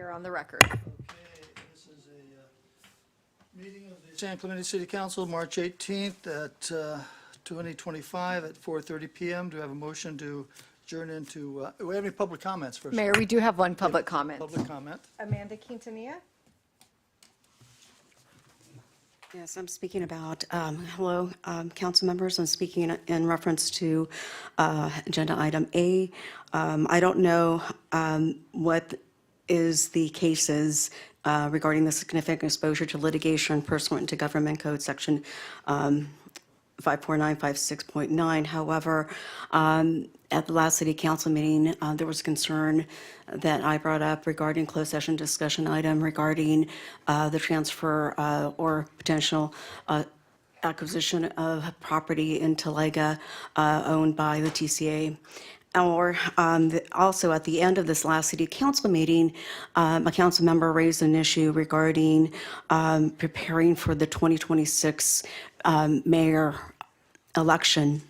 Mayor on the record. Okay, this is a meeting of the San Clemente City Council, March 18th at 2025 at 4:30 PM. Do I have a motion to adjourn into, do we have any public comments first? Mayor, we do have one public comment. Public comment. Amanda Quintanilla? Yes, I'm speaking about, hello, council members. I'm speaking in reference to agenda item A. I don't know what is the cases regarding the significant exposure to litigation pursuant to Government Code Section 54956.9. However, at the last city council meeting, there was concern that I brought up regarding closed session discussion item regarding the transfer or potential acquisition of property in Talega owned by the TCA. Or also at the end of this last city council meeting, a council member raised an issue regarding preparing for the 2026 mayor election.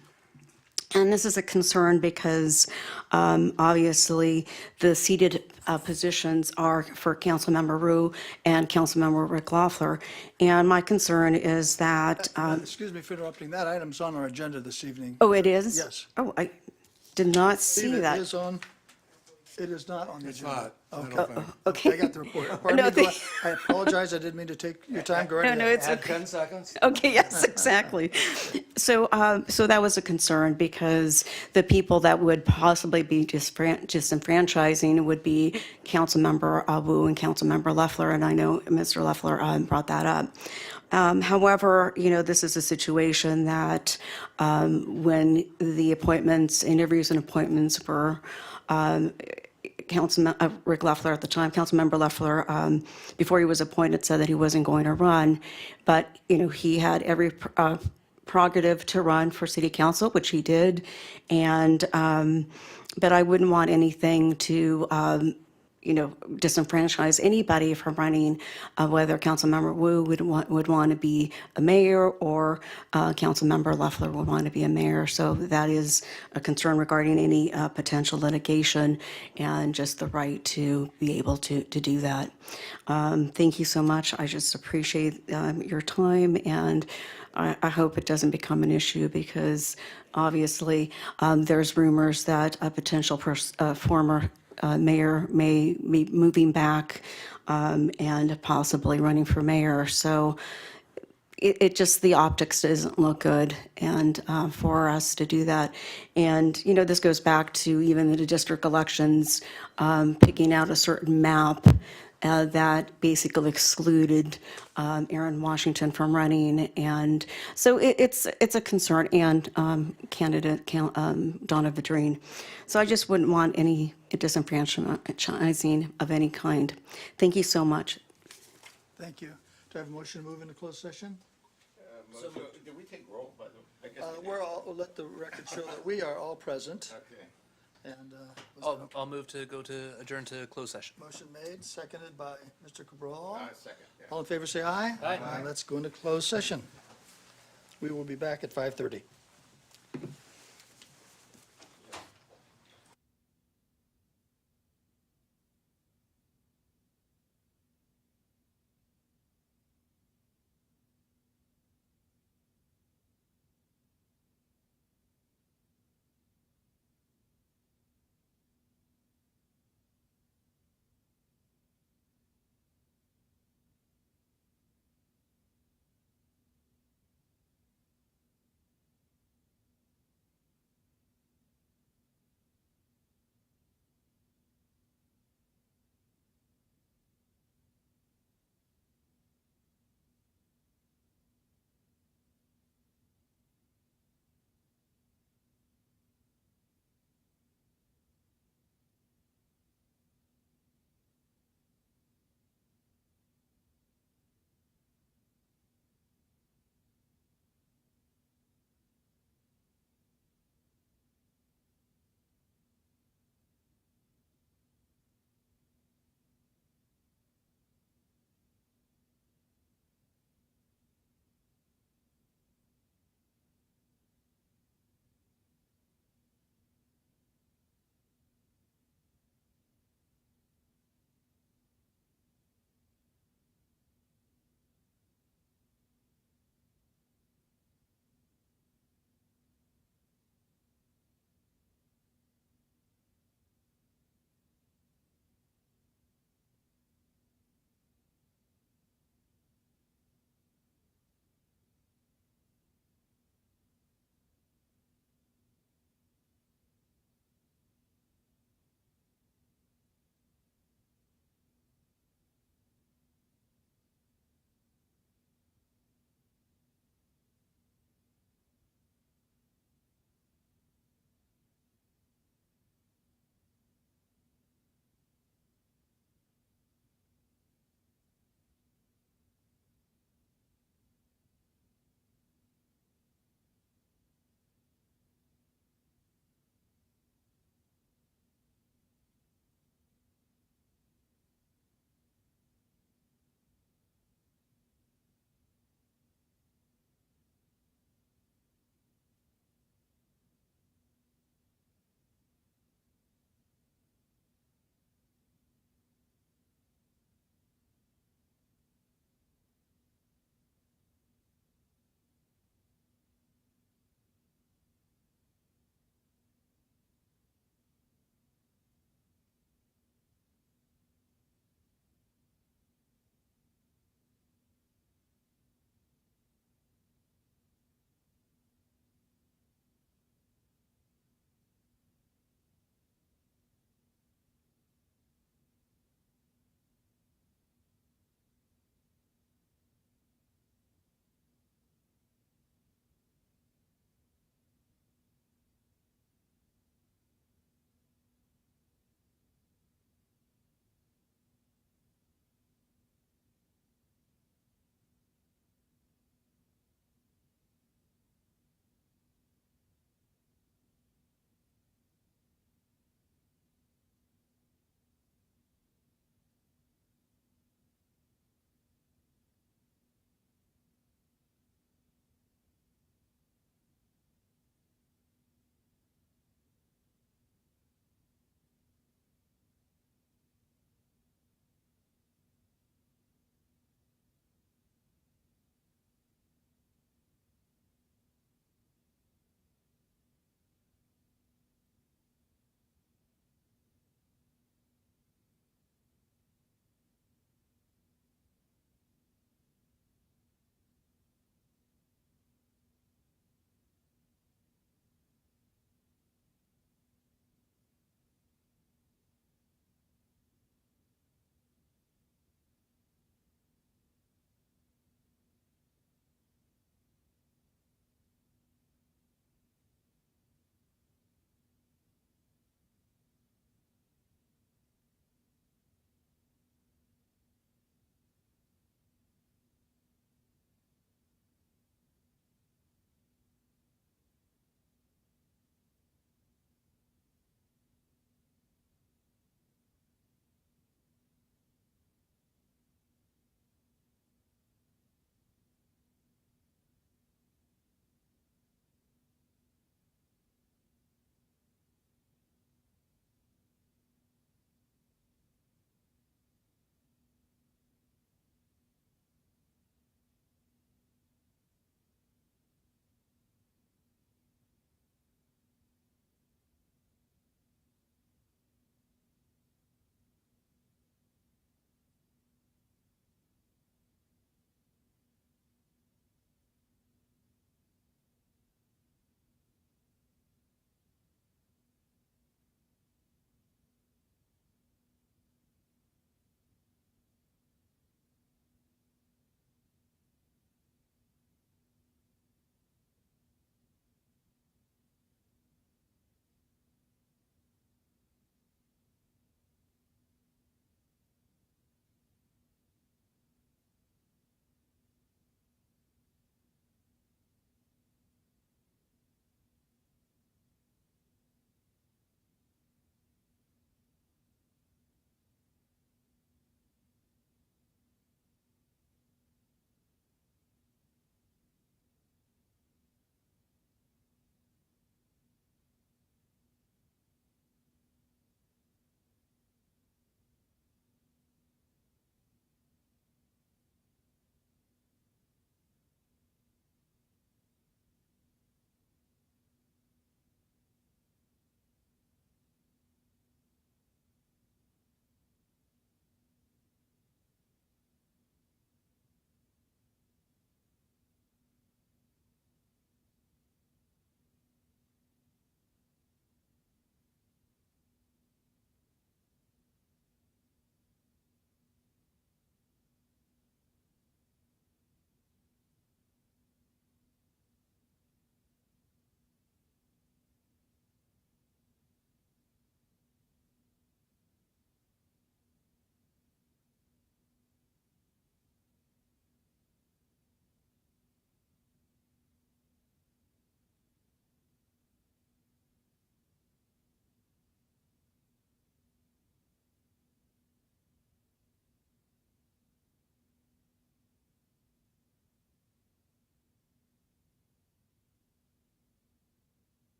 And this is a concern because obviously the seated positions are for Councilmember Rue and Councilmember Rick Loeffler. And my concern is that. Excuse me for interrupting. That item's on our agenda this evening. Oh, it is? Yes. Oh, I did not see It that. is on, it is not on the agenda. Okay. I got the report. Pardon me, I apologize. I didn't mean to take your time. Go right ahead. No, it's Add okay. 10 seconds? Okay, yes, exactly. So, so that was a concern because the people that would possibly be disenfranchising would be Councilmember Wu and Councilmember Loeffler, and I know Mr. Loeffler brought that up. However, you know, this is a situation that when the appointments, interviews and appointments were Rick Loeffler at the time, Councilmember Loeffler, before he was appointed, said that he wasn't going to run, but, you know, he had every prerogative to run for city council, which he did, and, but I wouldn't want anything to, you know, disenfranchise anybody from running, whether Councilmember Wu would want to be a mayor or Councilmember Loeffler would want to be a mayor. So that is a concern regarding any potential litigation and just the right to be able to do that. Thank you so much. I just appreciate your time, and I hope it doesn't become an issue because obviously there's rumors that a potential former mayor may be moving back and possibly running for mayor. So it just, the optics doesn't look good and for us to do that. And, you know, this goes back to even the district elections, picking out a certain map that basically excluded Aaron Washington from running. And so it's a concern, and candidate Donna Vadrine. So I just wouldn't want any disenfranchising of any kind. Thank you so much. Thank you. Do I have a motion to move into closed session? So, did we take roll, by the way? I guess we We'll let the record show that we are all present. did. Okay. And I'll move to adjourn to closed session. motion made, seconded by Mr. Cabral. Second, yeah. All in favor, say aye. Aye. Let's go into closed session. We will be back at 5:30.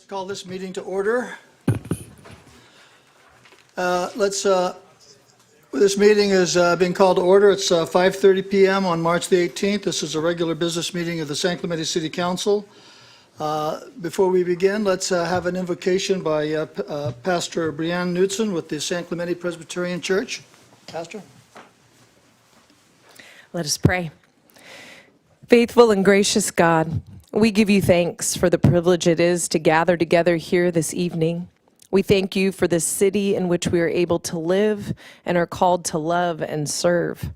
call this meeting to order. This meeting is being called to order. It's 5:30 p.m. on March the 18th. This is a regular business meeting of the San Clemente City Council. Before we begin, let's have an invocation by Pastor Brianne Knudsen with the San Clemente Presbyterian Church. Pastor? Let us pray. Faithful and gracious God, we give you thanks for the privilege it is to gather together here this evening. We thank you for this city in which we are able to live and are called to love and serve.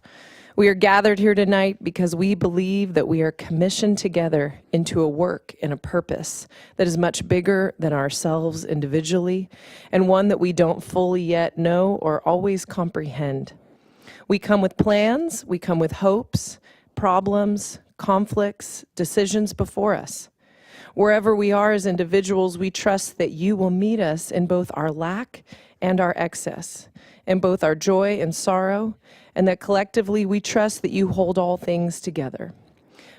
We are gathered here tonight because we believe that we are commissioned together into a work and a purpose that is much bigger than ourselves individually, and one that we don't fully yet know or always comprehend. We come with plans, we come with hopes, problems, conflicts, decisions before us. Wherever we are as individuals, we trust that you will meet us in both our lack and our excess, in both our joy and sorrow, and that collectively we trust that you hold all things together.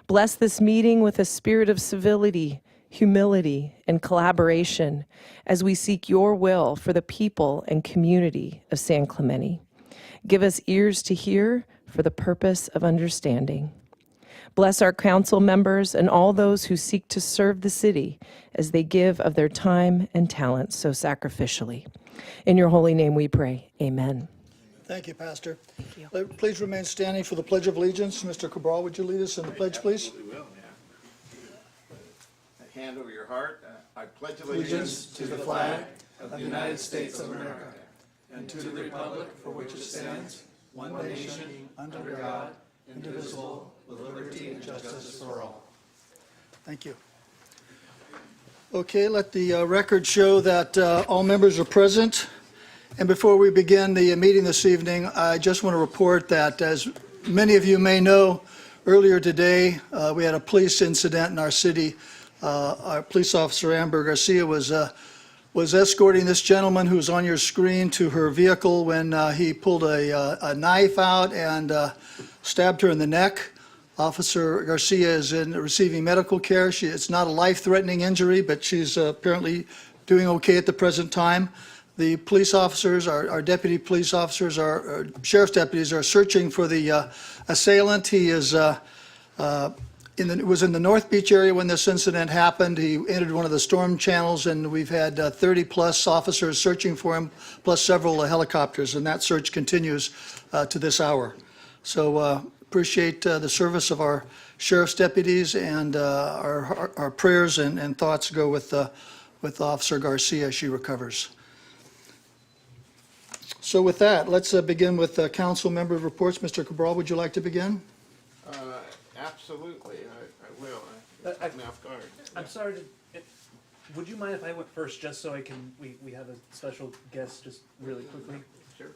Bless this meeting with a spirit of civility, humility, and collaboration as we seek your will for the people and community of San Clemente. Give us ears to hear for the purpose of understanding. Bless our council members and all those who seek to serve the city as they give of their time and talents so sacrificially. In your holy name we pray. Amen. Thank you, Pastor. Thank you. Please remain standing for the Pledge of Allegiance. Mr. Cabral, would you lead us in the pledge, please? Absolutely will, yeah. Hand over your heart. I pledge allegiance to the flag of the United States of America and to the republic for which it stands, one nation, under God, indivisible, with liberty and justice for all. Thank you. Okay, let the record show that all members are present. And before we begin the meeting this evening, I just want to report that, as many of you may know, earlier today we had a police incident in our city. Our police officer, Amber Garcia, was escorting this gentleman who's on your screen to her vehicle when he pulled a knife out and stabbed her in the neck. Officer Garcia is receiving medical care. It's not a life-threatening injury, but she's apparently doing okay at the present time. The police officers, our deputy police officers, our sheriff's deputies are searching for the assailant. He is was in the North Beach area when this incident happened. He entered one of the storm channels, and we've had 30-plus officers searching for him, plus several helicopters, and that search continues to this hour. So appreciate the service of our sheriff's deputies, and our prayers and thoughts go with Officer Garcia as she recovers. So with that, let's begin with council member reports. Mr. Cabral, would you like to begin? Absolutely, I will. I'm off guard. I'm sorry, would you mind if I went first, just so we have a special guest, just really quickly? Sure.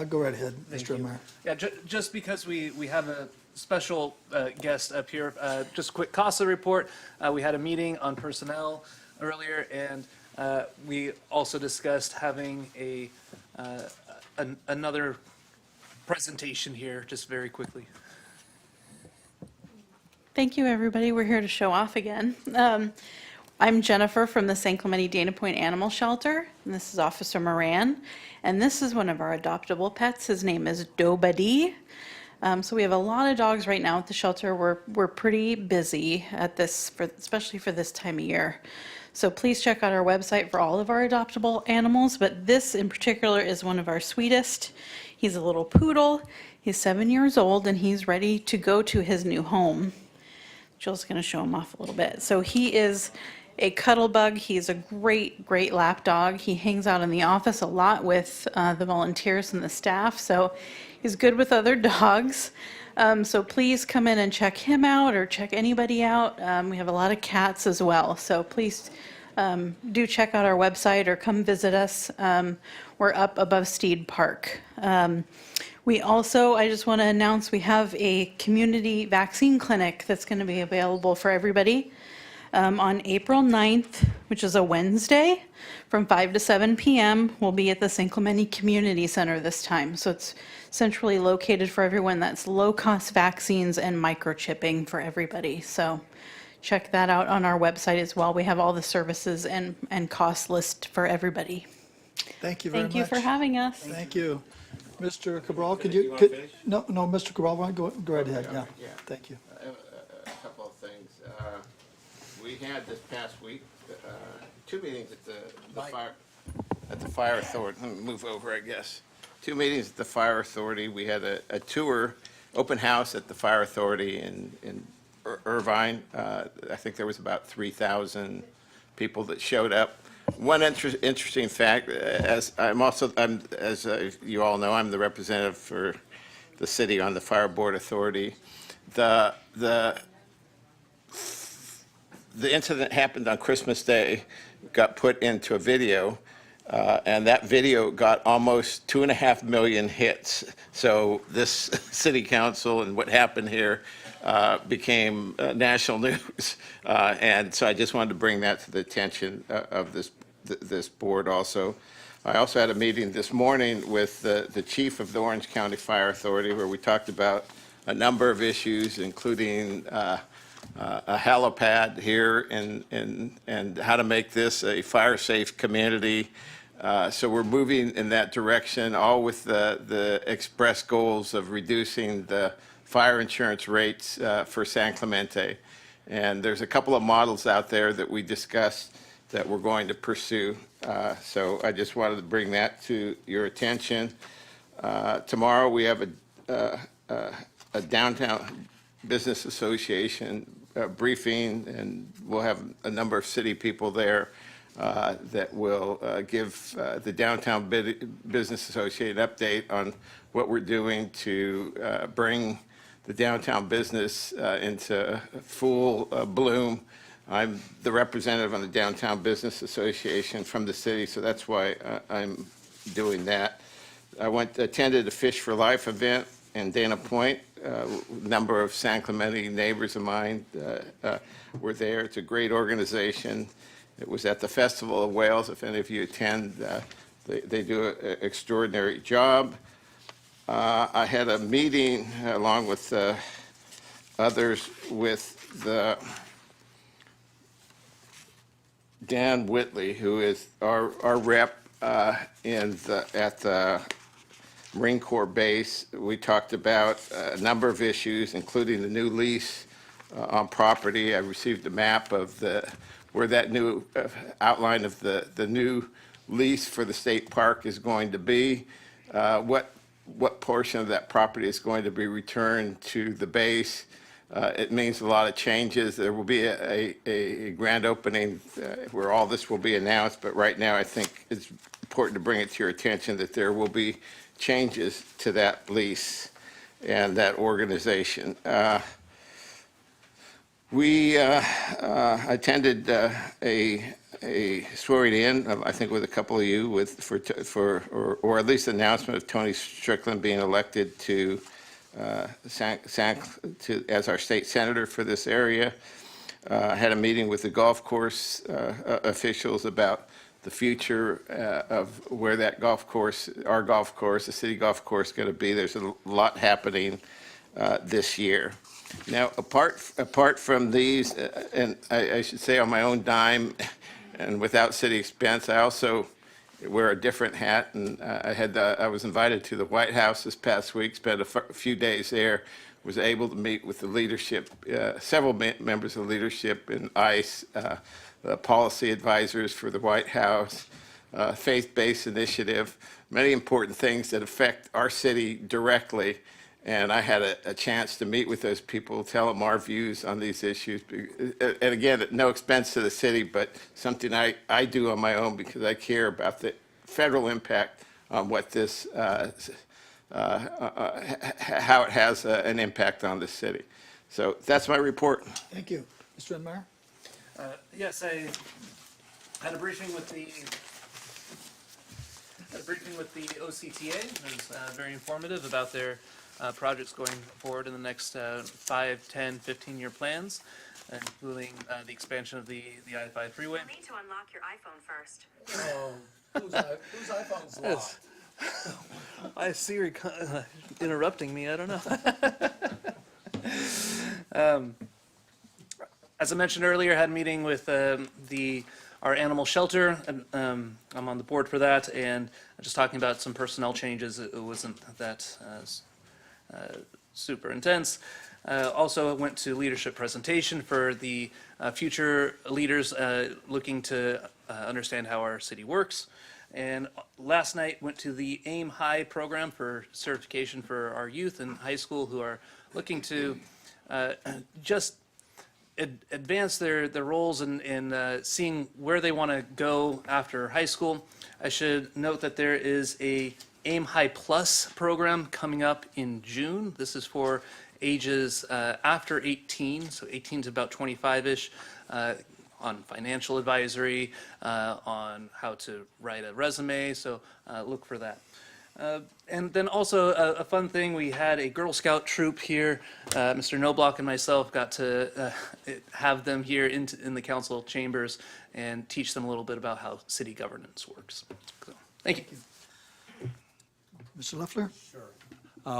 Go right ahead, Thank Mr. you. Mayor. Yeah, just because we have a special guest up here, just a quick CASA report. We had a meeting on personnel earlier, and we also discussed having another presentation here, just very quickly. Thank you, everybody. We're here to show off again. I'm Jennifer from the San Clemente Dana Point Animal Shelter, and this is Officer Moran. And this is one of our adoptable pets. His name is Dobadi. So we have a lot of dogs right now at the shelter. We're pretty busy at this, especially for this time of year. So please check out our website for all of our adoptable animals, but this in particular is one of our sweetest. He's a little poodle. He's 7 years old, and he's ready to go to his new home. Jill's going to show him off a little bit. So he is a cuddle bug. He's a great lap dog. He hangs out in the office a lot with the volunteers and the staff, so he's good with other dogs. So please come in and check him out or check anybody out. We have a lot of cats as well, so please do check out our website or come visit us. We're up above Steed Park. We also, I just want to announce, we have a community vaccine clinic that's going to be available for everybody on April 9th, which is a Wednesday, from 5 to 7 p.m. We'll be at the San Clemente Community Center this time. So it's centrally located for everyone. That's low-cost vaccines and microchipping for everybody. So check that out on our website as well. We have all the services and cost list for everybody. Thank you very much. Thank you for having us. Thank you. Mr. Cabral, could You you, wanna could, finish? no, Mr. Cabral, go right ahead, yeah. Yeah. Thank you. I have a couple of things. We had this past week, two meetings at the fire authority. Let me move over, I guess. Two meetings at the fire authority. We had a tour, open house at the fire authority in Irvine. I think there was about 3,000 people that showed up. One interesting fact, as you all know, I'm the representative for the city on the Fire Board Authority. The incident happened on Christmas Day, got put into a video, and that video got almost 2.5 million hits. So this city council and what happened here became national news. And so I just wanted to bring that to the attention of this board also. I also had a meeting this morning with the chief of the Orange County Fire Authority where we talked about a number of issues, including a helipad here and how to make this a fire-safe community. So we're moving in that direction, all with the express goals of reducing the fire insurance rates for San Clemente. And there's a couple of models out there that we discussed that we're going to pursue. So I just wanted to bring that to your attention. Tomorrow we have a downtown business association briefing, and we'll have a number of city people there that will give the Downtown Business Association update on what we're doing to bring the downtown business into full bloom. I'm the representative on the Downtown Business Association from the city, so that's why I'm doing that. I attended a Fish for Life event in Dana Point. A number of San Clemente neighbors of mine were there. It's a great organization. It was at the Festival of Whales. If any of you attend, they do an extraordinary job. I had a meeting along with others with Dan Whitley, who is our rep at the Marine Corps base. We talked about a number of issues, including the new lease on property. I received a map of where that new outline of the new lease for the state park is going to be, what portion of that property is going to be returned to the base. It means a lot of changes. There will be a grand opening where all this will be announced, but right now I think it's important to bring it to your attention that there will be changes to that lease and that organization. We attended a swearing in, I think with a couple of you, or at least the announcement of Tony Strickland being elected to as our state senator for this area. I had a meeting with the golf course officials about the future of where that golf course, our golf course, the city golf course, is going to be. There's a lot happening this year. Now, apart from these, and I should say on my own dime and without city expense, I also wear a different hat, and I was invited to the White House this past week, spent a few days there, was able to meet with the leadership, several members of leadership in ICE, the policy advisors for the White House, faith-based initiative, many important things that affect our city directly. And I had a chance to meet with those people, tell them our views on these issues. And again, at no expense to the city, but something I do on my own because I care about the federal impact on what this, how it has an impact on the city. So that's my report. Thank you. Mr. Enmeyer? Yes, I had a briefing with the OCTA. It was very informative about their projects going forward in the next 5, 10, 15-year plans, including the expansion of the I-5 freeway. You'll need to unlock your iPhone first. Oh, whose iPhone's locked? I see Siri interrupting me. I don't know. As I mentioned earlier, I had a meeting with our animal shelter. I'm on the board for that, and just talking about some personnel changes. It wasn't that super intense. Also went to leadership presentation for the future leaders looking to understand how our city works. And last night went to the Aim High program for certification for our youth in high school who are looking to just advance their roles in seeing where they want to go after high school. I should note that there is a Aim High Plus program coming up in June. This is for ages after 18, so 18 to about 25-ish, on financial advisory, on how to write a resume, so look for that. And then also a fun thing, we had a Girl Scout troop here. Mr. Knobloch and myself got to have them here in the council chambers and teach them a little bit about how city governance works. So, thank you. Mr. Leffler?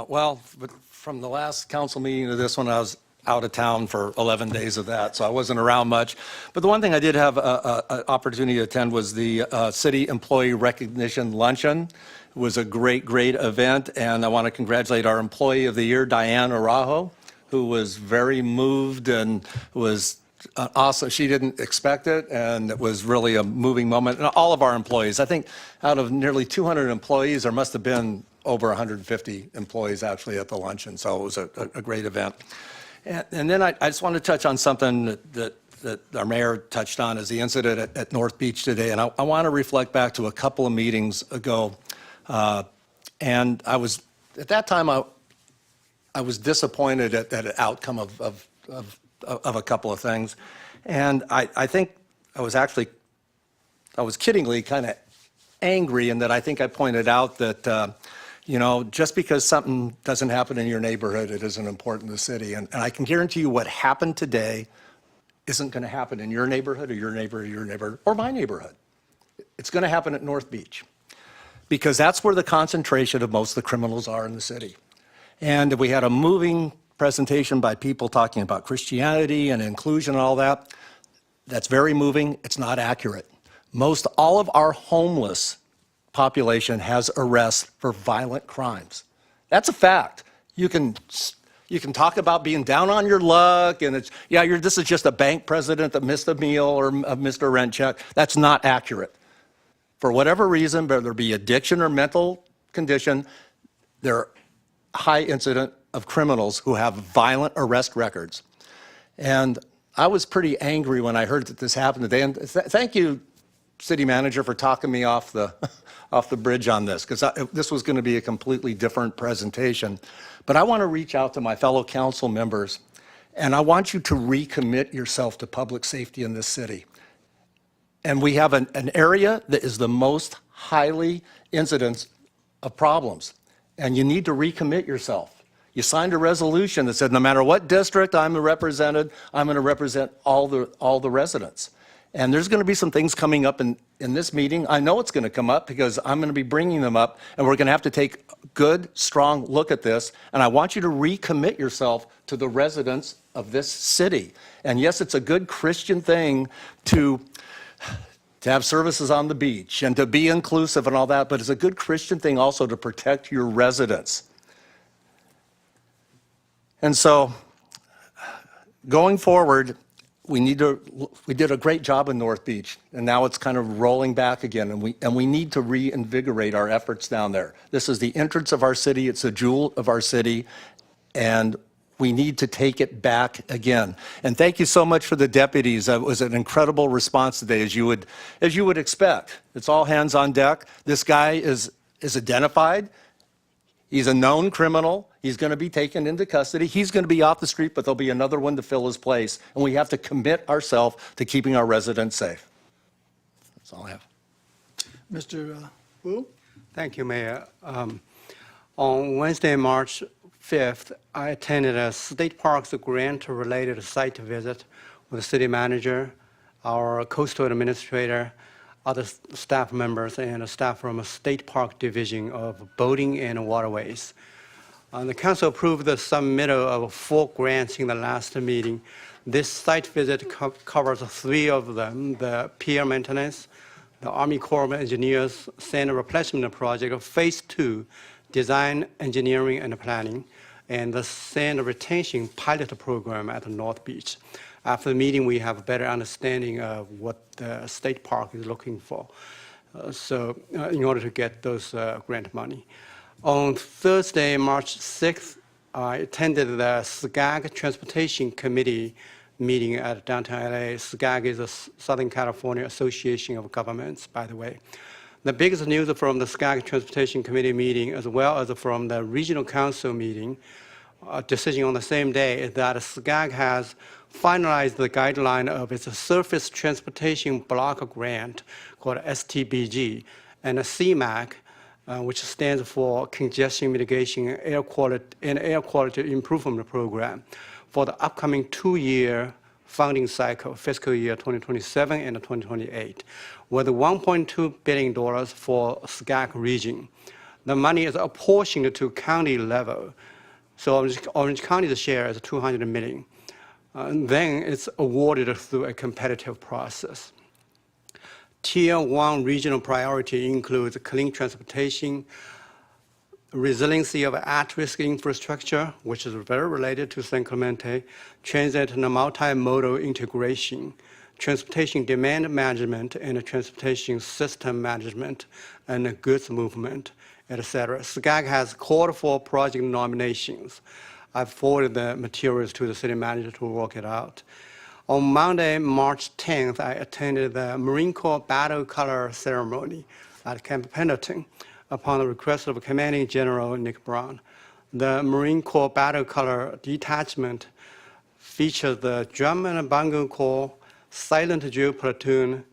Well, but from the last council meeting to this one, I was out of town for 11 days of that, so I wasn't around much. But the one thing I did have an opportunity to attend was the City Employee Recognition Luncheon. It was a great, great event, and I want to congratulate our Employee of the Year, Diane Araujo, who was very moved and was awesome. She didn't expect it, and it was really a moving moment. And all of our employees, I think out of nearly 200 employees, there must have been over 150 employees actually at the luncheon, so it was a great event. And then I just want to touch on something that our mayor touched on, is the incident at North Beach today. And I want to reflect back to a couple of meetings ago. And I was, at that time, I was disappointed at the outcome of a couple of things. And I think I was kiddingly kind of angry in that I think I pointed out that, just because something doesn't happen in your neighborhood, it isn't important to the city. And I can guarantee you what happened today isn't going to happen in your neighborhood or your neighborhood or my neighborhood. It's going to happen at North Beach because that's where the concentration of most of the criminals are in the city. And we had a moving presentation by people talking about Christianity and inclusion and all that. That's very moving. It's not accurate. Most all of our homeless population has arrests for violent crimes. That's a fact. You can talk about being down on your luck and this is just a bank president that missed a meal or missed a rent check. That's not accurate. For whatever reason, whether it be addiction or mental condition, there are high incident of criminals who have violent arrest records. And I was pretty angry when I heard that this happened today. And thank you, city manager, for talking me off the bridge on this, because this was going to be a completely different presentation. But I want to reach out to my fellow council members, and I want you to recommit yourself to public safety in this city. And we have an area that is the most highly incidence of problems, and you need to recommit yourself. You signed a resolution that said no matter what district I'm represented, I'm going to represent all the residents. And there's going to be some things coming up in this meeting. I know it's going to come up because I'm going to be bringing them up, and we're going to have to take a good, strong look at this. And I want you to recommit yourself to the residents of this city. And yes, it's a good Christian thing to have services on the beach and to be inclusive and all that, but it's a good Christian thing also to protect your residents. And so, going forward, we did a great job in North Beach, and now it's kind of rolling back again, and we need to reinvigorate our efforts down there. This is the entrance of our city, it's a jewel of our city, and we need to take it back again. And thank you so much for the deputies. It was an incredible response today, as you would expect. It's all hands on deck. This guy is identified. He's a known criminal. He's going to be taken into custody. He's going to be off the street, but there'll be another one to fill his place. And we have to commit ourselves to keeping our residents safe. That's all I have. Mr. Wu? Thank you, Mayor. On Wednesday, March 5th, I attended a State Parks grant-related site visit with the city manager, our coastal administrator, other staff members, and a staff from a State Park Division of Boating and Waterways. The council approved the submittal of 4 grants in the last meeting. This site visit covers 3 of them: the pier maintenance, the Army Corps of Engineers sand replacement project, Phase 2, design, engineering, and planning, and the sand retention pilot program at North Beach. After the meeting, we have a better understanding of what the state park is looking for. In order to get those grant money. On Thursday, March 6th, I attended the SCAG Transportation Committee meeting at downtown LA. SCAG is the Southern California Association of Governments, by the way. The biggest news from the SCAG Transportation Committee meeting, as well as from the Regional Council meeting, decision on the same day, is that SCAG has finalized the guideline of its Surface Transportation Block Grant called STBG, and a CMAQ, which stands for Congestion Mitigation and Air Quality Improvement Program, for the upcoming 2-year funding cycle, fiscal year 2027 and 2028, with $1.2 billion for SCAG region. The money is apportioned to county level. So Orange County's share is $200 million. And then it's awarded through a competitive process. Tier 1 regional priority includes clean transportation, resiliency of at-risk infrastructure, which is very related to San Clemente, transit and multimodal integration, transportation demand management and transportation system management, and goods movement, etc. SCAG has called for project nominations. I've forwarded the materials to the city manager to work it out. On Monday, March 10th, I attended the Marine Corps Battle Color Ceremony at Camp Pendleton upon the request of Commanding General Nick Brown. The Marine Corps Battle Color Detachment features the Drum and Bongo Corps, Silent Drill Platoon,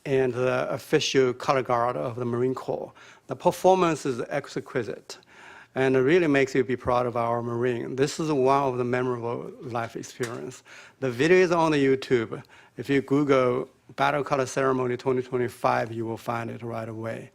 and the official color guard of the Marine Corps. The performance is exquisite, and it really makes you be proud of our Marine. This is one of the memorable life experience. The video is on the YouTube. If you Google Battle Color Ceremony 2025, you will find it right away.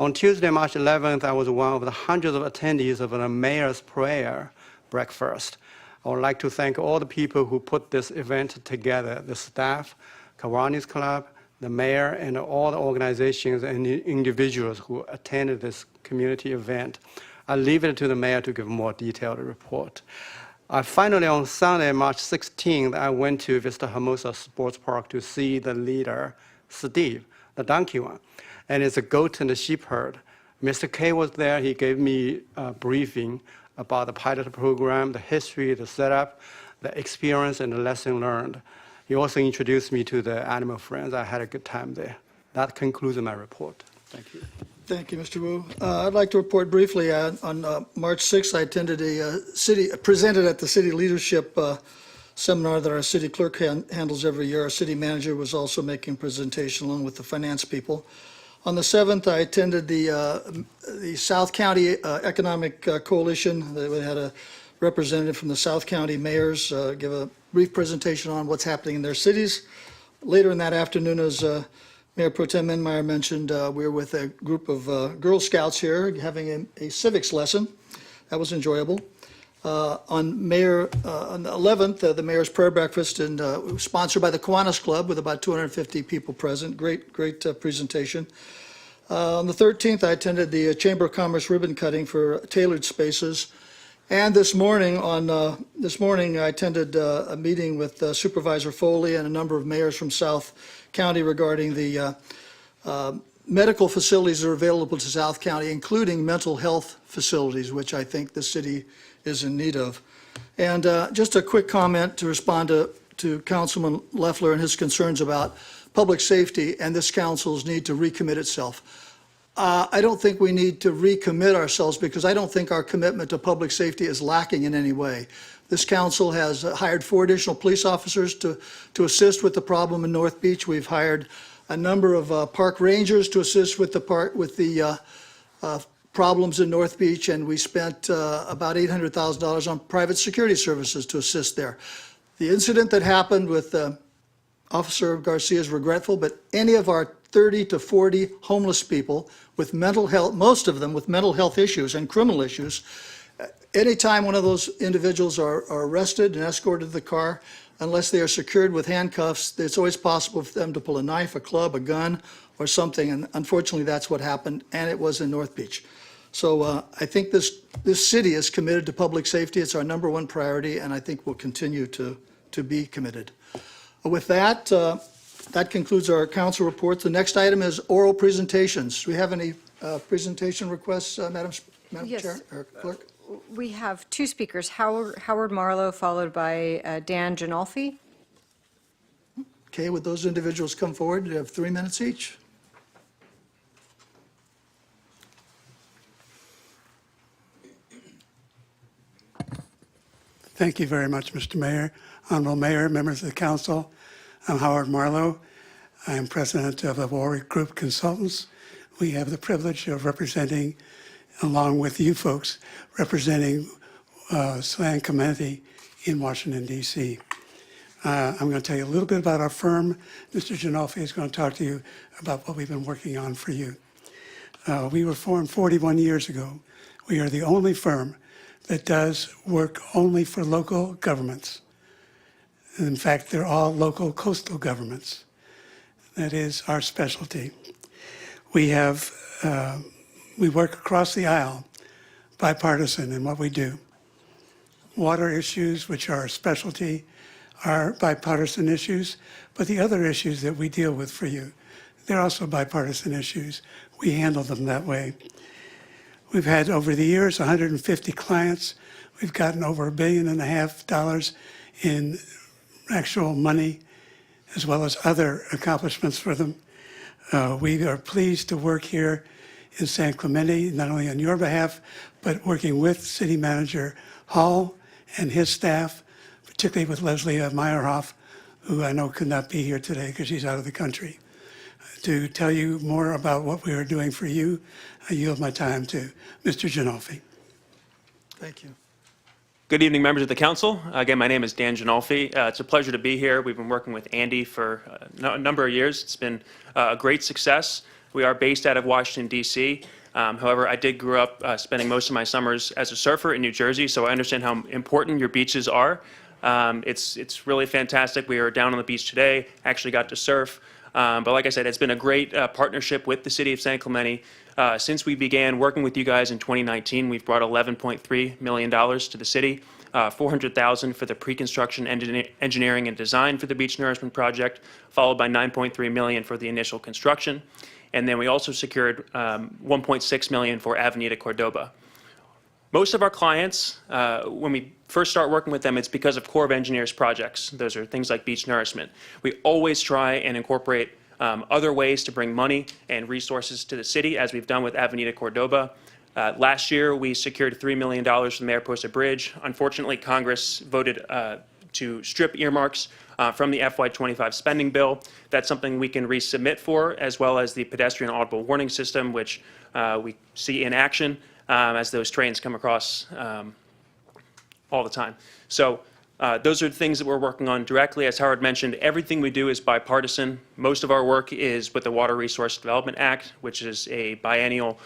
On Tuesday, March 11th, I was one of the hundreds of attendees of the Mayor's Prayer breakfast. I would like to thank all the people who put this event together, the staff, Kiwanis Club, the mayor, and all the organizations and individuals who attended this community event. I'll leave it to the mayor to give a more detailed report. Finally, on Sunday, March 16th, I went to Vista Hermosa Sports Park to see the leader, Steve, the donkey one, and it's a goat and a sheep herd. Mr. K was there. He gave me a briefing about the pilot program, the history, the setup, the experience, and the lesson learned. He also introduced me to the animal friends. I had a good time there. That concludes my report. Thank you. Thank you, Mr. Wu. I'd like to report briefly on March 6th, I attended presented at the city leadership seminar that our city clerk handles every year. Our city manager was also making a presentation along with the finance people. On the 7th, I attended the South County Economic Coalition. We had a representative from the South County mayors give a brief presentation on what's happening in their cities. Later in that afternoon, as Mayor Pro Tem Menmeyer mentioned, we were with a group of Girl Scouts here having a civics lesson. That was enjoyable. On the 11th, the Mayor's Prayer Breakfast, and sponsored by the Kiwanis Club with about 250 people present. Great presentation. On the 13th, I attended the Chamber of Commerce ribbon cutting for Tailored Spaces. And this morning, I attended a meeting with Supervisor Foley and a number of mayors from South County regarding the medical facilities that are available to South County, including mental health facilities, which I think the city is in need of. And just a quick comment to respond to Councilman Loeffler and his concerns about public safety and this council's need to recommit itself. I don't think we need to recommit ourselves because I don't think our commitment to public safety is lacking in any way. This council has hired 4 additional police officers to assist with the problem in North Beach. We've hired a number of park rangers to assist with the problems in North Beach, and we spent about $800,000 on private security services to assist there. The incident that happened with Officer Garcia is regretful, but any of our 30 to 40 homeless people with mental health, most of them with mental health issues and criminal issues, anytime one of those individuals are arrested and escorted to the car, unless they are secured with handcuffs, it's always possible for them to pull a knife, a club, a gun, or something, and unfortunately, that's what happened, and it was in North Beach. So I think this city is committed to public safety. It's our number one priority, and I think we'll continue to be committed. With that, that concludes our council reports. The next item is oral presentations. Do we have any presentation requests, Madam Yes. Chair or Clerk? We have two speakers, Howard Marlowe, followed by Dan Ginolfi. Okay, would those individuals come forward? You have 3 minutes each. Thank you very much, Mr. Mayor. Honorable Mayor, members of the council, I'm Howard Marlowe. I am president of the Warwick Group Consultants. We have the privilege of representing, along with you folks, representing San Clemente in Washington, D.C. I'm going to tell you a little bit about our firm. Mr. Ginolfi is going to talk to you about what we've been working on for you. We were formed 41 years ago. We are the only firm that does work only for local governments. In fact, they're all local coastal governments. That is our specialty. We work across the aisle, bipartisan in what we do. Water issues, which are our specialty, are bipartisan issues, but the other issues that we deal with for you, they're also bipartisan issues. We handle them that way. We've had, over the years, 150 clients. We've gotten over $1.5 billion in actual money, as well as other accomplishments for them. We are pleased to work here in San Clemente, not only on your behalf, but working with City Manager Hall and his staff, particularly with Leslie Meyerhoff, who I know could not be here today because she's out of the country. To tell you more about what we are doing for you, I yield my time to Mr. Ginolfi. Thank you. Good evening, members of the council. Again, my name is Dan Ginolfi. It's a pleasure to be here. We've been working with Andy for a number of years. It's been a great success. We are based out of Washington, D.C. However, I did grow up spending most of my summers as a surfer in New Jersey, so I understand how important your beaches are. It's really fantastic. We are down on the beach today, actually got to surf. But like I said, it's been a great partnership with the city of San Clemente. Since we began working with you guys in 2019, we've brought $11.3 million to the city, $400,000 for the pre-construction engineering and design for the beach nourishment project, followed by $9.3 million for the initial construction. And then we also secured $1.6 million for Avenida Cordoba. Most of our clients, when we first start working with them, it's because of Corps of Engineers projects. Those are things like beach nourishment. We always try and incorporate other ways to bring money and resources to the city, as we've done with Avenida Cordoba. Last year, we secured $3 million from the Mariposa Bridge. Unfortunately, Congress voted to strip earmarks from the FY25 spending bill. That's something we can resubmit for, as well as the pedestrian audible warning system, which we see in action as those trains come across all the time. So those are the things that we're working on directly. As Howard mentioned, everything we do is bipartisan. Most of our work is with the Water Resource Development Act, which is a biennial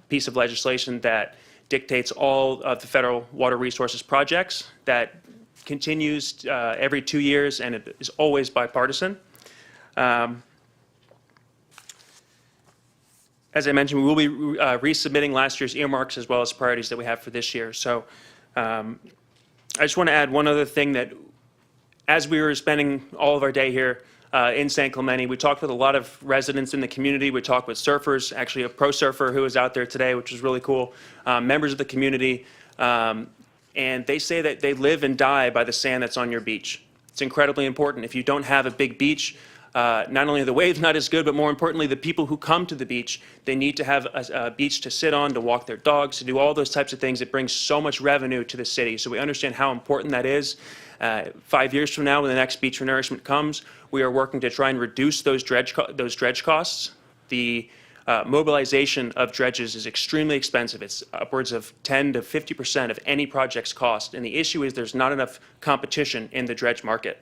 piece of legislation that dictates all of the federal water resources projects, that continues every 2 years, and it is always bipartisan. As I mentioned, we will be resubmitting last year's earmarks as well as priorities that we have for this year. So I just want to add one other thing, that as we were spending all of our day here in San Clemente, we talked with a lot of residents in the community. We talked with surfers, actually a pro surfer who was out there today, which was really cool, members of the community, and they say that they live and die by the sand that's on your beach. It's incredibly important. If you don't have a big beach, not only are the waves not as good, but more importantly, the people who come to the beach, they need to have a beach to sit on, to walk their dogs, to do all those types of things. It brings so much revenue to the city. So we understand how important that is. 5 years from now, when the next beach renourishment comes, we are working to try and reduce those dredge costs. The mobilization of dredges is extremely expensive. It's upwards of 10 to 50% of any project's cost. And the issue is there's not enough competition in the dredge market.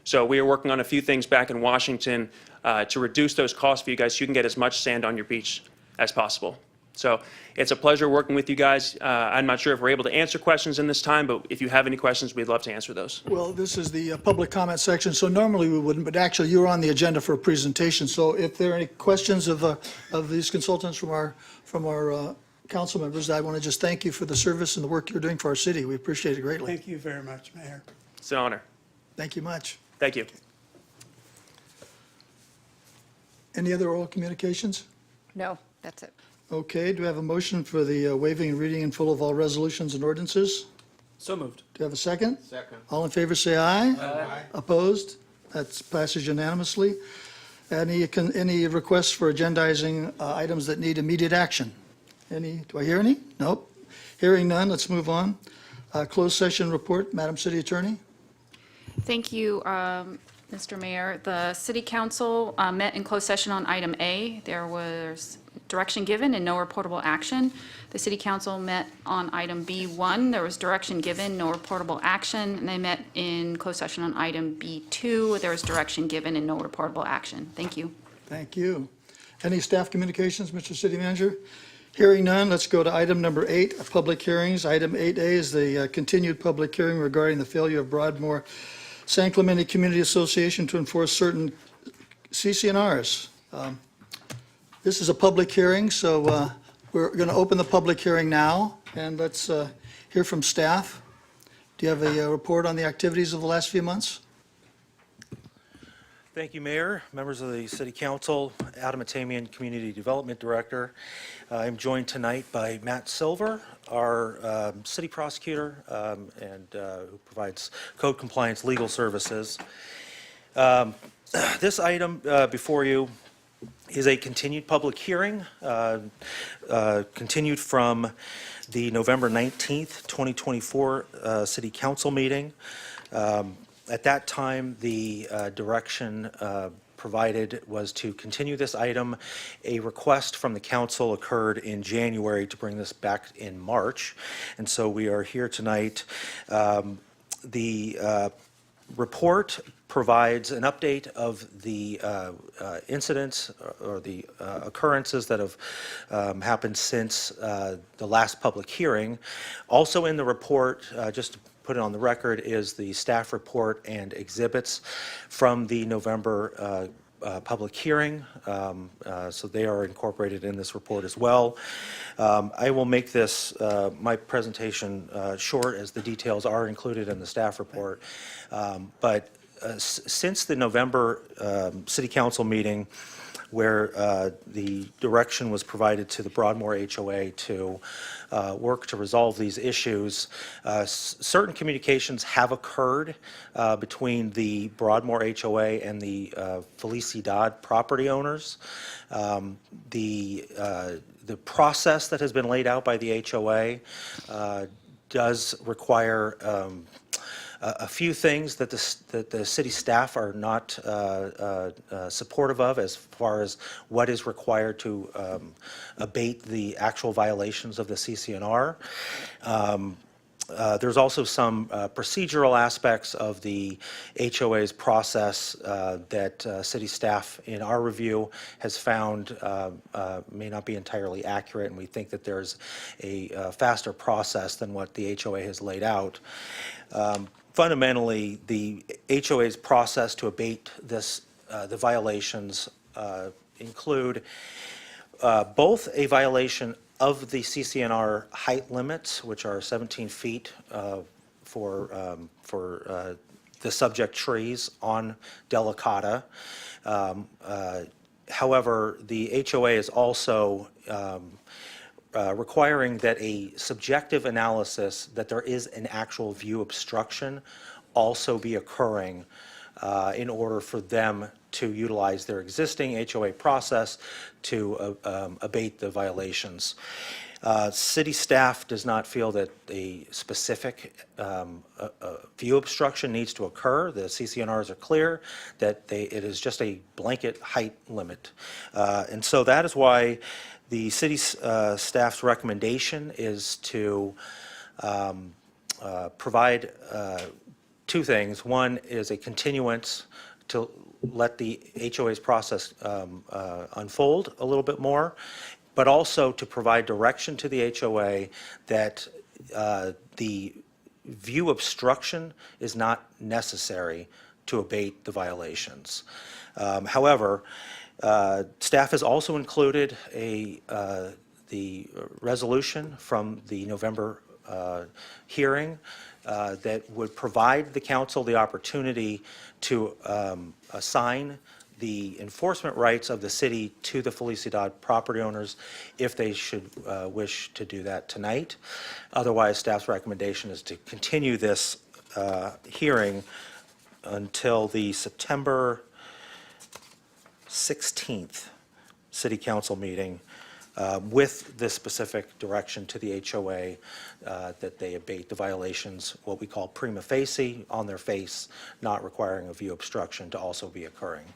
So we are working on a few things back in Washington to reduce those costs for you guys so you can get as much sand on your beach as possible. So it's a pleasure working with you guys. I'm not sure if we're able to answer questions in this time, but if you have any questions, we'd love to answer those. Well, this is the public comment section, so normally we wouldn't, but actually you're on the agenda for a presentation. So if there are any questions of these consultants from our council members, I want to just thank you for the service and the work you're doing for our city. We appreciate it greatly. Thank you very much, Mayor. It's an honor. Thank you much. Thank you. Any other oral communications? No, that's it. Okay, do we have a motion for the waiving and reading in full of all resolutions and ordinances? So moved. Do you have a second? Second. All in favor, say aye. Aye. Opposed? That passes unanimously. Any requests for agendizing items that need immediate action? Do I hear any? Nope. Hearing none, let's move on. Closed session report, Madam City Attorney? Thank you, Mr. Mayor. The City Council met in closed session on item A. There was direction given and no reportable action. The City Council met on item B1. There was direction given, no reportable action. And they met in closed session on item B2. There was direction given and no reportable action. Thank you. Thank you. Any staff communications, Mr. City Manager? Hearing none, let's go to item number 8, public hearings. Item 8A is the continued public hearing regarding the failure of Broadmoor San Clemente Community Association to enforce certain CC&Rs. This is a public hearing, so we're going to open the public hearing now, and let's hear from staff. Do you have a report on the activities of the last few months? Thank you, Mayor, members of the City Council, Adam Atamian, Community Development Director. I'm joined tonight by Matt Silver, our city prosecutor, and who provides code compliance legal services. This item before you is a continued public hearing, continued from the November 19th, 2024 City Council meeting. At that time, the direction provided was to continue this item. A request from the council occurred in January to bring this back in March, and so we are here tonight. The report provides an update of the incidents or the occurrences that have happened since the last public hearing. Also in the report, just to put it on the record, is the staff report and exhibits from the November public hearing. So they are incorporated in this report as well. I will make this, my presentation short, as the details are included in the staff report. But since the November City Council meeting, where the direction was provided to the Broadmoor HOA to work to resolve these issues, certain communications have occurred between the Broadmoor HOA and the Felicidad property owners. The process that has been laid out by the HOA does require a few things that the city staff are not supportive of, as far as what is required to abate the actual violations of the CC&R. There's also some procedural aspects of the HOA's process that city staff, in our review, has found may not be entirely accurate, and we think that there's a faster process than what the HOA has laid out. Fundamentally, the HOA's process to abate the violations include both a violation of the CC&R height limits, which are 17 feet for the subject trees on Delicata. However, the HOA is also requiring that a subjective analysis that there is an actual view obstruction also be occurring in order for them to utilize their existing HOA process to abate the violations. City staff does not feel that a specific view obstruction needs to occur. The CC&Rs are clear that it is just a blanket height limit. And so that is why the city staff's recommendation is to provide two things. One is a continuance to let the HOA's process unfold a little bit more, but also to provide direction to the HOA that the view obstruction is not necessary to abate the violations. However, staff has also included the resolution from the November hearing that would provide the council the opportunity to assign the enforcement rights of the city to the Felicidad property owners if they should wish to do that tonight. Otherwise, staff's recommendation is to continue this hearing until the September 16th city council meeting with the specific direction to the HOA that they abate the violations, what we call prima facie, on their face, not requiring a view obstruction to also be occurring.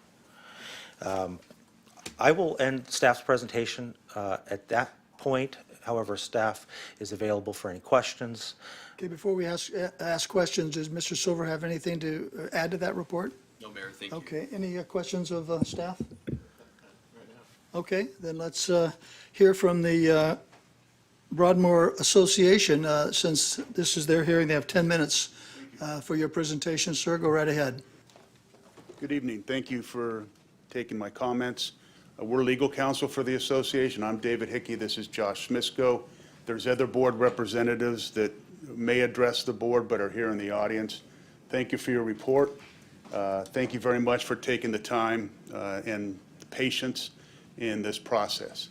I will end staff's presentation at that point. However, staff is available for any questions. Okay, before we ask questions, does Mr. Silver have anything to add to that report? No, Mayor, thank you. Okay, any questions of staff? Okay, then let's hear from the Broadmoor Association. Since this is their hearing, they have 10 minutes for your presentation. Sir, go right ahead. Good evening. Thank you for taking my comments. We're legal counsel for the association. I'm David Hickey. This is Josh Smisko. There's other board representatives that may address the board but are here in the audience. Thank you for your report. Thank you very much for taking the time and the patience in this process.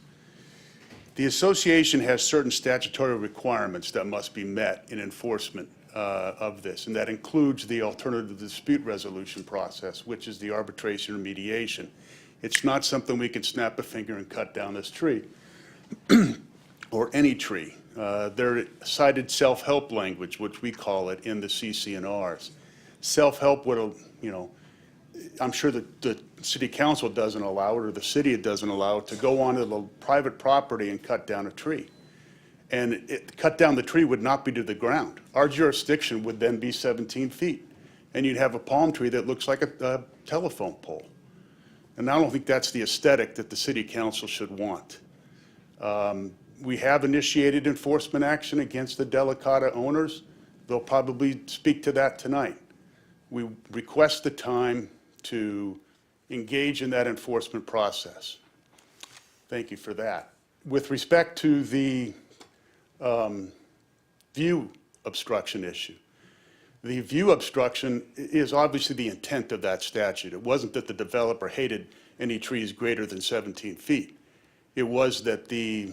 The association has certain statutory requirements that must be met in enforcement of this, and that includes the alternative dispute resolution process, which is the arbitration or mediation. It's not something we can snap a finger and cut down this tree, or any tree. They're cited self-help language, which we call it in the CC&Rs. Self-help would, I'm sure that the city council doesn't allow it, or the city doesn't allow it, to go onto the private property and cut down a tree. And cut down the tree would not be to the ground. Our jurisdiction would then be 17 feet. And you'd have a palm tree that looks like a telephone pole. And I don't think that's the aesthetic that the city council should want. We have initiated enforcement action against the Delicata owners. They'll probably speak to that tonight. We request the time to engage in that enforcement process. Thank you for that. With respect to the view obstruction issue, the view obstruction is obviously the intent of that statute. It wasn't that the developer hated any trees greater than 17 feet. It was that the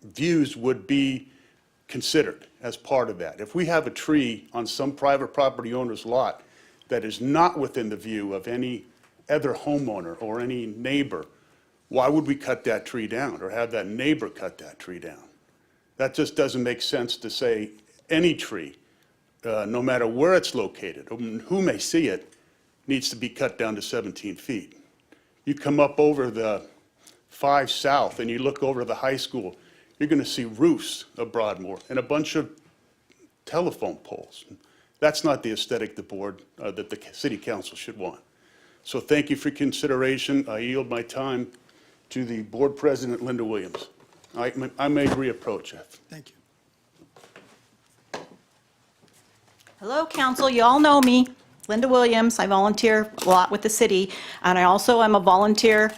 views would be considered as part of that. If we have a tree on some private property owner's lot that is not within the view of any other homeowner or any neighbor, why would we cut that tree down or have that neighbor cut that tree down? That just doesn't make sense to say any tree, no matter where it's located, or who may see it, needs to be cut down to 17 feet. You come up over the 5 South and you look over the high school, you're going to see roofs of Broadmoor and a bunch of telephone poles. That's not the aesthetic the board, that the city council should want. So thank you for consideration. I yield my time to the board president, Linda Williams. I may reapproach. Thank you. Hello, council. You all know me, Linda Williams. I volunteer a lot with the city, and I also am a volunteer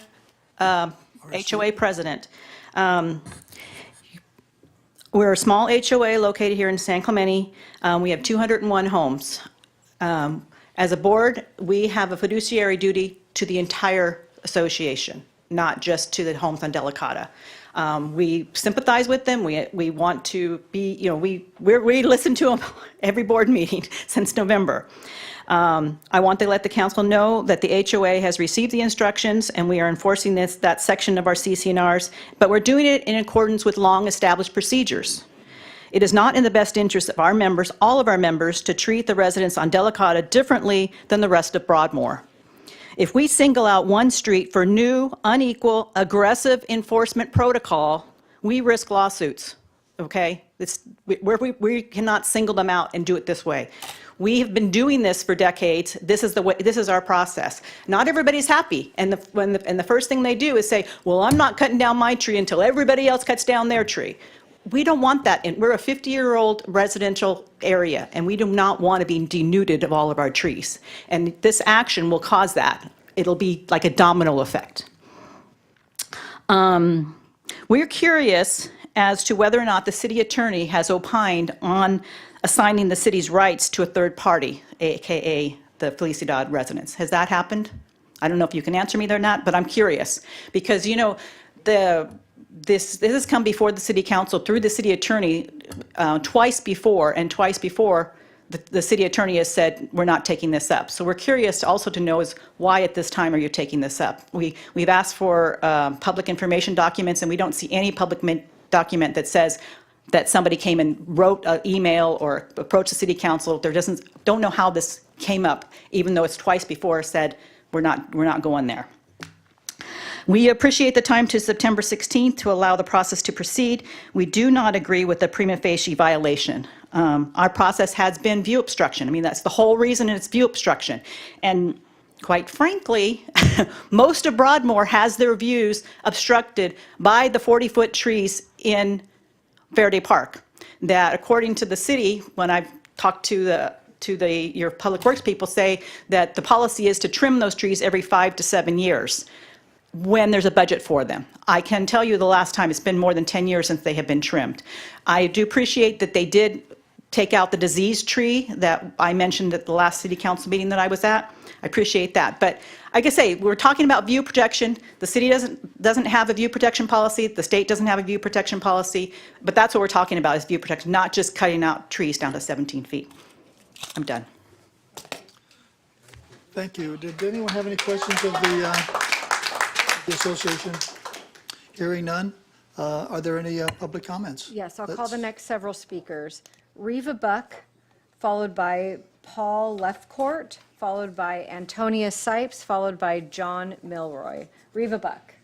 HOA president. We're a small HOA located here in San Clemente. We have 201 homes. As a board, we have a fiduciary duty to the entire association, not just to the homes on Delicata. We sympathize with them. We want to be, we listen to them every board meeting since November. I want to let the council know that the HOA has received the instructions and we are enforcing that section of our CC&Rs, but we're doing it in accordance with long-established procedures. It is not in the best interest of our members, all of our members, to treat the residents on Delicata differently than the rest of Broadmoor. If we single out one street for new, unequal, aggressive enforcement protocol, we risk lawsuits, okay? We cannot single them out and do it this way. We have been doing this for decades. This is the way, this is our process. Not everybody's happy. And the first thing they do is say, well, I'm not cutting down my tree until everybody else cuts down their tree. We don't want that. And we're a 50-year-old residential area, and we do not want to be denuded of all of our trees. And this action will cause that. It'll be like a domino effect. We're curious as to whether or not the city attorney has opined on assigning the city's rights to a third party, AKA the Felicidad residents. Has that happened? I don't know if you can answer me there or not, but I'm curious. Because, you know, this has come before the city council through the city attorney twice before, and twice before the city attorney has said, we're not taking this up. So we're curious also to know is why at this time are you taking this up? We've asked for public information documents, and we don't see any public document that says that somebody came and wrote an email or approached the city council. Don't know how this came up, even though it's twice before said, we're not going there. We appreciate the time to September 16th to allow the process to proceed. We do not agree with the prima facie violation. Our process has been view obstruction. I mean, that's the whole reason it's view obstruction. And quite frankly, most of Broadmoor has their views obstructed by the 40-foot trees in Verde Park. That according to the city, when I've talked to your public works people, say that the policy is to trim those trees every 5 to 7 years when there's a budget for them. I can tell you the last time, it's been more than 10 years since they have been trimmed. I do appreciate that they did take out the diseased tree that I mentioned at the last city council meeting that I was at. I appreciate that. But like I say, we're talking about view protection. The city doesn't have a view protection policy. The state doesn't have a view protection policy. But that's what we're talking about is view protection, not just cutting out trees down to 17 feet. I'm done. Thank you. Did anyone have any questions of the association? Hearing none. Are there any public comments? Yes, I'll call the next several speakers. Reva Buck, followed by Paul Lefcourt, followed by Antonia Sipes, followed by John Milroy. Reva Buck.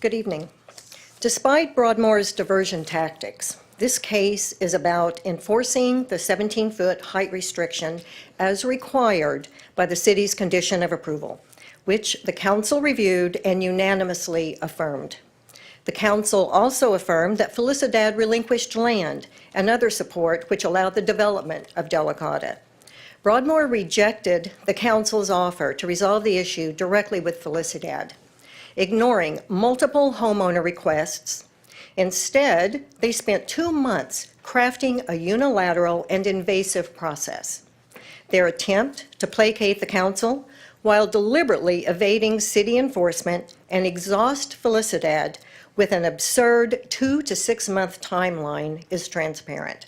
Good evening. Despite Broadmoor's diversion tactics, this case is about enforcing the 17-foot height restriction as required by the city's condition of approval, which the council reviewed and unanimously affirmed. The council also affirmed that Felicidad relinquished land and other support which allowed the development of Delicata. Broadmoor rejected the council's offer to resolve the issue directly with Felicidad, ignoring multiple homeowner requests. Instead, they spent 2 months crafting a unilateral and invasive process. Their attempt to placate the council while deliberately evading city enforcement and exhaust Felicidad with an absurd 2 to 6 month timeline is transparent.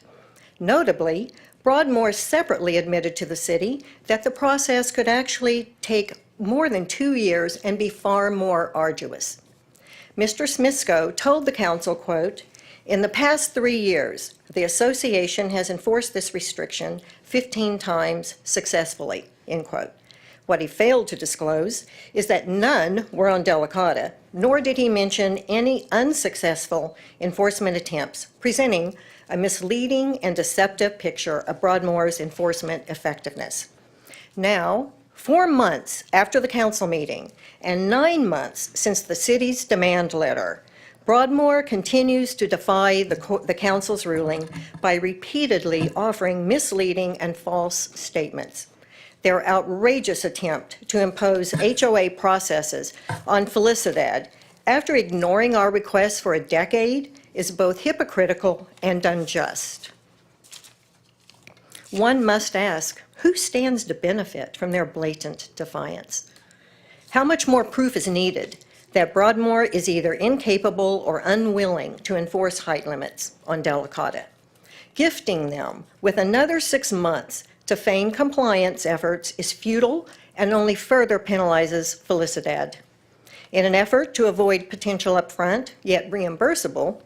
Notably, Broadmoor separately admitted to the city that the process could actually take more than 2 years and be far more arduous. Mr. Smisko told the council, quote, "In the past 3 years, the association has enforced this restriction 15 times successfully," end quote. What he failed to disclose is that none were on Delicata, nor did he mention any unsuccessful enforcement attempts, presenting a misleading and deceptive picture of Broadmoor's enforcement effectiveness. Now, 4 months after the council meeting and 9 months since the city's demand letter, Broadmoor continues to defy the council's ruling by repeatedly offering misleading and false statements. Their outrageous attempt to impose HOA processes on Felicidad after ignoring our requests for a decade is both hypocritical and unjust. One must ask, who stands to benefit from their blatant defiance? How much more proof is needed that Broadmoor is either incapable or unwilling to enforce height limits on Delicata? Gifting them with another 6 months to feign compliance efforts is futile and only further penalizes Felicidad. In an effort to avoid potential upfront, yet reimbursable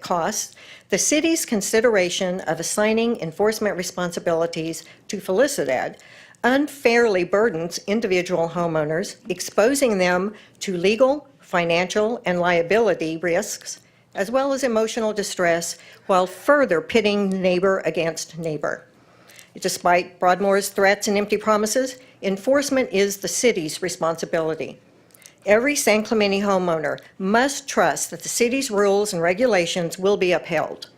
costs, the city's consideration of assigning enforcement responsibilities to Felicidad unfairly burdens individual homeowners, exposing them to legal, financial, and liability risks, as well as emotional distress, while further pitting neighbor against neighbor. Despite Broadmoor's threats and empty promises, enforcement is the city's responsibility. Every San Clemente homeowner must trust that the city's rules and regulations will be upheld.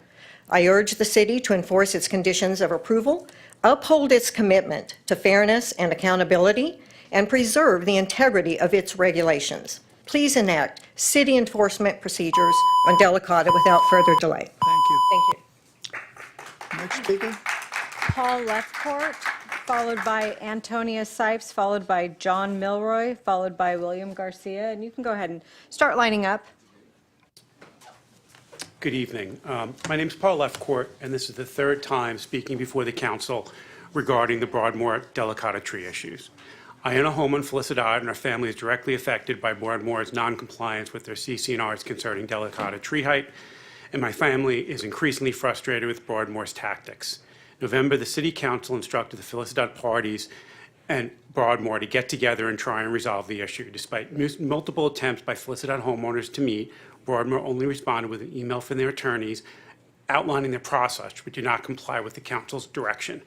I urge the city to enforce its conditions of approval, uphold its commitment to fairness and accountability, and preserve the integrity of its regulations. Please enact city enforcement procedures on Delicata without further delay. Thank you. Thank you. Next speaker? Paul Lefcourt, followed by Antonia Sipes, followed by John Milroy, followed by William Garcia. And you can go ahead and start lining up. Good evening. My name is Paul Lefcourt, and this is the third time speaking before the council regarding the Broadmoor Delicata tree issues. I own a home on Felicidad, and our family is directly affected by Broadmoor's non-compliance with their CC&Rs concerning Delicata tree height, and my family is increasingly frustrated with Broadmoor's tactics. In November, the City Council instructed the Felicidad parties and Broadmoor to get together and try and resolve the issue. Despite multiple attempts by Felicidad homeowners to meet, Broadmoor only responded with an email from their attorneys outlining their process, which did not comply with the council's direction.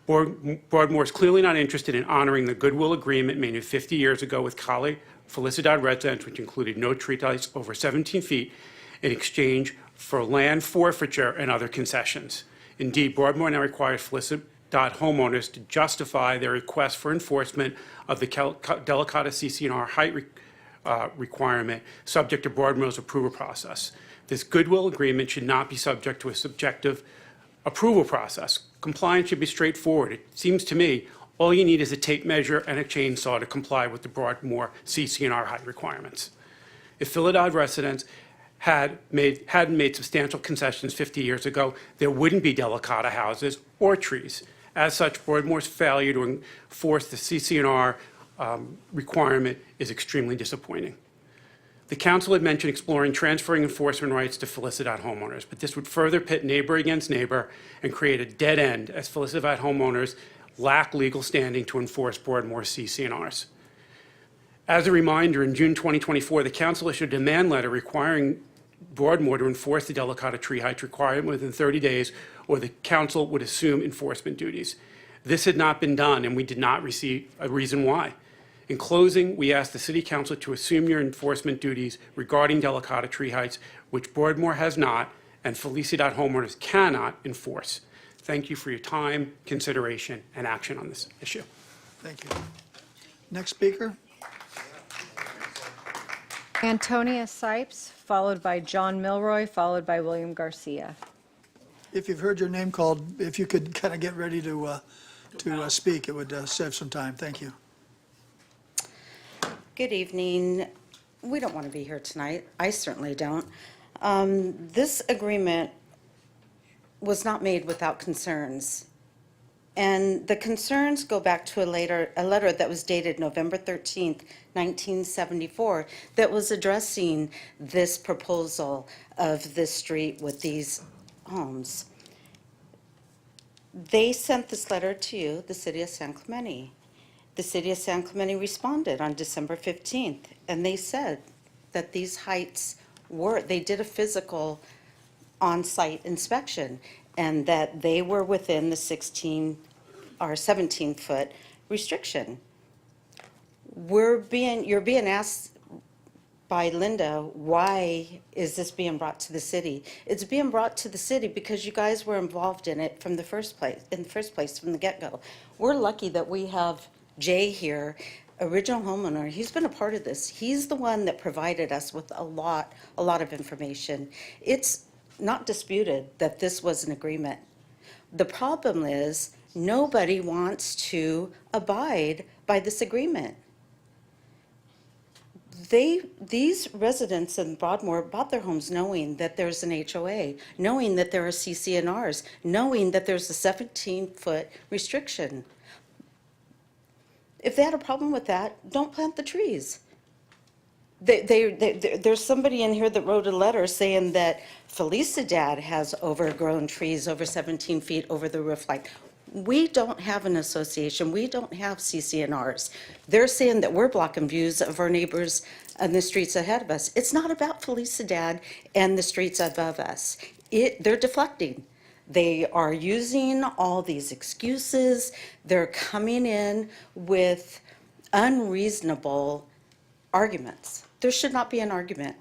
Broadmoor is clearly not interested in honoring the goodwill agreement made 50 years ago with Cali Felicidad residents, which included no tree heights over 17 feet in exchange for land forfeiture and other concessions. Indeed, Broadmoor now requires Felicidad homeowners to justify their request for enforcement of the Delicata CC&R height requirement subject to Broadmoor's approval process. This goodwill agreement should not be subject to a subjective approval process. Compliance should be straightforward. It seems to me all you need is a tape measure and a chainsaw to comply with the Broadmoor CC&R height requirements. If Felicidad residents hadn't made substantial concessions 50 years ago, there wouldn't be Delicata houses or trees. As such, Broadmoor's failure to enforce the CC&R requirement is extremely disappointing. The council had mentioned exploring transferring enforcement rights to Felicidad homeowners, but this would further pit neighbor against neighbor and create a dead end as Felicidad homeowners lack legal standing to enforce Broadmoor CC&Rs. As a reminder, in June 2024, the council issued a demand letter requiring Broadmoor to enforce the Delicata tree height requirement within 30 days, or the council would assume enforcement duties. This had not been done, and we did not receive a reason why. In closing, we ask the City Council to assume your enforcement duties regarding Delicata tree heights, which Broadmoor has not, and Felicidad homeowners cannot enforce. Thank you for your time, consideration, and action on this issue. Thank you. Next speaker? Antonia Sipes, followed by John Milroy, followed by William Garcia. If you've heard your name called, if you could kind of get ready to speak, it would save some time. Thank you. Good evening. We don't want to be here tonight. I certainly don't. This agreement was not made without concerns. And the concerns go back to a letter that was dated November 13th, 1974, that was addressing this proposal of this street with these homes. They sent this letter to you, the City of San Clemente. The City of San Clemente responded on December 15th, and they said that these heights they did a physical on-site inspection, and that they were within the 16 or 17-foot restriction. You're being asked by Linda, why is this being brought to the city? It's being brought to the city because you guys were involved in it from the first place, from the get-go. We're lucky that we have Jay here, original homeowner. He's been a part of this. He's the one that provided us with a lot of information. It's not disputed that this was an agreement. The problem is nobody wants to abide by this agreement. These residents in Broadmoor bought their homes knowing that there's an HOA, knowing that there are CC&Rs, knowing that there's a 17-foot restriction. If they had a problem with that, don't plant the trees. There's somebody in here that wrote a letter saying that Felicidad has overgrown trees over 17 feet over the roof line. We don't have an association. We don't have CC&Rs. They're saying that we're blocking views of our neighbors and the streets ahead of us. It's not about Felicidad and the streets above us. They're deflecting. They are using all these excuses. They're coming in with unreasonable arguments. There should not be an argument.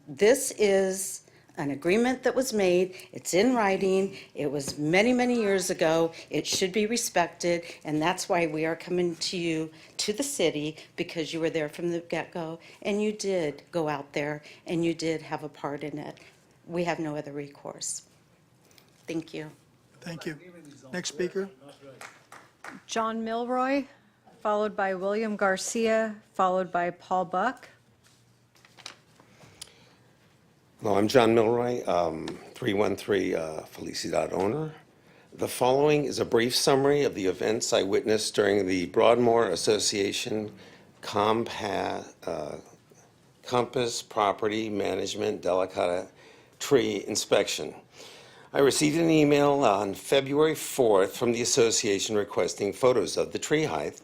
This is an agreement that was made. It's in writing. It was many, many years ago. It should be respected, and that's why we are coming to you, to the city, because you were there from the get-go, and you did go out there, and you did have a part in it. We have no other recourse. Thank you. Thank you. Next speaker. John Milroy, followed by William Garcia, followed by Paul Buck. Hello, I'm John Milroy, 313 Felicidad owner. The following is a brief summary of the events I witnessed during the Broadmoor Association Compass Property Management Delicata Tree Inspection. I received an email on February 4th from the association requesting photos of the tree height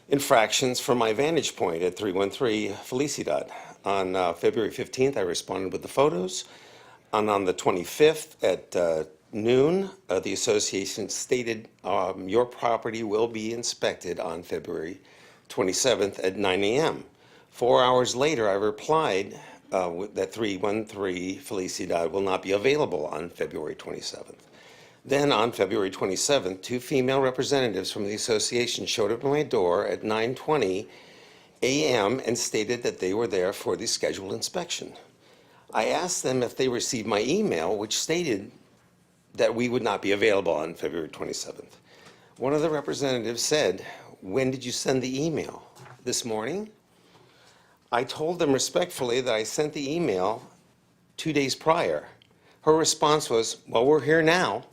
infractions from my vantage point at 313 Felicidad. On February 15th, I responded with the photos. And on the 25th at noon, the association stated your property will be inspected on February 27th at 9 a.m. 4 hours later, I replied that 313 Felicidad will not be available on February 27th. Then on February 27th, 2 female representatives from the association showed up at my door at 9:20 a.m. and stated that they were there for the scheduled inspection. I asked them if they received my email, which stated that we would not be available on February 27th. One of the representatives said, "When did you send the email? This morning?" I told them respectfully that I sent the email 2 days prior. Her response was, "Well, we're here now."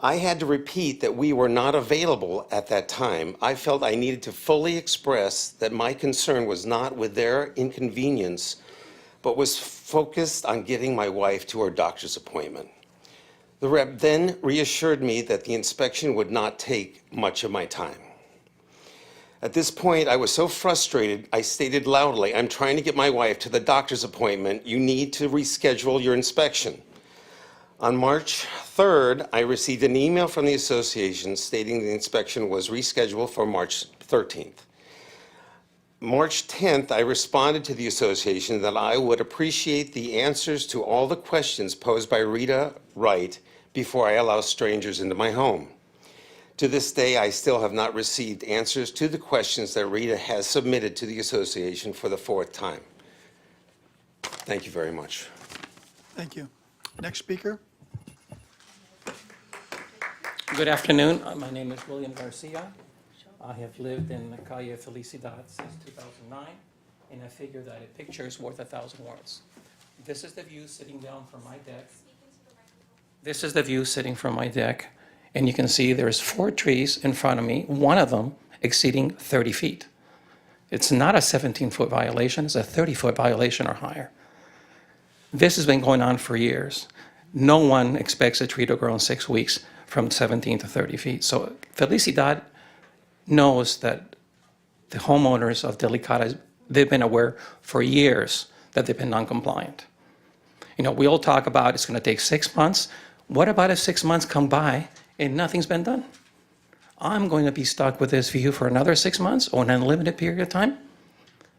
I had to repeat that we were not available at that time. I felt I needed to fully express that my concern was not with their inconvenience, but was focused on getting my wife to her doctor's appointment. The rep then reassured me that the inspection would not take much of my time. At this point, I was so frustrated, I stated loudly, "I'm trying to get my wife to the doctor's appointment. You need to reschedule your inspection." On March 3rd, I received an email from the association stating the inspection was rescheduled for March 13th. March 10th, I responded to the association that I would appreciate the answers to all the questions posed by Rita Wright before I allow strangers into my home. To this day, I still have not received answers to the questions that Rita has submitted to the association for the 4th time. Thank you very much. Thank you. Next speaker. Good afternoon. My name is William Garcia. I have lived in Calle Felicidad since 2009, and I figure that a picture is worth 1,000 words. This is the view sitting down from my deck. This is the view sitting from my deck, and you can see there's 4 trees in front of me, one of them exceeding 30 feet. It's not a 17-foot violation, it's a 30-foot violation or higher. This has been going on for years. No one expects a tree to grow in 6 weeks from 17 to 30 feet. So Felicidad knows that the homeowners of Delicata, they've been aware for years that they've been non-compliant. You know, we all talk about it's going to take 6 months. What about if 6 months come by and nothing's been done? I'm going to be stuck with this view for another 6 months or an unlimited period of time?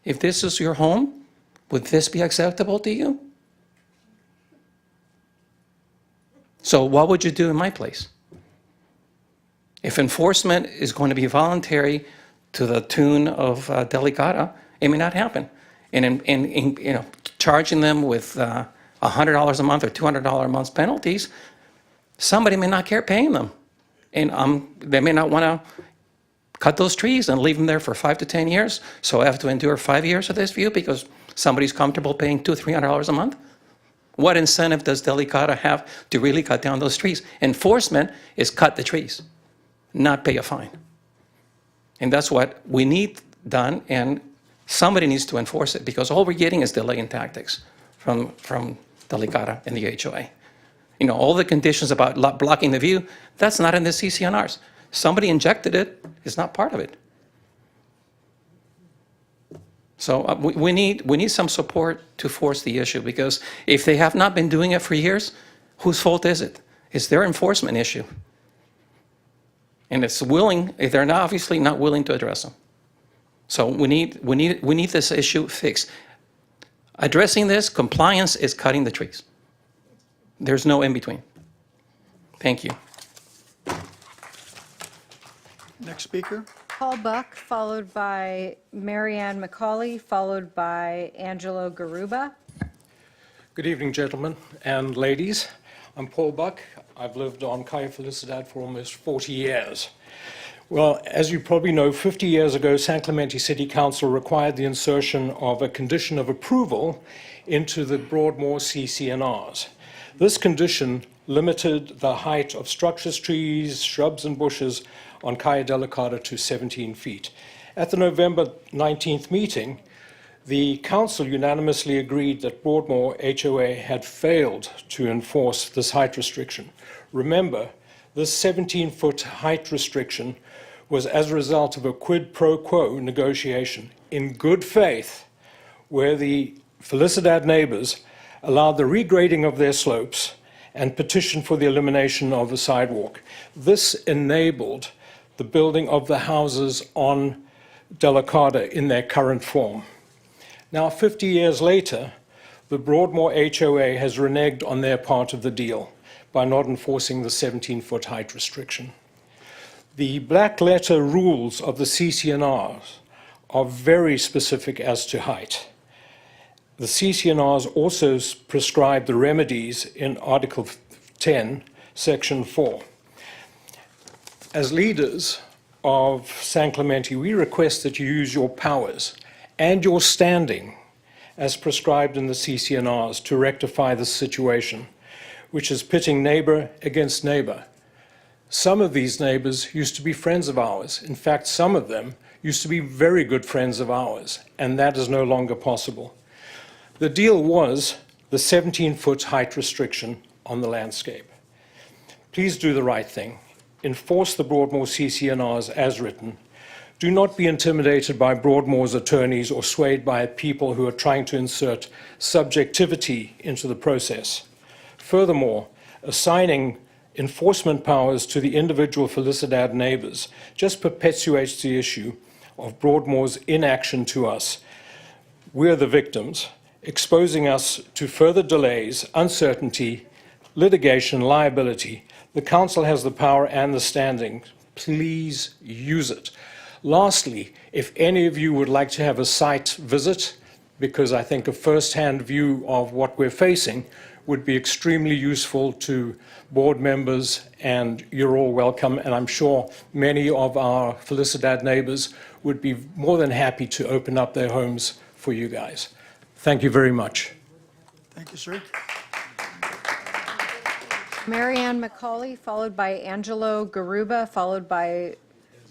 If this is your home, would this be acceptable to you? So what would you do in my place? If enforcement is going to be voluntary to the tune of Delicata, it may not happen. And you know, charging them with $100 a month or $200 a month penalties, somebody may not care paying them. And they may not want to cut those trees and leave them there for 5 to 10 years. So I have to endure 5 years of this view because somebody's comfortable paying $200-300 a month. What incentive does Delicata have to really cut down those trees? Enforcement is cut the trees, not pay a fine. And that's what we need done, and somebody needs to enforce it because all we're getting is delaying tactics from Delicata and the HOA. all the conditions about blocking the view, that's not in the CC&Rs. Somebody injected it, it's not part of it. So we need some support to force the issue, because if they have not been doing it for years, whose fault is it? It's their enforcement issue. And they're not obviously not willing to address them. So we need this issue fixed. Addressing this, compliance is cutting the trees. There's no in between. Thank you. Next speaker. Paul Buck, followed by Marianne McCauley, followed by Angelo Garuba. Good evening, gentlemen and ladies. I'm Paul Buck. I've lived on Calle Felicidad for almost 40 years. Well, as you probably know, 50 years ago, San Clemente City Council required the insertion of a condition of approval into the Broadmoor CC&Rs. This condition limited the height of structures, trees, shrubs, and bushes on Calle Delicata to 17 feet. At the November 19th meeting, the council unanimously agreed that Broadmoor HOA had failed to enforce this height restriction. Remember, this 17-foot height restriction was as a result of a quid pro quo negotiation in good faith, where the Felicidad neighbors allowed the regrading of their slopes and petitioned for the elimination of the sidewalk. This enabled the building of the houses on Delicata in their current form. Now, 50 years later, the Broadmoor HOA has reneged on their part of the deal by not enforcing the 17-foot height restriction. The black letter rules of the CC&Rs are very specific as to height. The CC&Rs also prescribe the remedies in Article 10, Section 4. As leaders of San Clemente, we request that you use your powers and your standing as prescribed in the CC&Rs to rectify this situation, which is pitting neighbor against neighbor. Some of these neighbors used to be friends of ours. In fact, some of them used to be very good friends of ours, and that is no longer possible. The deal was the 17-foot height restriction on the landscape. Please do the right thing. Enforce the Broadmoor CC&Rs as written. Do not be intimidated by Broadmoor's attorneys or swayed by people who are trying to insert subjectivity into the process. Furthermore, assigning enforcement powers to the individual Felicidad neighbors just perpetuates the issue of Broadmoor's inaction to us. We're the victims, exposing us to further delays, uncertainty, litigation, liability. The council has the power and the standing. Please use it. Lastly, if any of you would like to have a site visit, because I think a first-hand view of what we're facing would be extremely useful to board members, and you're all welcome. And I'm sure many of our Felicidad neighbors would be more than happy to open up their homes for you guys. Thank you very much. Thank you, sir. Marianne McCauley, followed by Angelo Garuba, followed by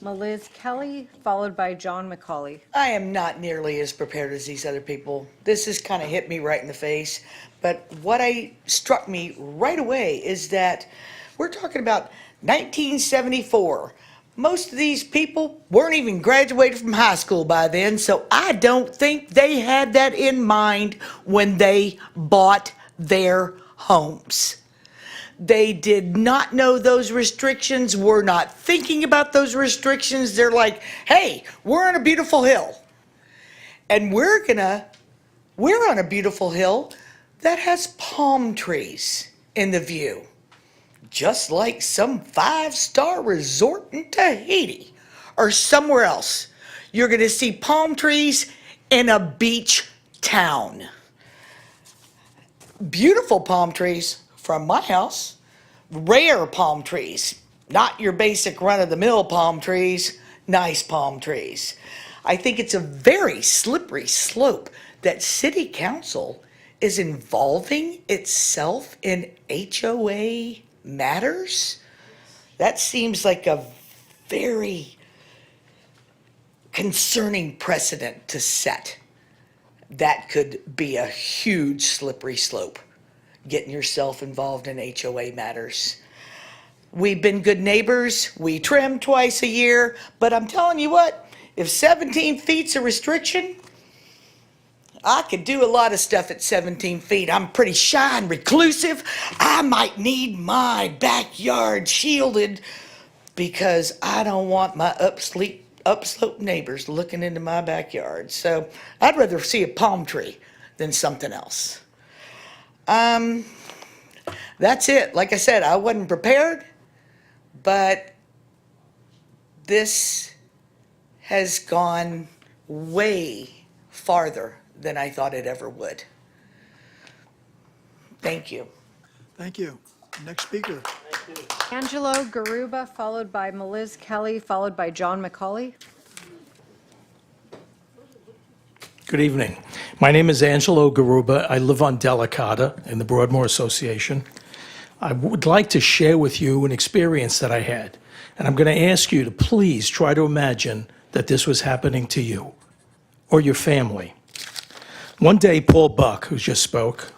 Meliz Kelly, followed by John McCauley. I am not nearly as prepared as these other people. This has kind of hit me right in the face. But what struck me right away is that we're talking about 1974. Most of these people weren't even graduated from high school by then, so I don't think they had that in mind when they bought their homes. They did not know those restrictions, were not thinking about those restrictions. They're like, hey, we're on a beautiful hill. And we're on a beautiful hill that has palm trees in the view. Just like some 5-star resort in Tahiti or somewhere else. You're gonna see palm trees in a beach town. Beautiful palm trees from my house, rare palm trees, not your basic run-of-the-mill palm trees, nice palm trees. I think it's a very slippery slope that City Council is involving itself in HOA matters. That seems like a very concerning precedent to set. That could be a huge slippery slope. getting yourself involved in HOA matters. We've been good neighbors. We trim twice a year, but I'm telling you what, if 17 feet's a restriction, I could do a lot of stuff at 17 feet. I'm pretty shy and reclusive. I might need my backyard shielded because I don't want my upslope neighbors looking into my backyard. So I'd rather see a palm tree than something else. That's it. Like I said, I wasn't prepared, but this has gone way farther than I thought it ever would. Thank you. Thank you. Next speaker. Angelo Garuba, followed by Meliz Kelly, followed by John McCauley. Good evening. My name is Angelo Garuba. I live on Delicata in the Broadmoor Association. I would like to share with you an experience that I had, and I'm going to ask you to please try to imagine that this was happening to you or your family. One day, Paul Buck, who just spoke,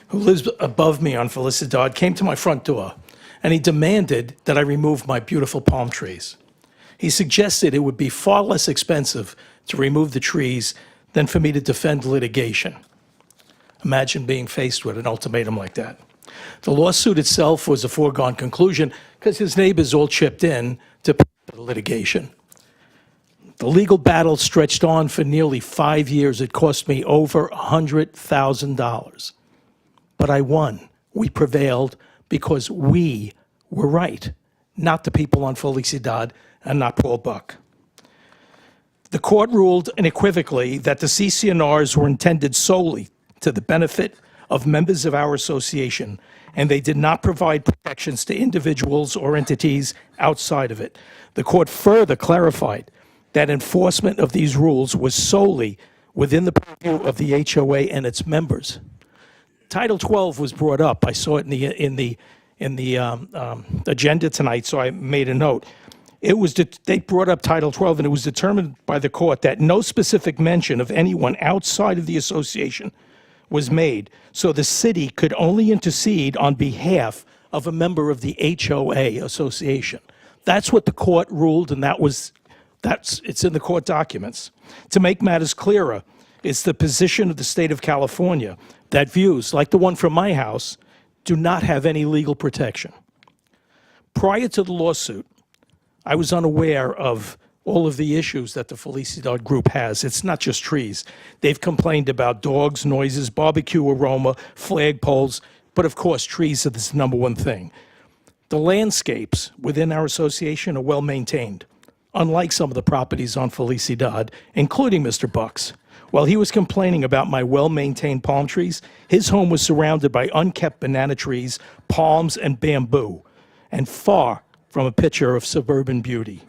who lives above me on Felicidad, came to my front door, and he demanded that I remove my beautiful palm trees. He suggested it would be far less expensive to remove the trees than for me to defend litigation. Imagine being faced with an ultimatum like that. The lawsuit itself was a foregone conclusion because his neighbors all chipped in to pay for the litigation. The legal battle stretched on for nearly 5 years. It cost me over $100,000. But I won. We prevailed because we were right, not the people on Felicidad and not Paul Buck. The court ruled unequivocally that the CC&Rs were intended solely to the benefit of members of our association, and they did not provide protections to individuals or entities outside of it. The court further clarified that enforcement of these rules was solely within the purview of the HOA and its members. Title 12 was brought up. I saw it in the agenda tonight, so I made a note. They brought up Title 12, and it was determined by the court that no specific mention of anyone outside of the association was made, so the city could only intercede on behalf of a member of the HOA association. That's what the court ruled, and it's in the court documents. To make matters clearer, it's the position of the state of California that views, like the one from my house, do not have any legal protection. Prior to the lawsuit, I was unaware of all of the issues that the Felicidad group has. It's not just trees. They've complained about dogs, noises, barbecue aroma, flagpoles, but of course trees are the number one thing. The landscapes within our association are well maintained, unlike some of the properties on Felicidad, including Mr. Buck's. While he was complaining about my well-maintained palm trees, his home was surrounded by unkept banana trees, palms, and bamboo, and far from a picture of suburban beauty.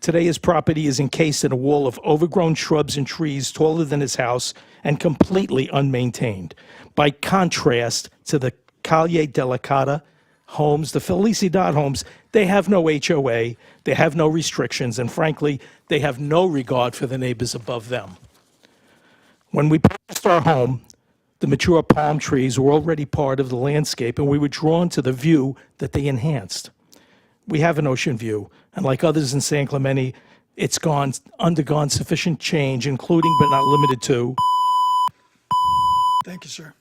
Today, his property is encased in a wall of overgrown shrubs and trees taller than his house and completely unmaintained. By contrast to the Calle Delicata homes, the Felicidad homes, they have no HOA, they have no restrictions, and frankly, they have no regard for the neighbors above them. When we purchased our home, the mature palm trees were already part of the landscape, and we were drawn to the view that they enhanced. We have an ocean view, and like others in San Clemente, it's undergone sufficient change, including but not limited to. Thank you, sir.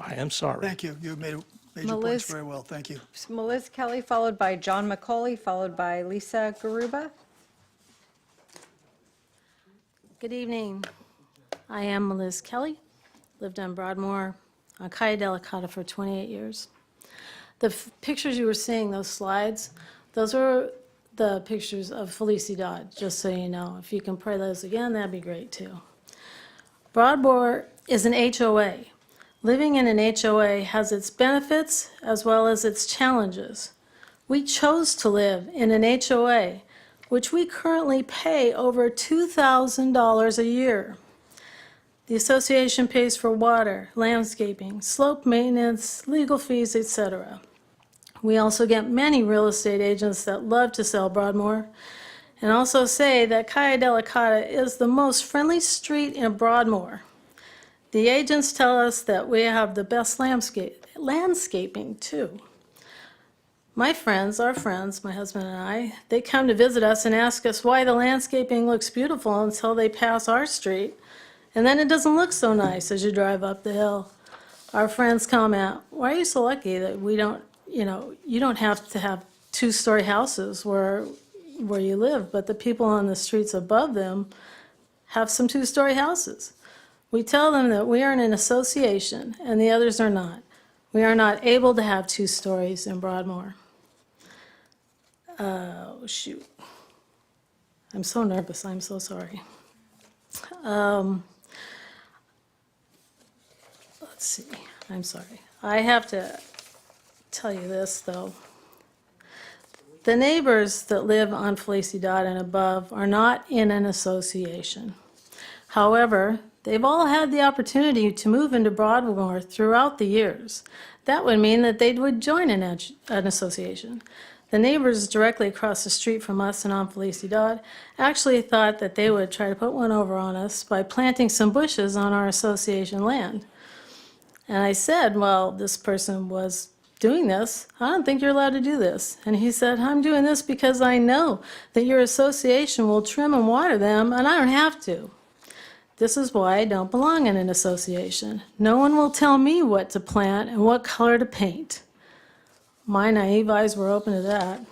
I am sorry. Thank you. You made your points very well. Thank you. Meliz Kelly, followed by John McCauley, followed by Lisa Garuba. Good evening. I am Meliz Kelly, lived on Broadmoor, on Calle Delicata for 28 years. The pictures you were seeing, those slides, those are the pictures of Felicidad, just so you know. If you can play those again, that'd be great too. Broadmoor is an HOA. Living in an HOA has its benefits as well as its challenges. We chose to live in an HOA, which we currently pay over $2,000 a year. The association pays for water, landscaping, slope maintenance, legal fees, etc. We also get many real estate agents that love to sell Broadmoor, and also say that Calle Delicata is the most friendly street in Broadmoor. The agents tell us that we have the best landscaping too. My friends, our friends, my husband and I, they come to visit us and ask us why the landscaping looks beautiful until they pass our street, and then it doesn't look so nice as you drive up the hill. Our friends comment, why are you so lucky that we don't, you don't have to have two-story houses where you live, but the people on the streets above them have some two-story houses. We tell them that we are in an association and the others are not. We are not able to have 2 stories in Broadmoor. Oh, shoot. I'm so nervous, I'm so sorry. Let's see, I'm sorry. I have to tell you this, though. The neighbors that live on Felicidad and above are not in an association. However, they've all had the opportunity to move into Broadmoor throughout the years. That would mean that they would join an association. The neighbors directly across the street from us and on Felicidad actually thought that they would try to put one over on us by planting some bushes on our association land. And I said, well, this person was doing this. I don't think you're allowed to do this. And he said, I'm doing this because I know that your association will trim and water them, and I don't have to. This is why I don't belong in an association. No one will tell me what to plant and what color to paint. My naive eyes were open to that.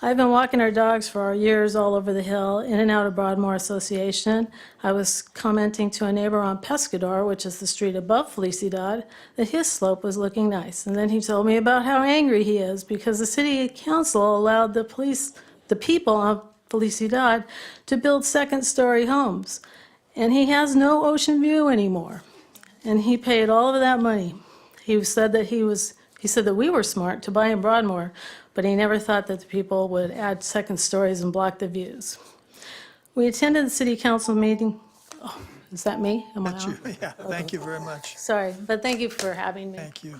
I've been walking our dogs for years all over the hill, in and out of Broadmoor Association. I was commenting to a neighbor on Pescador, which is the street above Felicidad, that his slope was looking nice. And then he told me about how angry he is because the city council allowed the people on Felicidad to build second-story homes. And he has no ocean view anymore. And he paid all of that money. He said that we were smart to buy in Broadmoor, but he never thought that the people would add second stories and block the views. We attended the city council meeting. Oh, is that me? Am I That's on? you. Yeah, thank you very much. Sorry, but thank you for having me. Thank you.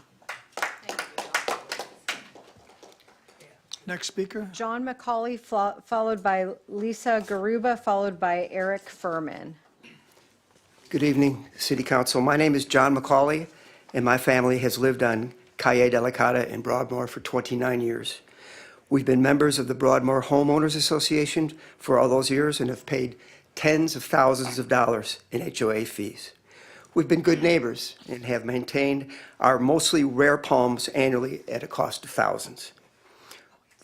Next speaker. John McCauley, followed by Lisa Garuba, followed by Eric Furman. Good evening, City Council. My name is John McCauley, and my family has lived on Calle de la Cata in Broadmoor for 29 years. We've been members of the Broadmoor Homeowners Association for all those years and have paid tens of thousands of dollars in HOA fees. We've been good neighbors and have maintained our mostly rare palms annually at a cost of thousands.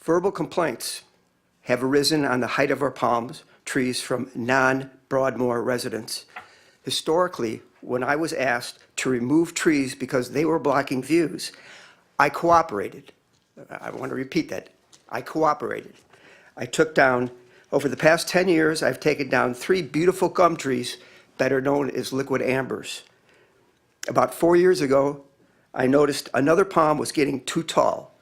Verbal complaints have arisen on the height of our palm trees from non-Broadmoor residents. Historically, when I was asked to remove trees because they were blocking views, I cooperated. I want to repeat that. I cooperated. I took down, over the past 10 years, I've taken down 3 beautiful gum trees, better known as liquid ambers. About 4 years ago, I noticed another palm was getting too tall.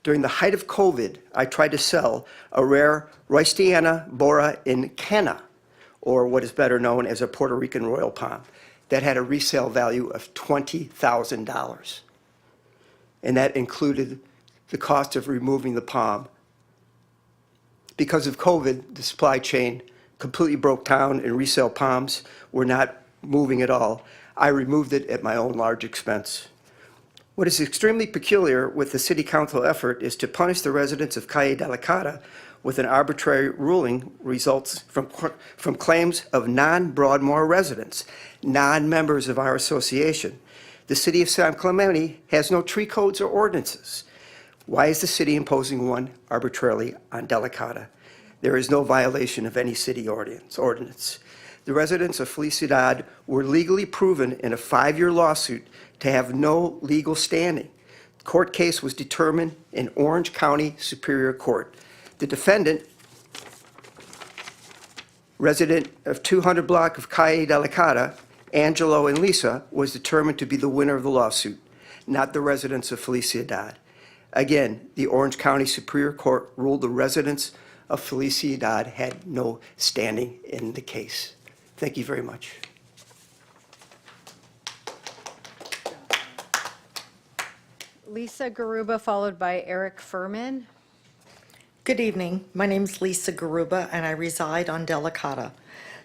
During the height of COVID, I tried to sell a rare Roystiana bora in Cana, or what is better known as a Puerto Rican royal palm, that had a resale value of $20,000. And that included the cost of removing the palm. Because of COVID, the supply chain completely broke down and resale palms were not moving at all. I removed it at my own large expense. What is extremely peculiar with the City Council effort is to punish the residents of Calle de la Cata with an arbitrary ruling results from claims of non-Broadmoor residents, non-members of our association. The City of San Clemente has no tree codes or ordinances. Why is the city imposing one arbitrarily on De La Cata? There is no violation of any city ordinance. The residents of Felicidad were legally proven in a 5-year lawsuit to have no legal standing. The court case was determined in Orange County Superior Court. The defendant, resident of 200 block of Calle de la Cata, Angelo and Lisa, was determined to be the winner of the lawsuit, not the residents of Felicidad. Again, the Orange County Superior Court ruled the residents of Felicidad had no standing in the case. Thank you very much. Lisa Garuba, followed by Eric Furman. Good evening. My name is Lisa Garuba, and I reside on De La Cata.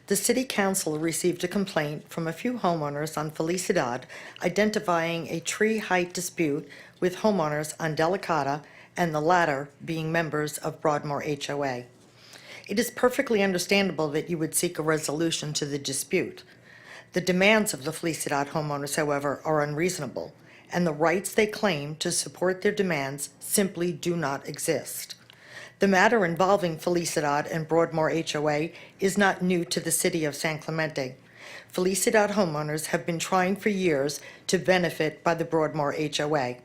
the City Council received a complaint from a few homeowners on Felicidad identifying a tree height dispute with homeowners on Delicata, and the latter being members of Broadmoor HOA. It is perfectly understandable that you would seek a resolution to the dispute. The demands of the Felicidad homeowners, however, are unreasonable, and the rights they claim to support their demands simply do not exist. The matter involving Felicidad and Broadmoor HOA is not new to the city of San Clemente. Felicidad homeowners have been trying for years to benefit by the Broadmoor HOA.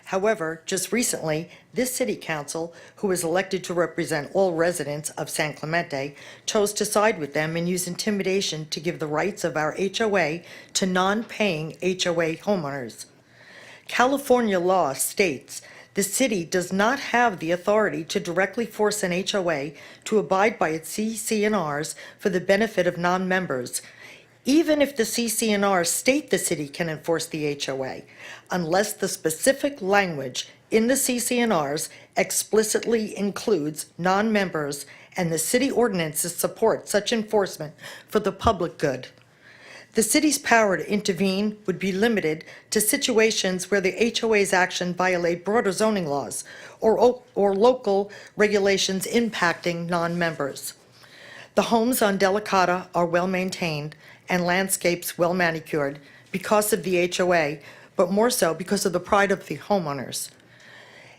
However, just recently, this city council, who is elected to represent all residents of San Clemente, chose to side with them and use intimidation to give the rights of our HOA to non-paying HOA homeowners. California law states the city does not have the authority to directly force an HOA to abide by its CC&Rs for the benefit of non-members, even if the CC&Rs state the city can enforce the HOA, unless the specific language in the CC&Rs explicitly includes non-members and the city ordinances support such enforcement for the public good. The city's power to intervene would be limited to situations where the HOA's action violate broader zoning laws or local regulations impacting non-members. The homes on Delicata are well-maintained and landscapes well-manicured because of the HOA, but more so because of the pride of the homeowners.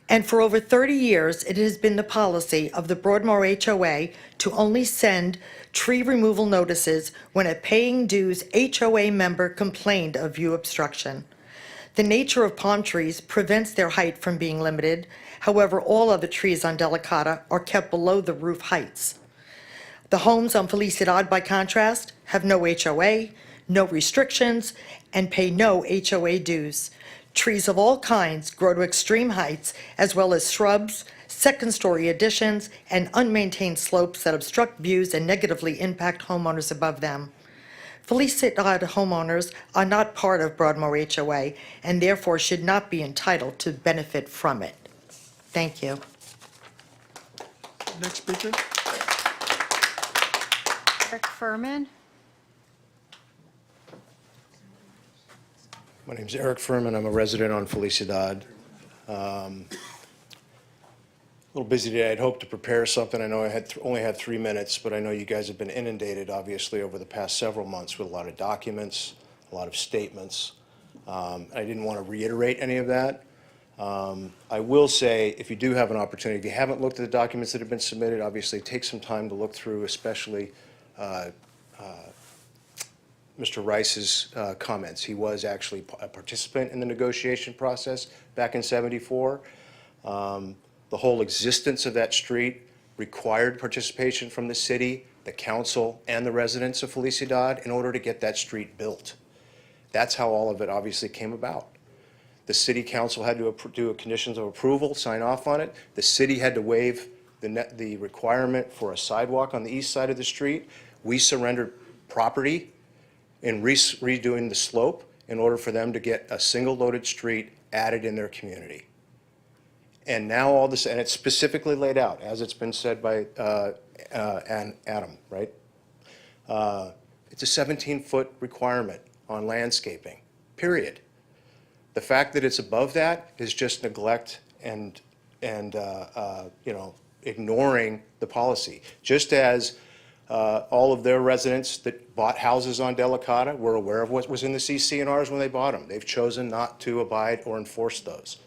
And for over 30 years, it has been the policy of the Broadmoor HOA to only send tree removal notices when a paying dues HOA member complained of view obstruction. The nature of palm trees prevents their height from being limited. However, all other trees on Delicata are kept below the roof heights. The homes on Felicidad, by contrast, have no HOA, no restrictions, and pay no HOA dues. Trees of all kinds grow to extreme heights, as well as shrubs, second-story additions, and unmaintained slopes that obstruct views and negatively impact homeowners above them. Felicidad homeowners are not part of Broadmoor HOA and therefore should not be entitled to benefit from it. Thank you. Next speaker. Eric Furman. My name's Eric Furman. I'm a resident on Felicidad. A little busy today. I'd hoped to prepare something. I know I only had 3 minutes, but I know you guys have been inundated, obviously, over the past several months with a lot of documents, a lot of statements. I didn't want to reiterate any of that. I will say, if you do have an opportunity, if you haven't looked at the documents that have been submitted, obviously take some time to look through, especially Mr. Rice's comments. He was actually a participant in the negotiation process back in '74. The whole existence of that street required participation from the city, the council, and the residents of Felicidad in order to get that street built. That's how all of it obviously came about. The city council had to do a conditions of approval, sign off on it. The city had to waive the requirement for a sidewalk on the east side of the street. We surrendered property in redoing the slope in order for them to get a single loaded street added in their community. And now all this, and it's specifically laid out, as it's been said by Adam, right? It's a 17-foot requirement on landscaping, period. The fact that it's above that is just neglect and ignoring the policy. Just as all of their residents that bought houses on Delicata were aware of what was in the CC&Rs when they bought them. They've chosen not to abide or enforce those.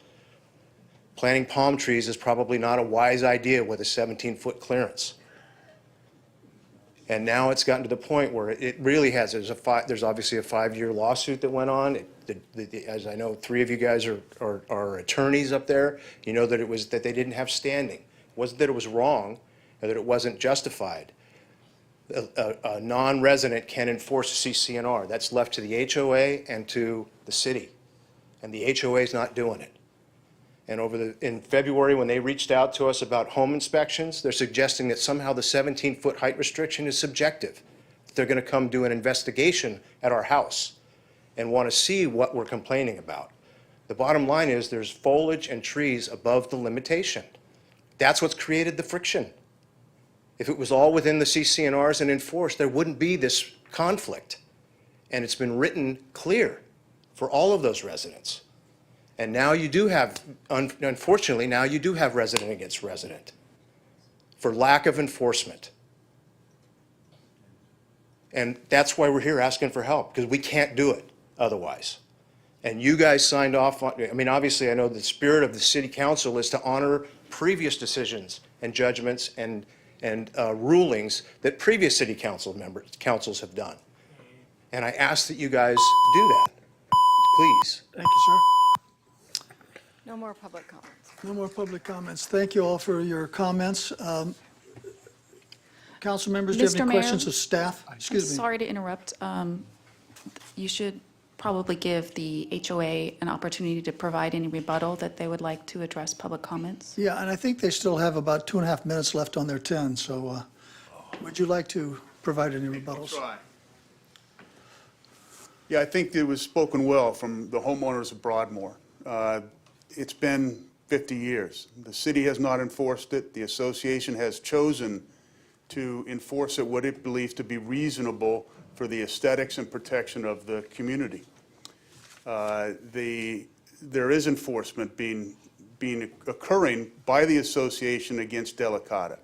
Planting palm trees is probably not a wise idea with a 17-foot clearance. And now it's gotten to the point where it really has. There's obviously a 5-year lawsuit that went on. As I know, 3 of you guys are attorneys up there. You know that that they didn't have standing. It wasn't that it was wrong or that it wasn't justified. A non-resident can enforce a CC&R. That's left to the HOA and to the city. And the HOA is not doing it. And in February, when they reached out to us about home inspections, they're suggesting that somehow the 17-foot height restriction is subjective. They're going to come do an investigation at our house and want to see what we're complaining about. The bottom line is there's foliage and trees above the limitation. That's what's created the friction. If it was all within the CC&Rs and enforced, there wouldn't be this conflict. And it's been written clear for all of those residents. And now you do have, unfortunately, now you do have resident against resident for lack of enforcement. And that's why we're here asking for help, because we can't do it otherwise. And you guys signed off on, I mean, obviously, I know the spirit of the city council is to honor previous decisions and judgments and rulings that previous city councils have done. And I ask that you guys do that, please. Thank you, sir. No more public comments. No more public comments. Thank you all for your comments. Council members, do you have Mr. any Mayor? questions of staff? Excuse me. Sorry to interrupt. You should probably give the HOA an opportunity to provide any rebuttal that they would like to address public comments. Yeah, and I think they still have about 2.5 minutes left on their 10, so would you like to provide any rebuttals? Yeah, I think it was spoken well from the homeowners of Broadmoor. It's been 50 years. The city has not enforced it. The association has chosen to enforce it what it believes to be reasonable for the aesthetics and protection of the community. There is enforcement occurring by the association against Delicata.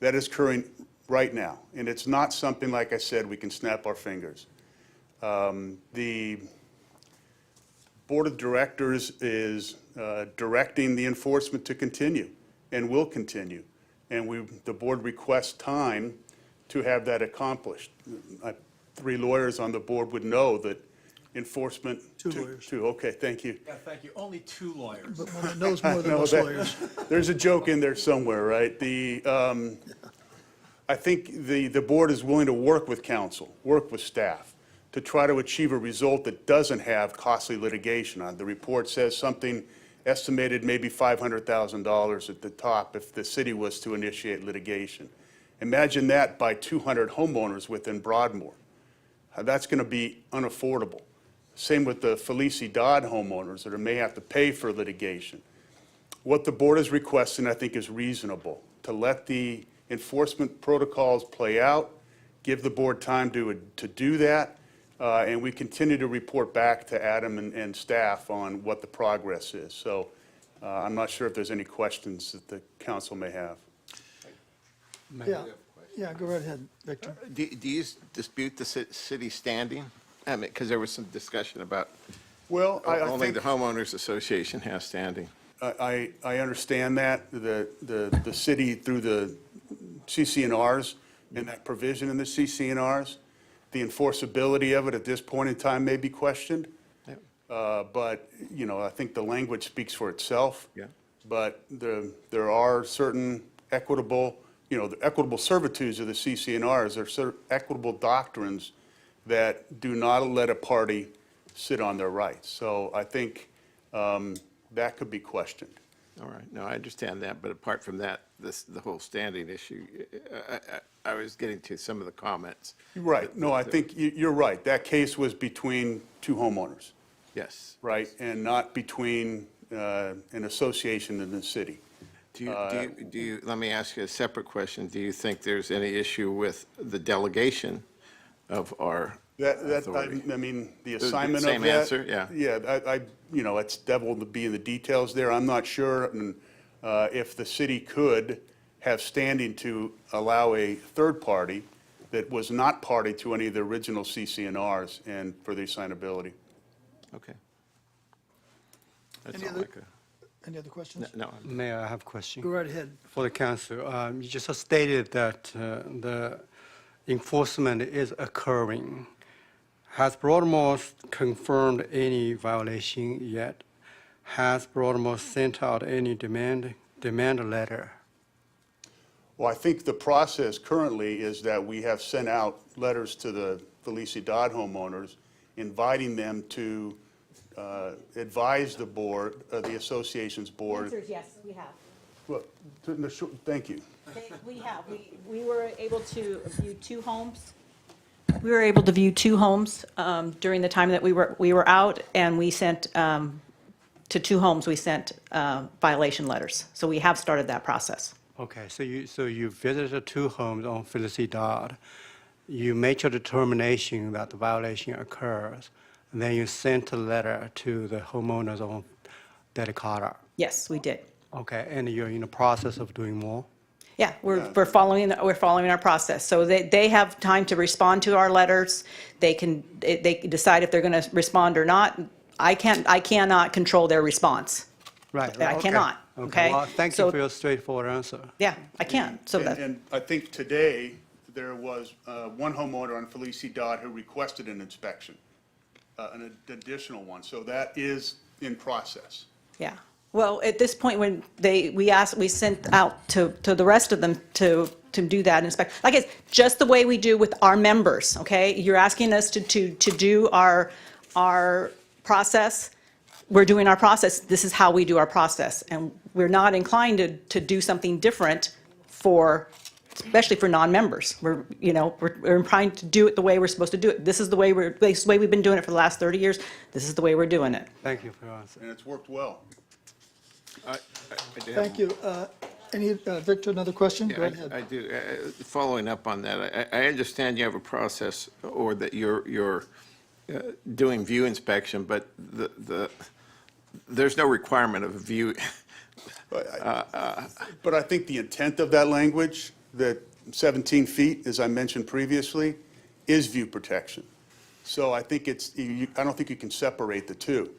That is occurring right now, and it's not something, like I said, we can snap our fingers. The Board of Directors is directing the enforcement to continue and will continue. And the board requests time to have that accomplished. 3 lawyers on the board would know that enforcement. 2 lawyers. Okay, thank you. Yeah, thank you. Only 2 lawyers. But one that knows more than No, most lawyers. There's a joke in there somewhere, right? I think the board is willing to work with council, work with staff, to try to achieve a result that doesn't have costly litigation on. The report says something estimated maybe $500,000 at the top if the city was to initiate litigation. Imagine that by 200 homeowners within Broadmoor. That's going to be unaffordable. Same with the Felicidad homeowners that may have to pay for litigation. What the board is requesting, I think, is reasonable, to let the enforcement protocols play out, give the board time to do that, and we continue to report back to Adam and staff on what the progress is. So I'm not sure if there's any questions that the council may have. Yeah, go right ahead, Victor. Do you dispute the city standing? I mean, because there was some discussion about Well, I only think the homeowners association has standing. I understand that, the city through the CC&Rs and that provision in the CC&Rs, the enforceability of it at this point in time may be questioned. Yep. But, you know, I think the language speaks for itself. Yeah. But there are certain equitable, you know, the equitable servitudes of the CC&Rs, are certain equitable doctrines that do not let a party sit on their rights. So I think that could be questioned. All right, no, I understand that, but apart from that, the whole standing issue, I was getting to some of the comments. Right, no, I think you're right. That case was between 2 homeowners, Yes. right? And not between an association and the city. Do you, let me ask you a separate question. Do you think there's any issue with the delegation of our authority? I mean, the The assignment of that. same answer, yeah. Yeah, you know, it's devil to be in the details there. I'm not sure if the city could have standing to allow a third party that was not party to any of the original CC&Rs and for the assignability. Okay. That's Any all I other- could. Any other questions? No. Mayor, I have a question. Go right ahead. For the council, you just stated that the enforcement is occurring. Has Broadmoor confirmed any violation yet? Has Broadmoor sent out any demand letter? Well, I think the process currently is that we have sent out letters to the Felicidad homeowners inviting them to advise the board, the association's board. Answer is yes, we have. Well, thank you. We have. We were able to view 2 homes. We were able to view 2 homes during the time that we were out, and we sent, to 2 homes, we sent violation letters. So we have started that process. Okay, so you visited 2 homes on Felicidad. You made your determination that the violation occurs, and then you sent a letter to the homeowners on Delicata. Yes, we did. Okay, and you're in the process of doing more? Yeah, we're following our process. So they have time to respond to our letters. They can decide if they're going to respond or not. I cannot control their response. Right. I cannot, okay? Well, thank you for your straightforward answer. Yeah, I can't. So that, And I think today, there was one homeowner on Felicidad who requested an inspection, an additional one. So that is in process. yeah. Well, at this point, when we sent out to the rest of them to do that inspection. Like it's just the way we do with our members, okay? You're asking us to do our process. We're doing our process. This is how we do our process. And we're not inclined to do something different especially for non-members. We're inclined to do it the way we're supposed to do it. This is the way we've been doing it for the last 30 years. This is the way we're doing it. Thank you for your answer. And it's worked well. Thank you. Victor, another question? Go ahead. I do. Following up on that, I understand you have a process or that you're doing view inspection, but there's no requirement of a view. But I think the intent of that language, that 17 feet, as I mentioned previously, is view protection. So I think I don't think you can separate the two.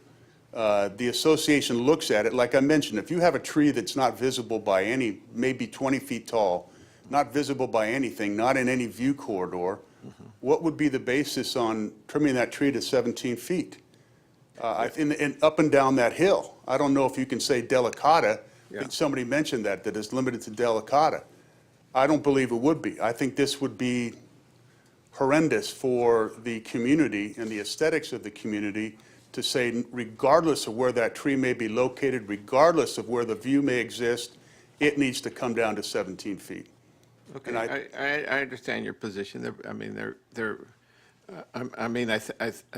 The association looks at it, like I mentioned, if you have a tree that's not visible by maybe 20 feet tall, not visible by anything, not in any view corridor, what would be the basis on trimming that tree to 17 feet? And up and down that hill. I don't know if you can say delicata. I think somebody mentioned that it's limited to delicata. I don't believe it would be. I think this would be horrendous for the community and the aesthetics of the community to say, regardless of where that tree may be located, regardless of where the view may exist, it needs to come down to 17 feet. Okay, I understand your position. I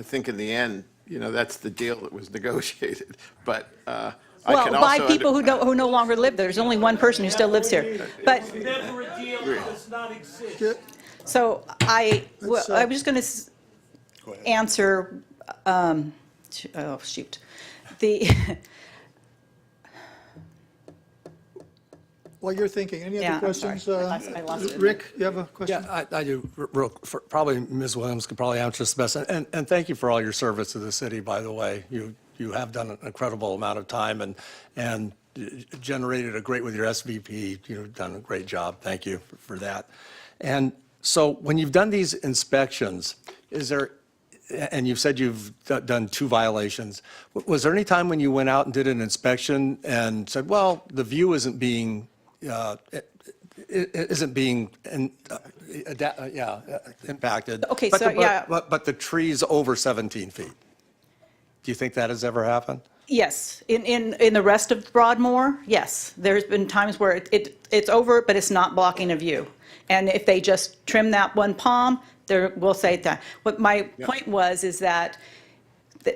think in the end, that's the deal that was negotiated. But I can also by people who no longer live there. There's only one person who still lives here. But Never a deal that does not exist. so I was just going to answer. Oh shoot, While you're thinking, any Yeah, other I'm sorry. questions? I lost it. Rick, you have a question? Yeah, I do. Probably Ms. Williams could probably answer this best. And thank you for all your service to the city, by the way. You have done an incredible amount of time and generated with your SVP. You've done a great job. Thank you for that. And so when you've done these inspections, and you've said you've done 2 violations, was there any time when you went out and did an inspection and said, well, the view isn't being impacted? Okay, but so, yeah. But the tree's over 17 feet. Do you think that has ever happened? Yes, in the rest of Broadmoor, yes. There's been times where it's over, but it's not blocking a view. And if they just trim that one palm, we'll say that. What my point was is that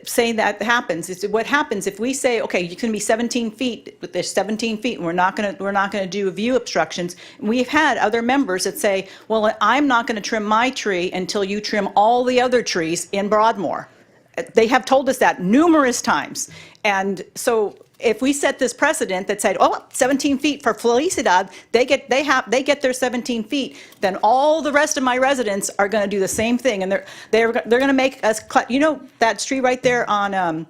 saying that happens, what happens if we say, okay, you can be 17 feet, but there's 17 feet, and we're not going to do view obstructions. We've had other members that say, well, I'm not going to trim my tree until you trim all the other trees in Broadmoor. They have told us that numerous times. And so if we set this precedent that said, oh, 17 feet for Felicidad, they get their 17 feet, then all the rest of my residents are going to do the same thing. And they're going to make us cut, that street right there on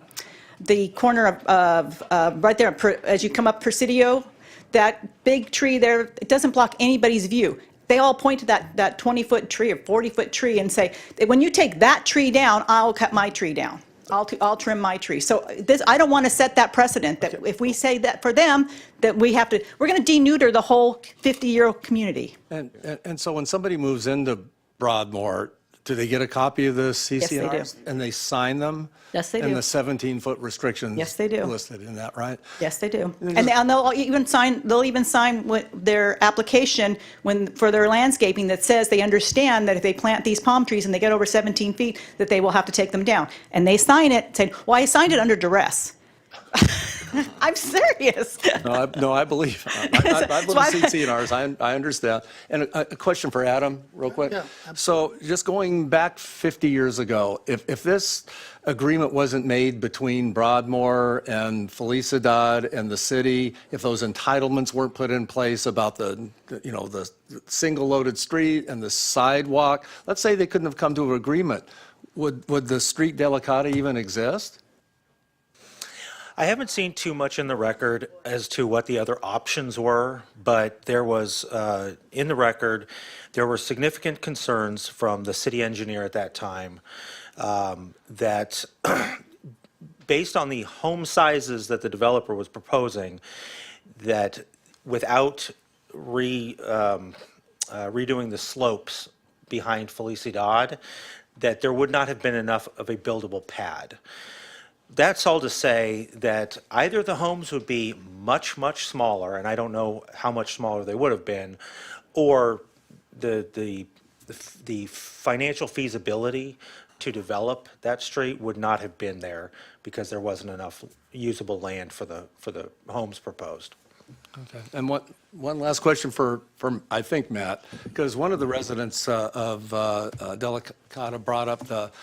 the corner of right there as you come up Presidio, that big tree there, it doesn't block anybody's view. They all point to that 20-foot tree or 40-foot tree and say, when you take that tree down, I'll cut my tree down. I'll trim my tree. So I don't want to set that precedent that if we say that for them, that we're going to denudor the whole 50-year-old community. And so when somebody moves into Broadmoor, do they get a copy of the CC&Rs? Yes, they do. And they sign them? Yes, they do. And the 17-foot restrictions? Yes, they do. Listed in that, right? Yes, they do. And they'll even sign their application for their landscaping that says they understand that if they plant these palm trees and they get over 17 feet, that they will have to take them down. And they sign it saying, well, I signed it under duress. I'm serious. No, I believe. I live in CC&Rs. I understand. And a question for Adam, real quick. Yeah, So just going back 50 years ago, if this agreement wasn't made between Broadmoor and Felicidad and the city, if those entitlements weren't put in place about the single-loaded street and the sidewalk, let's say they couldn't have come to an agreement, would the street Delicata even exist? I haven't seen too much in the record as to what the other options were, but there was, in the record, there were significant concerns from the city engineer at that time that based on the home sizes that the developer was proposing, that without redoing the slopes behind Felicidad, that there would not have been enough of a buildable pad. That's all to say that either the homes would be much, much smaller, and I don't know how much smaller they would have been, or the financial feasibility to develop that street would not have been there because there wasn't enough usable land for the homes proposed. Okay. And one last question for I think, Matt, because one of the residents of Delicata brought up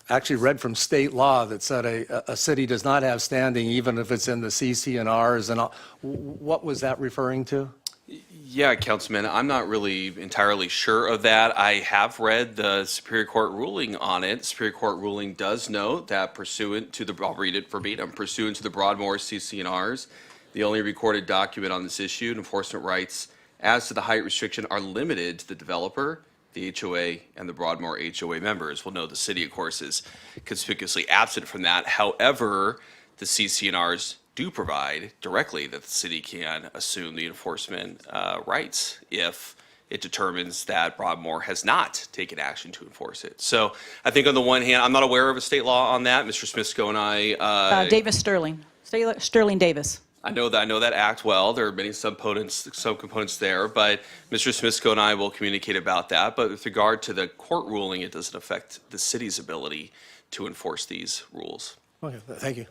actually read from state law that said a city does not have standing even if it's in the CC&Rs and all. What was that referring to? Yeah, Councilman, I'm not really entirely sure of that. I have read the Superior Court ruling on it. Superior Court ruling does note that pursuant to the, I'll read it verbatim, pursuant to the Broadmoor CC&Rs, the only recorded document on this issue, enforcement rights as to the height restriction are limited to the developer, the HOA, and the Broadmoor HOA members. Well, no, the city, of course, is conspicuously absent from that. However, the CC&Rs do provide directly that the city can assume the enforcement rights if it determines that Broadmoor has not taken action to enforce it. So I think on the one hand, I'm not aware of a state law on that. Mr. Smisco and I. Davis Sterling. Sterling Davis. I know that act well. There are many subcomponents there, but Mr. Smisco and I will communicate about that. But with regard to the court ruling, it doesn't affect the city's ability to enforce these rules. Okay, thank you.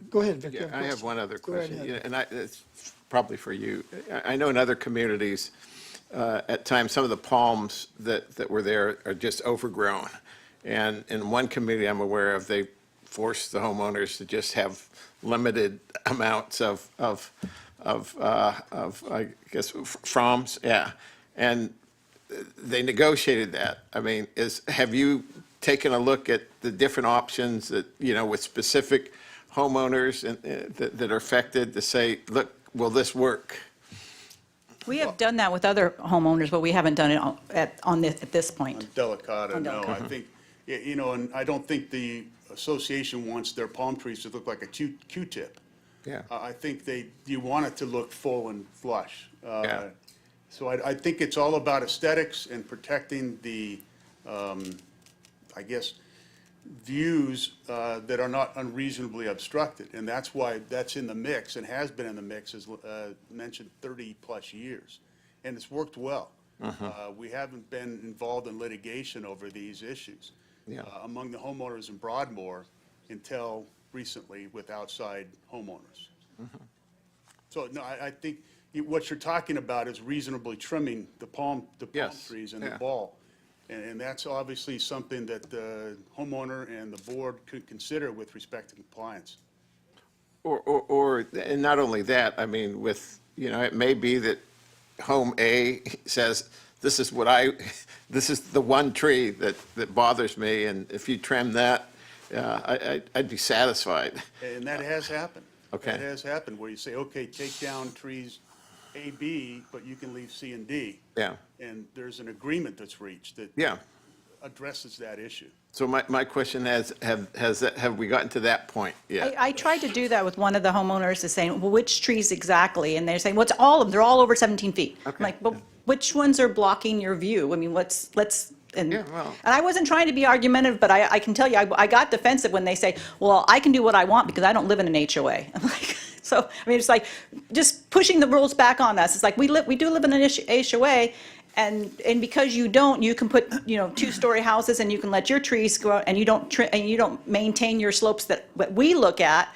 Go ahead, Vic. Yeah, I have one other question, ahead. and it's probably for you. I know in other communities, at times, some of the palms that were there are just overgrown. And in one community I'm aware of, they forced the homeowners to just have limited amounts of I guess, froms, yeah. And they negotiated that. I mean, have you taken a look at the different options that, with specific homeowners that are affected to say, look, will this work? We have done that with other homeowners, but we haven't done it at this point. Delicata, no. I think, and I don't think the association wants their palm trees to look like a Q-tip. Yeah. I think you want it to look full and flush. Yeah. So I think it's all about aesthetics and protecting the, I guess, views that are not unreasonably obstructed. And that's why that's in the mix and has been in the mix, as mentioned, 30-plus years. And it's worked well. We haven't been involved in litigation over these issues among the homeowners in Broadmoor until recently with outside homeowners. So, no, I think what you're talking about is reasonably trimming the palm trees and the ball. And that's obviously something that the homeowner and the board could consider with respect to compliance. And not only that, I mean, it may be that home A says, this is the one tree that bothers me, and if you trim that, I'd be satisfied. And that has happened. Okay. That has happened, where you say, okay, take down trees A, B, but you can leave C and D. Yeah. And there's an agreement that's reached that addresses that issue. So my question is, have we gotten to that point yet? I tried to do that with one of the homeowners, is saying, well, which trees exactly? And they're saying, well, it's all of them. They're all over 17 feet. I'm like, well, which ones are blocking your view? I mean, and I wasn't trying to be argumentative, but I can tell you, I got defensive when they say, well, I can do what I want because I don't live in an HOA. I'm like, so, I mean, it's like just pushing the rules back on us. It's like we do live in an HOA, and because you don't, you can put, two-story houses and you can let your trees grow, and you don't maintain your slopes that we look at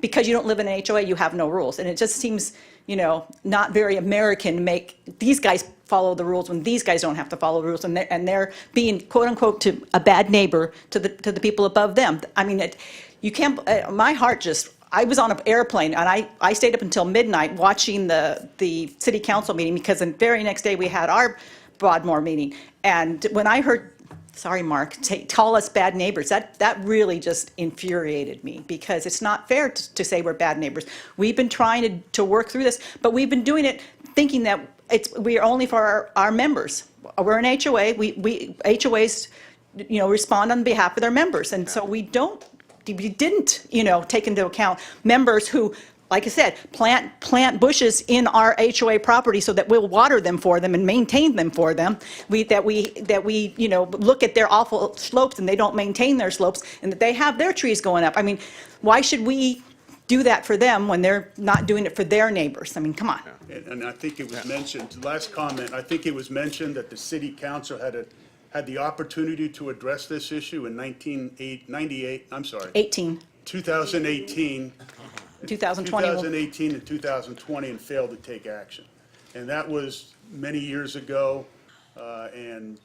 because you don't live in an HOA, you have no rules. And it just seems, not very American to make these guys follow the rules when these guys don't have to follow the rules, and they're being quote unquote to a bad neighbor to the people above them. I mean, you can't. My heart just. I was on an airplane and I stayed up until midnight watching the city council meeting because the very next day we had our Broadmoor meeting. And when I heard, sorry, Mark, call us bad neighbors, that really just infuriated me because it's not fair to say we're bad neighbors. We've been trying to work through this, but we've been doing it thinking that we are only for our members. We're an HOA. We HOAs, respond on behalf of their members, and so we didn't, take into account members who, like I said, plant bushes in our HOA property so that we'll water them for them and maintain them for them. That we look at their awful slopes and they don't maintain their slopes and that they have their trees going up. I mean, why should we do that for them when they're not doing it for their neighbors? I mean, come on. And I think it was mentioned, last comment, I think it was mentioned that the city council had the opportunity to address this issue in 2018. 2018 and 2020 and failed to take action. And that was many years ago, and,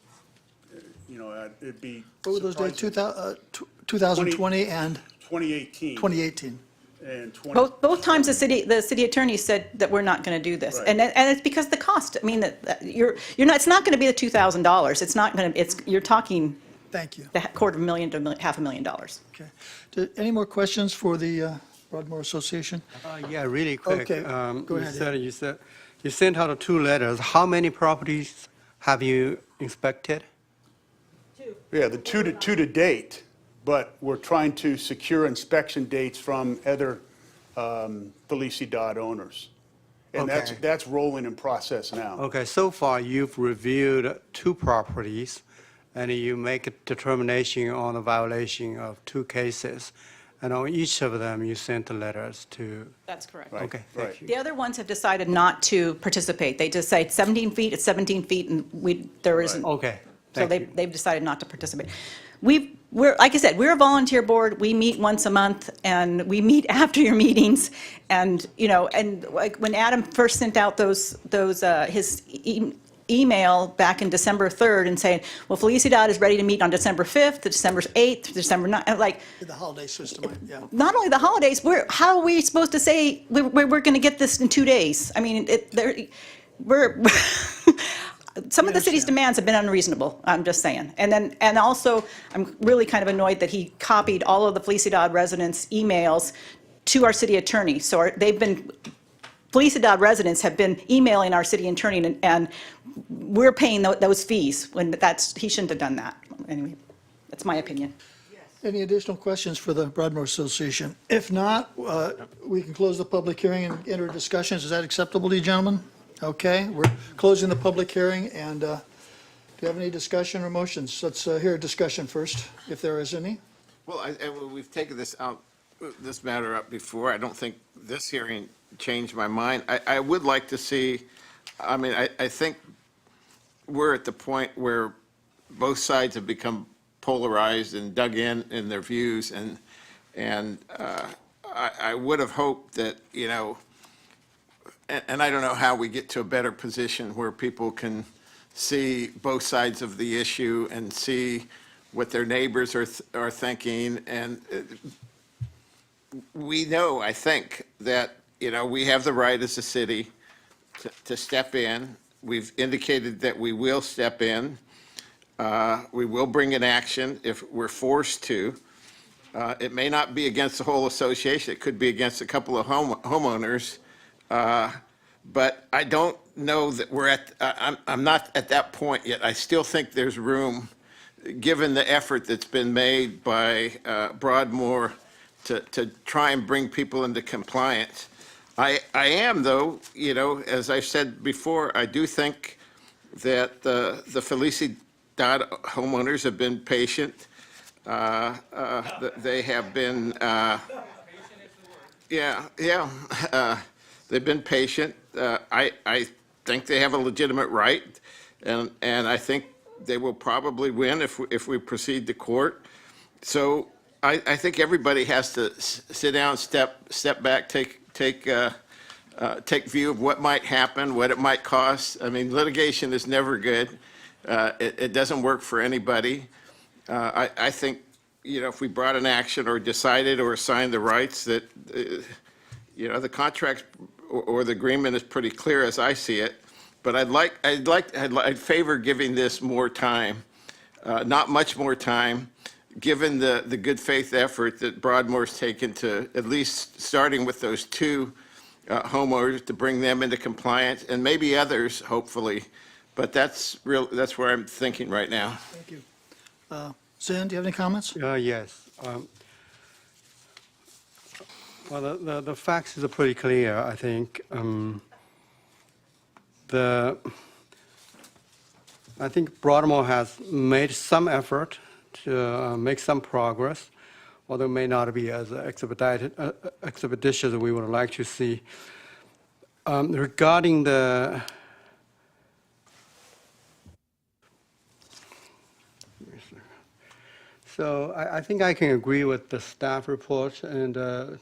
it'd be What were those dates, 2020 and 2018. 2018? And Both times the city attorney said that we're not going to do this, Right. and it's because of the cost. I mean, that you're not. It's not going to be the $2,000. It's not going to. You're talking. Thank you. The $250,000 to $500,000. Okay. Any more questions for the Broadmoor Association? Yeah, really quick. Okay, go ahead, You said you sent out 2 letters. How many properties have you inspected? Yeah, the two to date, but we're trying to secure inspection dates from other Felicidad owners. And Okay. that's rolling in process now. Okay, so far you've reviewed 2 properties, and you make a determination on the violation of 2 cases. And on each of them, you sent letters to. That's correct. Right, Okay, right. thank you. The other ones have decided not to participate. They just say 17 feet, it's 17 feet, and there isn't. Okay, So thank you. they've decided not to participate. We're, like I said, we're a volunteer board. We meet once a month, and we meet after your meetings. And, and like when Adam first sent out his email back in December 3rd and saying, well, Felicidad is ready to meet on December 5th, December 8th, December 9th, like, The holiday system, yeah. not only the holidays, how are we supposed to say we're going to get this in 2 days? I mean, some of the city's demands have been unreasonable, I'm just saying. And also, I'm really kind of annoyed that he copied all of the Felicidad residents' emails to our city attorney. So Felicidad residents have been emailing our city attorney, and we're paying those fees when he shouldn't have done that. Anyway, that's my opinion. Any additional questions for the Broadmoor Association? If not, we can close the public hearing and enter discussions. Is that acceptable to you, gentlemen? Okay, we're closing the public hearing, and do you have any discussion or motions? Let's hear a discussion first, if there is any. Well, we've taken this matter up before. I don't think this hearing changed my mind. I would like to see, I think we're at the point where both sides have become polarized and dug in their views, and I would have hoped that, and I don't know how we get to a better position where people can see both sides of the issue and see what their neighbors are thinking. And we know, I think, that, we have the right as a city to step in. We've indicated that we will step in. We will bring an action if we're forced to. It may not be against the whole association. It could be against a couple of homeowners. But I don't know that I'm not at that point yet. I still think there's room, given the effort that's been made by Broadmoor to try and bring people into compliance. I am, though, as I said before, I do think that the Felicidad homeowners have been patient. They have been, they've been patient. I think they have a legitimate right, and I think they will probably win if we proceed to court. So I think everybody has to sit down, step back, take view of what might happen, what it might cost. I mean, litigation is never good. It doesn't work for anybody. I think, if we brought an action or decided or assigned the rights that, the contract or the agreement is pretty clear as I see it. But I'd favor giving this more time, not much more time, given the good faith effort that Broadmoor's taken to at least starting with those two homeowners to bring them into compliance, and maybe others, hopefully. But that's where I'm thinking right now. Thank you. Zin, do you have any comments? Yes. Well, the facts is pretty clear, I think. I think Broadmoor has made some effort to make some progress, although it may not be as expeditious as we would like to see. Regarding the So I think I can agree with the staff report and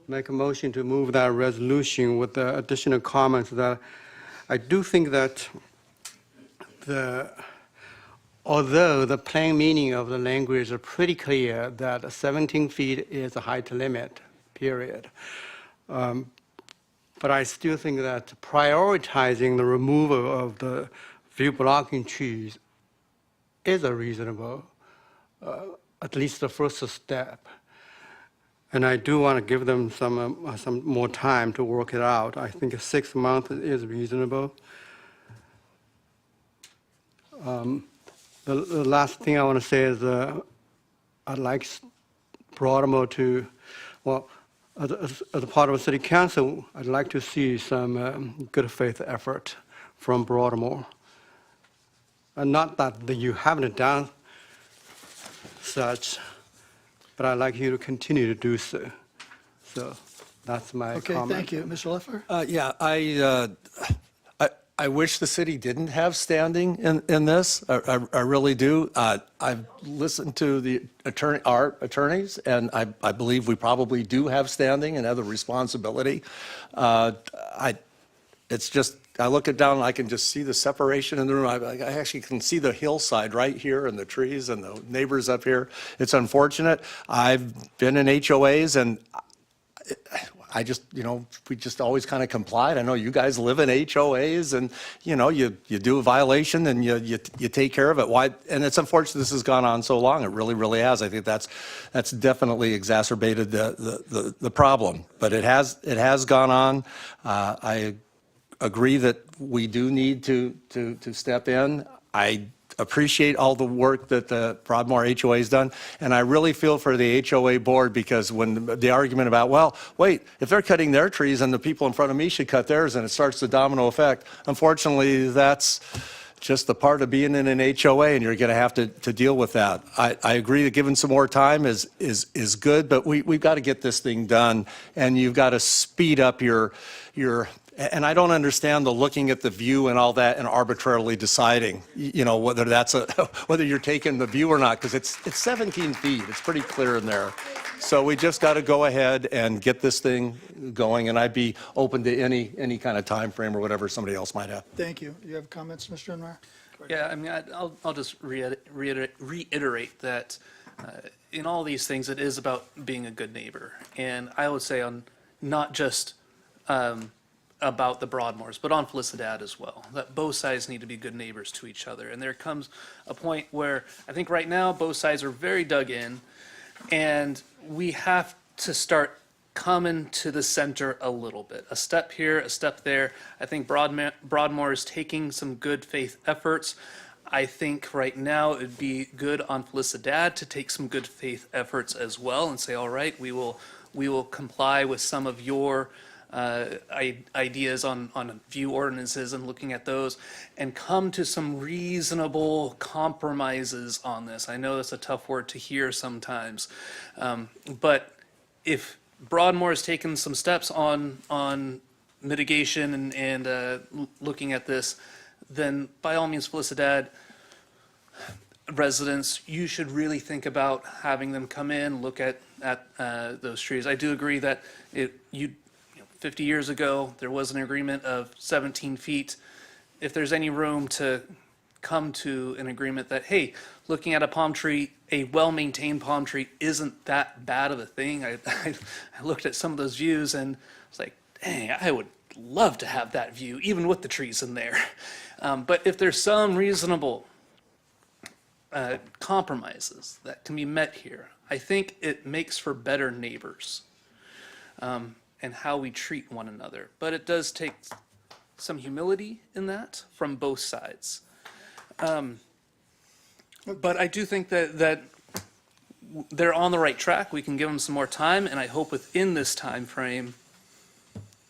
make a motion to move that resolution with the additional comments that I do think that although the plain meaning of the language is pretty clear that 17 feet is a height limit, period. But I still think that prioritizing the removal of the view blocking trees is a reasonable, at least the first step. And I do want to give them some more time to work it out. I think 6 months is reasonable. The last thing I want to say is I'd like Broadmoor to, well, as a part of the city council, I'd like to see some good faith effort from Broadmoor. And not that you haven't done such, but I'd like you to continue to do so. So that's my comment. Okay, thank you. Mr. Leffler? Yeah, I wish the city didn't have standing in this. I really do. I've listened to our attorneys, and I believe we probably do have standing and have the responsibility. It's just, I look it down and I can just see the separation in the room. I actually can see the hillside right here and the trees and the neighbors up here. It's unfortunate. I've been in HOAs and I just, we just always kind of complied. I know you guys live in HOAs and, you do a violation and you take care of it. Why? And it's unfortunate this has gone on so long. It really, really has. I think that's definitely exacerbated the problem. But it has gone on. I agree that we do need to step in. I appreciate all the work that the Broadmoor HOA has done, and I really feel for the HOA board because when the argument about, well, wait, if they're cutting their trees, then the people in front of me should cut theirs, and it starts the domino effect. Unfortunately, that's just the part of being in an HOA, and you're going to have to deal with that. I agree that giving some more time is good, but we've got to get this thing done, and you've got to speed up your. And I don't understand the looking at the view and all that and arbitrarily deciding, whether you're taking the view or not, because it's 17 feet. It's pretty clear in there. So we just got to go ahead and get this thing going, and I'd be open to any kind of time frame or whatever somebody else might have. Thank you. You have comments, Mr. Enrar? Yeah, I mean, I'll just reiterate that in all these things, it is about being a good neighbor. And I would say on not just about the Broadmoors, but on Felicidad as well, that both sides need to be good neighbors to each other. And there comes a point where I think right now both sides are very dug in, and we have to start coming to the center a little bit. A step here, a step there. I think Broadmoor is taking some good faith efforts. I think right now it'd be good on Felicidad to take some good faith efforts as well and say, all right, we will comply with some of your ideas on view ordinances and looking at those and come to some reasonable compromises on this. I know that's a tough word to hear sometimes, but if Broadmoor has taken some steps on mitigation and looking at this, then by all means, Felicidad, residents, you should really think about having them come in, look at those trees. I do agree that 50 years ago, there was an agreement of 17 feet. If there's any room to come to an agreement that, hey, looking at a palm tree, a well-maintained palm tree isn't that bad of a thing. I looked at some of those views and was like, dang, I would love to have that view, even with the trees in there. But if there's some reasonable compromises that can be met here, I think it makes for better neighbors and how we treat one another. But it does take some humility in that from both sides. But I do think that they're on the right track. We can give them some more time, and I hope within this time frame,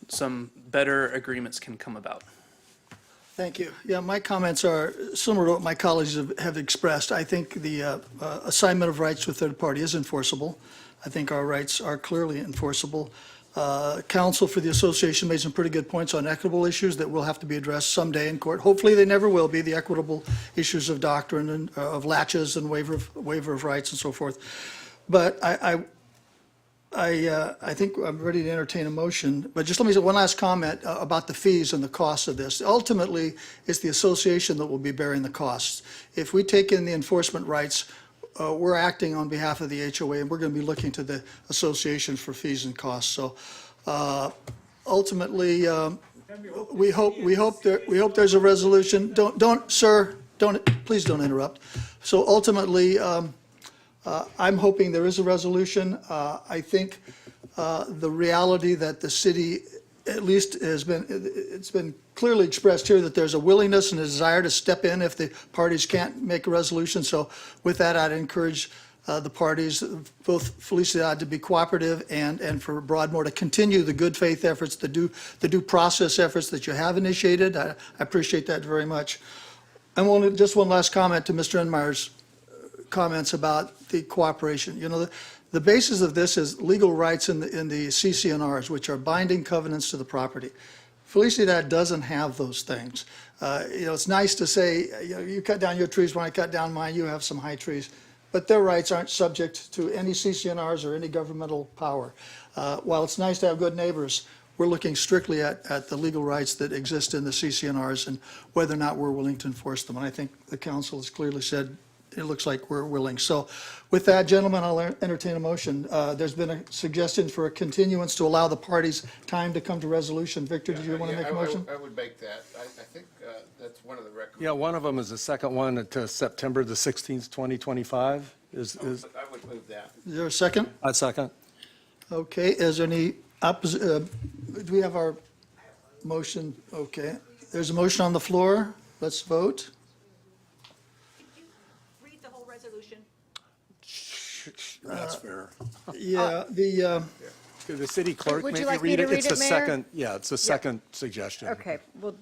some better agreements can come about. Thank you. Yeah, my comments are similar to what my colleagues have expressed. I think the assignment of rights to a third party is enforceable. I think our rights are clearly enforceable. Counsel for the association made some pretty good points on equitable issues that will have to be addressed someday in court. Hopefully, they never will be, the equitable issues of doctrine and of latches and waiver of rights and so forth. But I think I'm ready to entertain a motion, but just let me say one last comment about the fees and the costs of this. Ultimately, it's the association that will be bearing the costs. If we take in the enforcement rights, we're acting on behalf of the HOA, and we're going to be looking to the association for fees and costs. So ultimately, we hope there's a resolution. Please don't interrupt. So ultimately, I'm hoping there is a resolution. I think the reality that the city at least it's been clearly expressed here that there's a willingness and a desire to step in if the parties can't make a resolution. So with that, I'd encourage the parties, both Felicidad to be cooperative and for Broadmoor to continue the good faith efforts, the due process efforts that you have initiated. I appreciate that very much. And just one last comment to Mr. Enmeyer's comments about the cooperation. You know, the basis of this is legal rights in the CC&Rs, which are binding covenants to the property. Felicidad doesn't have those things. It's nice to say, you cut down your trees when I cut down mine, you have some high trees, but their rights aren't subject to any CC&Rs or any governmental power. While it's nice to have good neighbors, we're looking strictly at the legal rights that exist in the CC&Rs and whether or not we're willing to enforce them. And I think the council has clearly said it looks like we're willing. So with that, gentlemen, I'll entertain a motion. There's been a suggestion for a continuance to allow the parties time to come to resolution. Victor, did you want to make a motion? I would make that. I think that's one of the recommendations. Yeah, one of them is the second one to September the 16th, 2025. I would move that. Is there a second? I'd second. Okay, is there any do we have our motion? Okay, there's a motion on the floor. Let's vote. Read the whole resolution. That's fair. Yeah, The city clerk, Would you maybe like me read to it. read It's it, the Mayor? second, yeah, it's the second suggestion. Okay, well,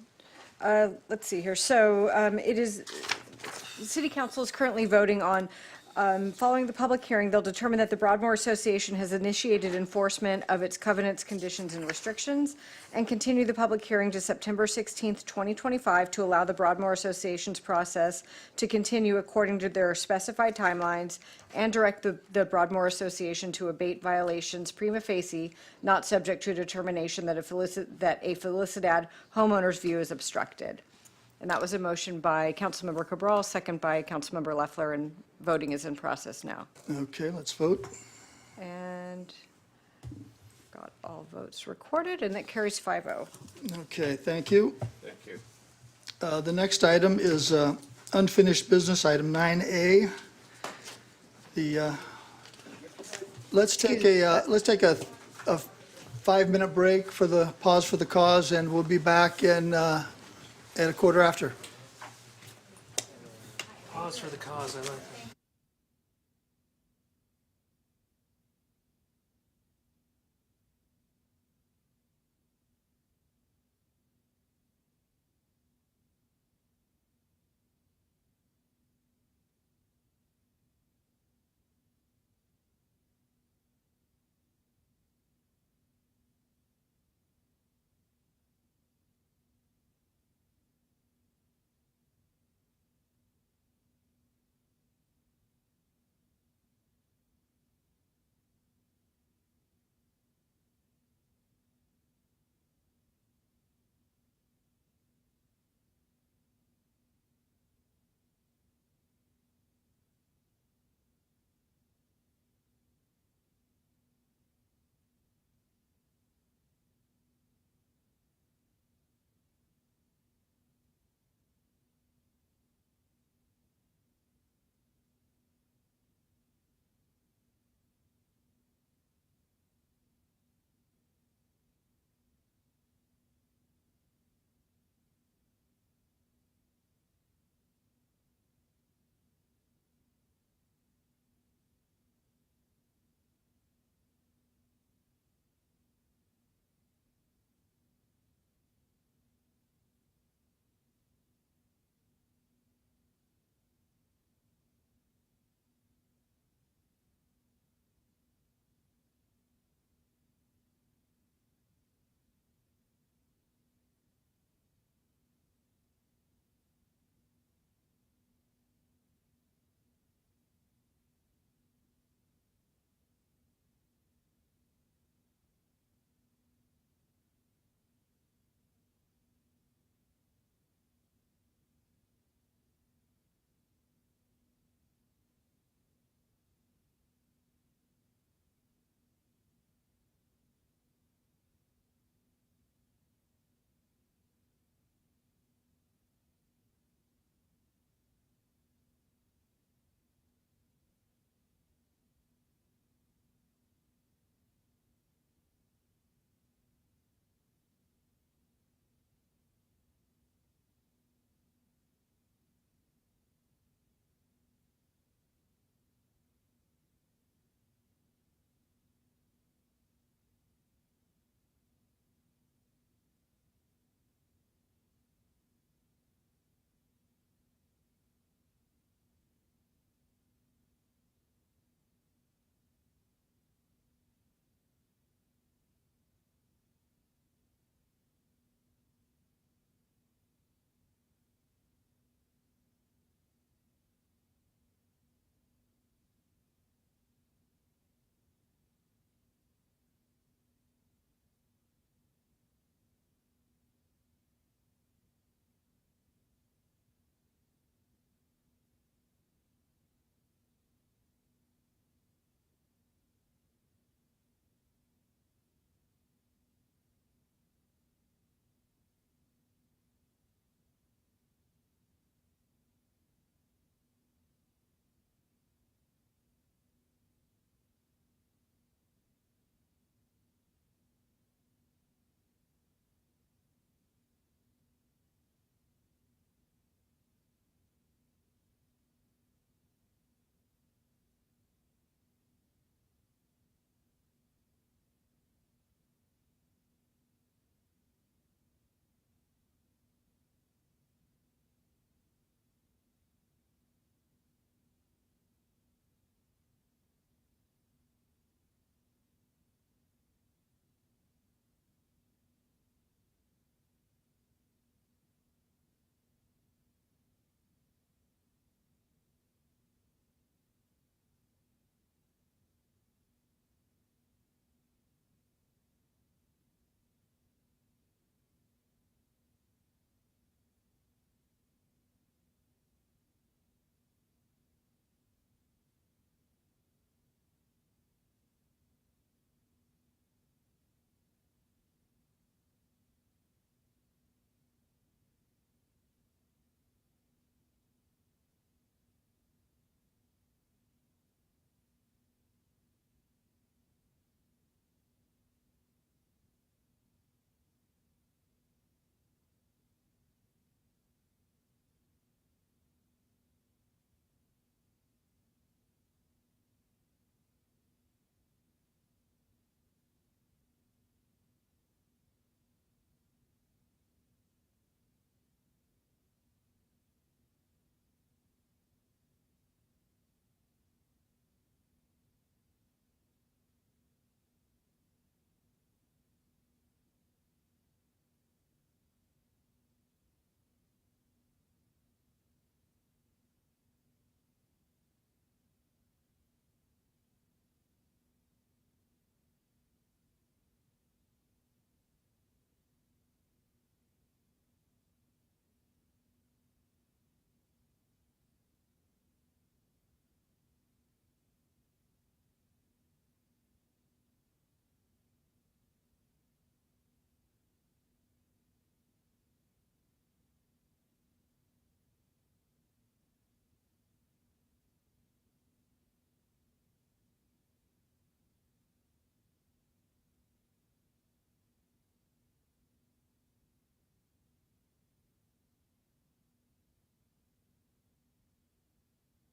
let's see here. So it is, the city council is currently voting on, following the public hearing, they'll determine that the Broadmoor Association has initiated enforcement of its covenants, conditions, and restrictions, and continue the public hearing to September 16th, 2025, to allow the Broadmoor Association's process to continue according to their specified timelines, and direct the Broadmoor Association to abate violations prima facie, not subject to a determination that a Felicidad homeowner's view is obstructed. And that was a motion by Councilmember Cabral, second by Councilmember Loeffler, and voting is in process now. okay, let's vote. And got all votes recorded, and that carries 5-0. Okay, thank you. Thank you. The next item is unfinished business, item 9A. Let's take a 5-minute break for the pause for the cause, and we'll be back in at a quarter after. Pause for the cause, I like that.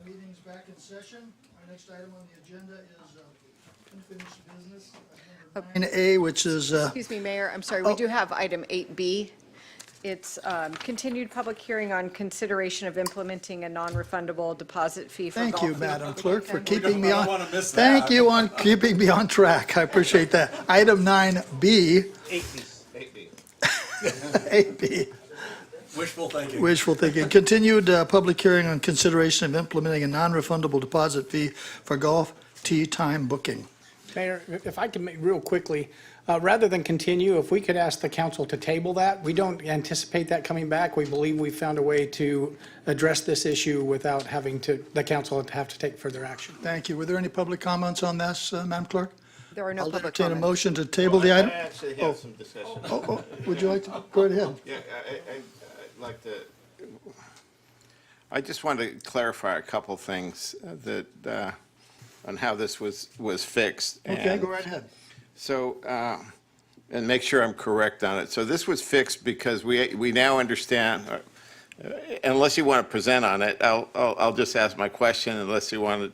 meeting's back in session. Our next item on the agenda is unfinished business. Item 9A, which is, Excuse me, Mayor, I'm sorry, we do have item 8B. It's continued public hearing on consideration of implementing a non-refundable deposit fee for golf. thank you, Madam Clerk, for keeping me don't on. wanna miss Thank that. you on keeping me on track. I appreciate that. Item 9B, 8B. Wishful thinking. Wishful thinking. Continued public hearing on consideration of implementing a non-refundable deposit fee for golf tee time booking. Mayor, if I can make real quickly, rather than continue, if we could ask the council to table that. We don't anticipate that coming back. We believe we found a way to address this issue without having the council have to take further action. Thank you. Were there any public comments on this, Madam Clerk? There are no I'll public entertain a comments. motion to table the I item. actually have some discussion. Would you like to? Go right ahead. Yeah, I'd like to, I just wanted to clarify a couple things that, on how this was fixed. Okay, And go right ahead. So, and make sure I'm correct on it. So this was fixed because we now understand, unless you want to present on it, I'll just ask my question unless you want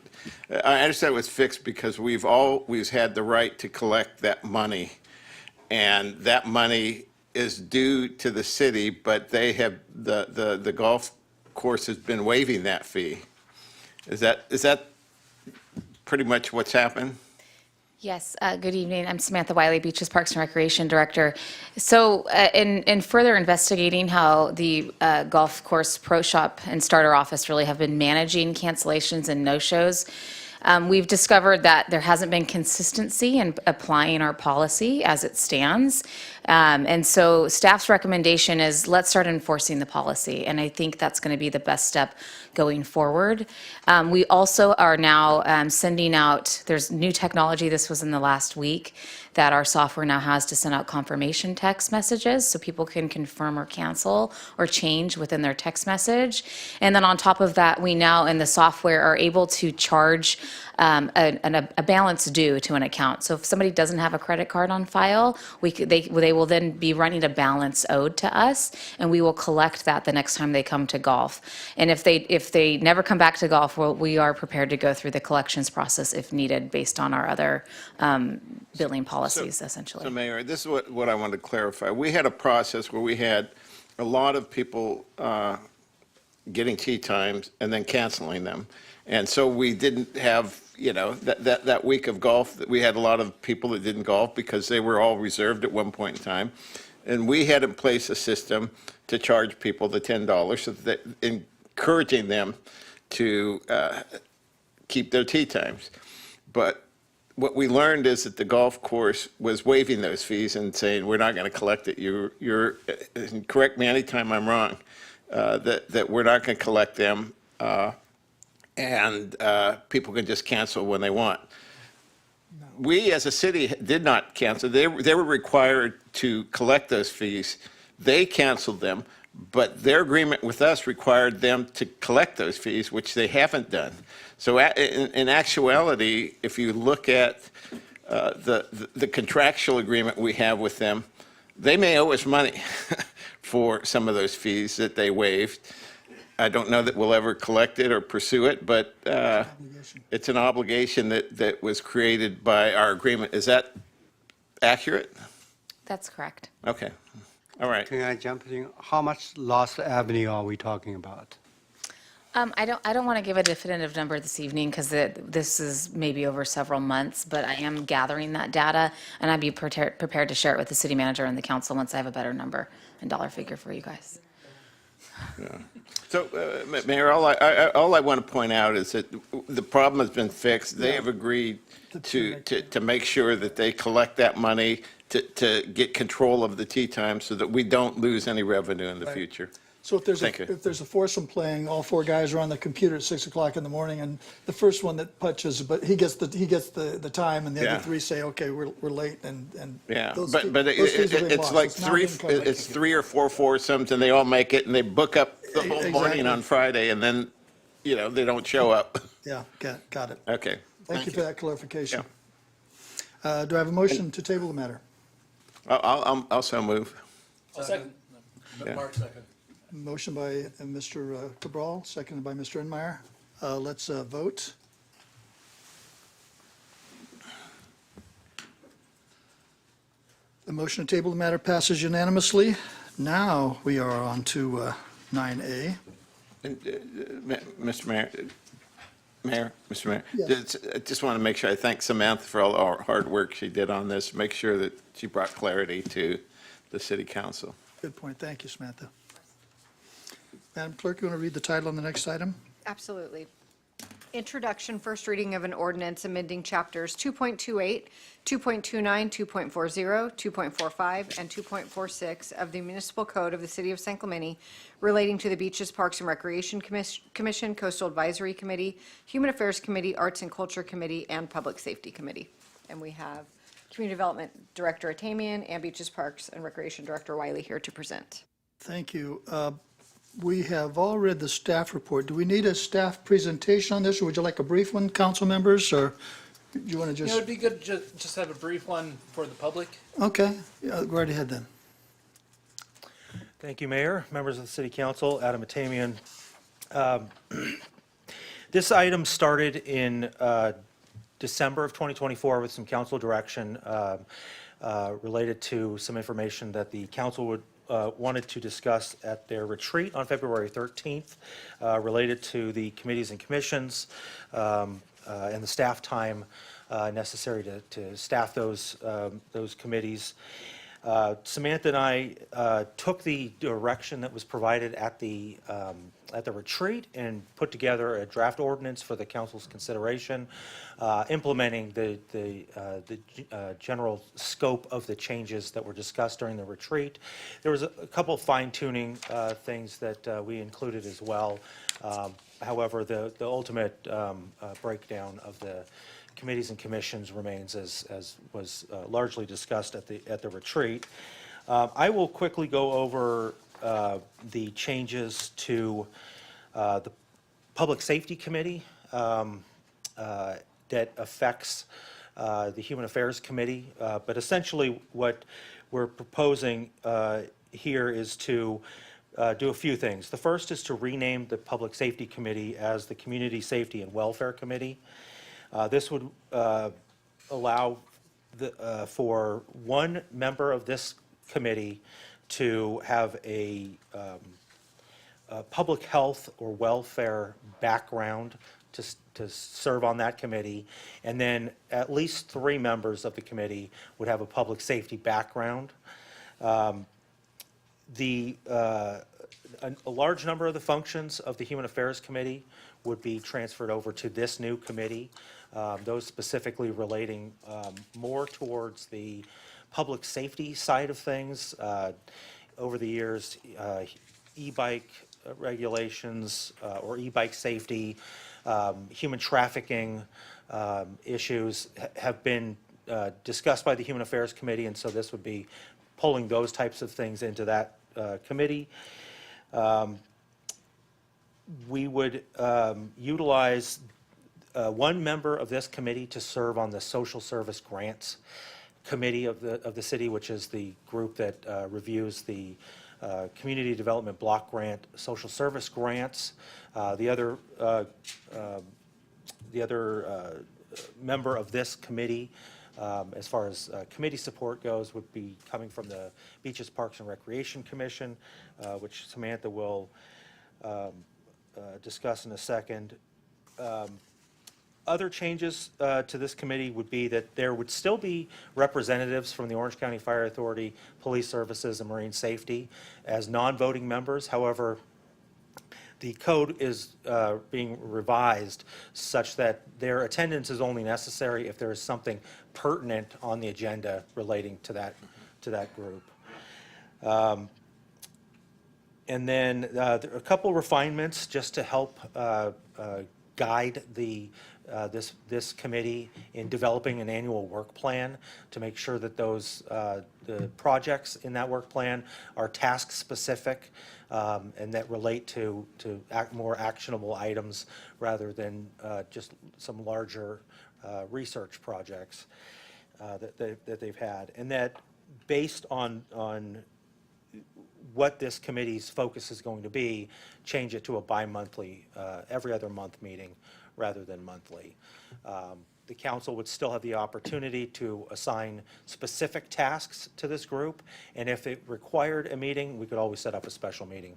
to. I understand it was fixed because we've always had the right to collect that money. And that money is due to the city, but they have, the golf course has been waiving that fee. Is that pretty much what's happened? Yes, good evening. I'm Samantha Wiley, Beaches Parks and Recreation Director. So in further investigating how the golf course pro shop and starter office really have been managing cancellations and no-shows, we've discovered that there hasn't been consistency in applying our policy as it stands. And so staff's recommendation is let's start enforcing the policy. And I think that's going to be the best step going forward. We also are now sending out, there's new technology, this was in the last week, that our software now has to send out confirmation text messages so people can confirm or cancel or change within their text message. And then on top of that, we now in the software are able to charge a balance due to an account. So if somebody doesn't have a credit card on file, they will then be running a balance owed to us, and we will collect that the next time they come to golf. And if they never come back to golf, we are prepared to go through the collections process if needed based on our other billing policies, essentially. So Mayor, this is what I wanted to clarify. We had a process where we had a lot of people getting tee times and then canceling them. And so we didn't have, that week of golf, that we had a lot of people that didn't golf because they were all reserved at one point in time. And we had in place a system to charge people the $10 so that encouraging them to keep their tee times. But what we learned is that the golf course was waiving those fees and saying, we're not going to collect it. You're and correct me anytime I'm wrong, that we're not going to collect them, and people can just cancel when they want. We, as a city, did not cancel. They were required to collect those fees. They canceled them, but their agreement with us required them to collect those fees, which they haven't done. So in actuality, if you look at the contractual agreement we have with them, they may owe us money for some of those fees that they waived. I don't know that we'll ever collect it or pursue it, but it's an obligation that was created by our agreement. Is that accurate? That's correct. Okay. All right. Can I jump in? How much lost avenue are we talking about? I don't want to give a definitive number this evening because this is maybe over several months, but I am gathering that data, and I'd be prepared to share it with the city manager and the council once I have a better number and dollar figure for you guys. Yeah. So, Mayor, all I want to point out is that the problem has been fixed. They have agreed to make sure that they collect that money to get control of the tee time so that we don't lose any revenue in the future. So if Thank you. there's a foursome playing, all four guys are on the computer at 6 o'clock in the morning, and the first one that punches, but he gets the time, and the Yeah. other three say, okay, we're late, and Yeah, those but those fees have been it's lost. like It's not being collected. it's 3 or 4 foursomes, and they all make it, and they book up the whole morning Exactly. on Friday, and then, they don't show up. Yeah, got it. Okay. Thank you for that clarification. Do I have a motion to table the matter? I'll also move. Second. Yeah. Mark, second. Motion by Mr. Cabral, seconded by Mr. Enmeyer. Let's vote. The motion to table the matter passes unanimously. Now we are on to 9A. Mr. Mayor, Mr. Mayor, Yes. I just want to make sure, I thank Samantha for all our hard work she did on this, make sure that she brought clarity to the city council. Good point. Thank you, Samantha. Madam Clerk, you want to read the title on the next item? Absolutely. Introduction, first reading of an ordinance amending chapters 2.28, 2.29, 2.40, 2.45, and 2.46 of the Municipal Code of the City of San Clemente relating to the Beaches, Parks, and Recreation Commission, Coastal Advisory Committee, Human Affairs Committee, Arts and Culture Committee, and Public Safety Committee. And we have Community Development Director Atamian and Beaches, Parks, and Recreation Director Wiley here to present. Thank you. We have all read the staff report. Do we need a staff presentation on this, or would you like a brief one, council members, or do you want to You know, just? it'd be good to just have a brief one for the public. Okay, yeah, go right ahead then. Thank you, Mayor, members of the City Council, Adam Atamian. This item started in December of 2024 with some council direction related to some information that the council wanted to discuss at their retreat on February 13th related to the committees and commissions and the staff time necessary to staff those committees. Samantha and I took the direction that was provided at the retreat and put together a draft ordinance for the council's consideration, implementing the general scope of the changes that were discussed during the retreat. There was a couple fine-tuning things that we included as well. However, the ultimate breakdown of the committees and commissions remains as was largely discussed at the retreat. I will quickly go over the changes to the Public Safety Committee that affects the Human Affairs Committee. But essentially what we're proposing here is to do a few things. The first is to rename the Public Safety Committee as the Community Safety and Welfare Committee. This would allow for one member of this committee to have a public health or welfare background to serve on that committee, and then at least 3 members of the committee would have a public safety background. A large number of the functions of the Human Affairs Committee would be transferred over to this new committee, those specifically relating more towards the public safety side of things. Over the years, e-bike regulations or e-bike safety, human trafficking issues have been discussed by the Human Affairs Committee, and so this would be pulling those types of things into that committee. We would utilize one member of this committee to serve on the Social Service Grants Committee of the city, which is the group that reviews the Community Development Block Grant Social Service Grants. The other member of this committee, as far as committee support goes, would be coming from the Beaches, Parks, and Recreation Commission, which Samantha will discuss in a second. Other changes to this committee would be that there would still be representatives from the Orange County Fire Authority, Police Services, and Marine Safety as non-voting members. However, the code is being revised such that their attendance is only necessary if there is something pertinent on the agenda relating to that group. And then there are a couple refinements just to help guide this committee in developing an annual work plan to make sure that the projects in that work plan are task specific and that relate to more actionable items rather than just some larger research projects that they've had, and that based on what this committee's focus is going to be, change it to a bi-monthly, every other month meeting rather than monthly. The council would still have the opportunity to assign specific tasks to this group, and if it required a meeting, we could always set up a special meeting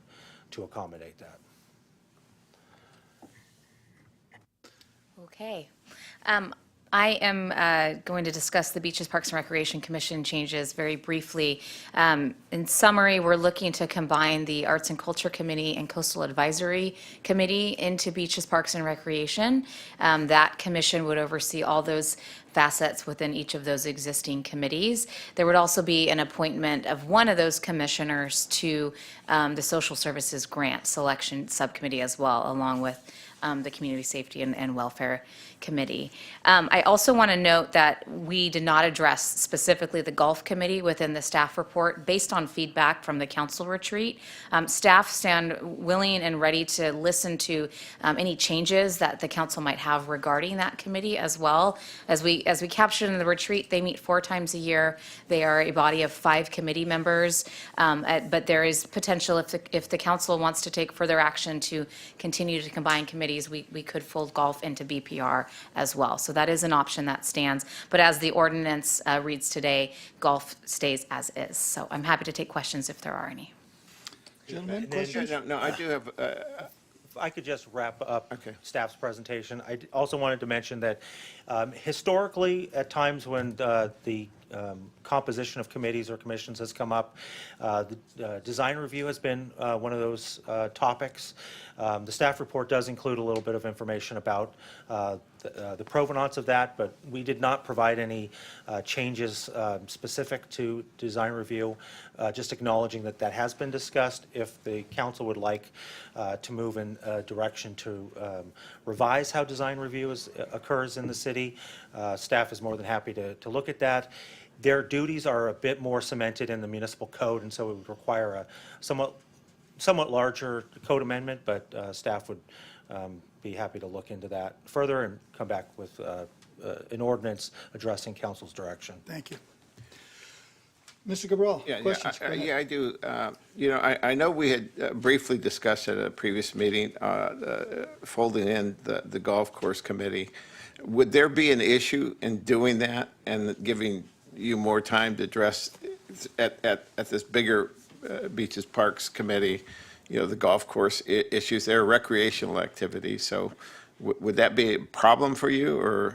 to accommodate that. Okay. I am going to discuss the Beaches, Parks, and Recreation Commission changes very briefly. In summary, we're looking to combine the Arts and Culture Committee and Coastal Advisory Committee into Beaches, Parks, and Recreation. That commission would oversee all those facets within each of those existing committees. There would also be an appointment of one of those commissioners to the Social Services Grant Selection Subcommittee as well, along with the Community Safety and Welfare Committee. I also want to note that we did not address specifically the Golf Committee within the staff report based on feedback from the council retreat. Staff stand willing and ready to listen to any changes that the council might have regarding that committee as well. As we captured in the retreat, they meet 4 times a year. They are a body of 5 committee members, but there is potential if the council wants to take further action to continue to combine committees, we could fold golf into BPR as well. So that is an option that stands. But as the ordinance reads today, golf stays as is. So I'm happy to take questions if there are any. Gentlemen, questions? No, I do have, If I could just wrap up staff's presentation. I also wanted to mention that historically, at times when the composition of committees or commissions has come up, the design review has been one of those topics. The staff report does include a little bit of information about the provenance of that, but we did not provide any changes specific to design review, just acknowledging that that has been discussed. If the council would like to move in a direction to revise how design review occurs in the city, staff is more than happy to look at that. Their duties are a bit more cemented in the municipal code, and so it would require a somewhat larger code amendment, but staff would be happy to look into that further and come back with an ordinance addressing council's direction. Thank you. Mr. Cabral, questions? Go ahead. I do. I know we had briefly discussed at a previous meeting folding in the golf course committee. Would there be an issue in doing that and giving you more time to address at this bigger Beaches Parks Committee, the golf course issues? They're recreational activities, so would that be a problem for you, or?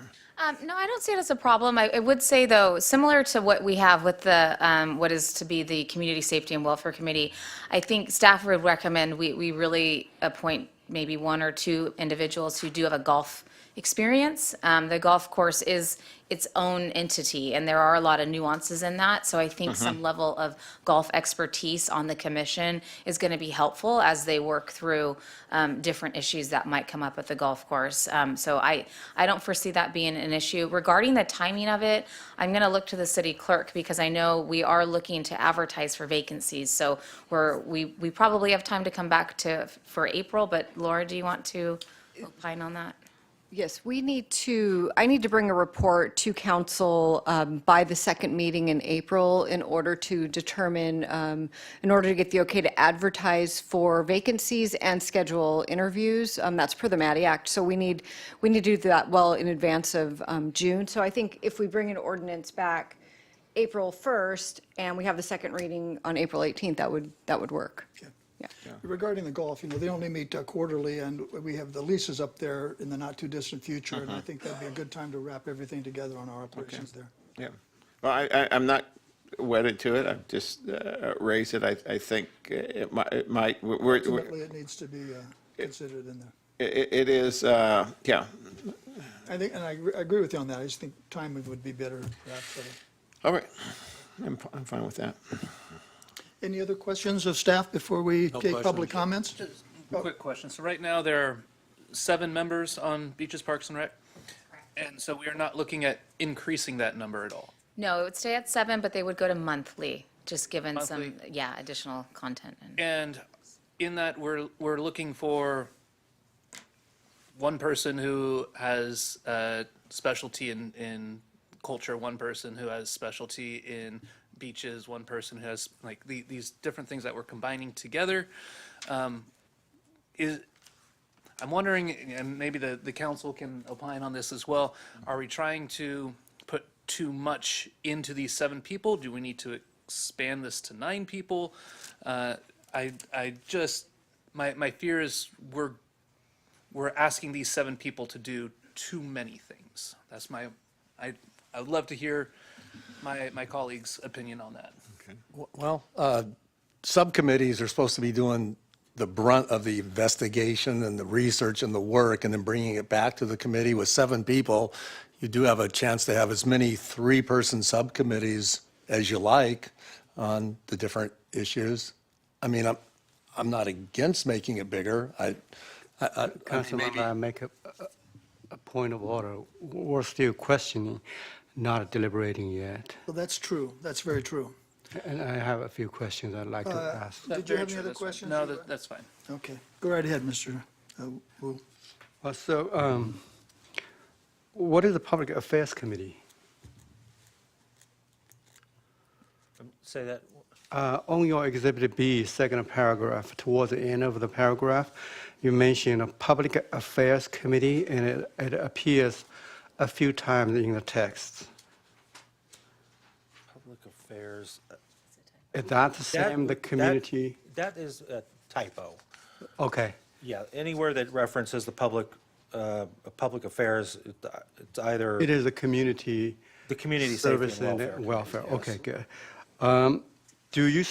No, I don't see it as a problem. I would say, though, similar to what we have with the what is to be the Community Safety and Welfare Committee, I think staff would recommend we really appoint maybe 1 or 2 individuals who do have a golf experience. The golf course is its own entity, and there are a lot of nuances in that. So I think some level of golf expertise on the commission is going to be helpful as they work through different issues that might come up at the golf course. So I don't foresee that being an issue. Regarding the timing of it, I'm going to look to the city clerk because I know we are looking to advertise for vacancies. So we probably have time to come back for April, but Laura, do you want to opine on that? Yes, I need to bring a report to council by the second meeting in April in order to determine, in order to get the okay to advertise for vacancies and schedule interviews. That's per the MATI Act, so we need to do that well in advance of June. So I think if we bring an ordinance back April 1st and we have the second reading on April 18th, that would work. Regarding the golf, they only meet quarterly, and we have the leases up there in the not-too-distant future, and I think that'd be a good time to wrap everything together on our operations there. Yeah. Well, I'm not wedded to it. I've just raised it. I think it might. Ultimately, it needs to be considered in there. It is, yeah. I think, and I agree with you on that. I just think timing would be better, perhaps. All right. I'm fine with that. Any other questions of staff before we take public comments? Just a quick question. So right now, there are 7 members on Beaches, Parks, and Rec? And so we are not looking at increasing that number at all? No, it would stay at 7, but they would go to monthly, just given some, Monthly? additional content. And in that, we're looking for one person who has a specialty in culture, one person who has specialty in beaches, one person who has like these different things that we're combining together. I'm wondering, and maybe the council can opine on this as well, are we trying to put too much into these 7 people? Do we need to expand this to 9 people? I just, my fear is we're asking these 7 people to do too many things. That's I would love to hear my colleagues' opinion on that. Well, subcommittees are supposed to be doing the brunt of the investigation and the research and the work, and then bringing it back to the committee. With 7 people, you do have a chance to have as many 3-person subcommittees as you like on the different issues. I mean, I'm not against making it bigger. Councilman, I make a point of order. We're still questioning, not deliberating yet. Well, that's true. That's very true. And I have a few questions I'd like to ask. Did you have any other questions? No, that's fine. Okay, go right ahead, Mr. Wu. What is the Public Affairs Committee? Say that. On your Exhibit B, second paragraph, towards the end of the paragraph, you mention a Public Affairs Committee, and it appears a few times in the text. Public Affairs. Is that the same, the community? That is a typo. Okay. Yeah, anywhere that references the public affairs, it's either. It is a community. The community service safety and and welfare. welfare. Yes. Okay, good. Do you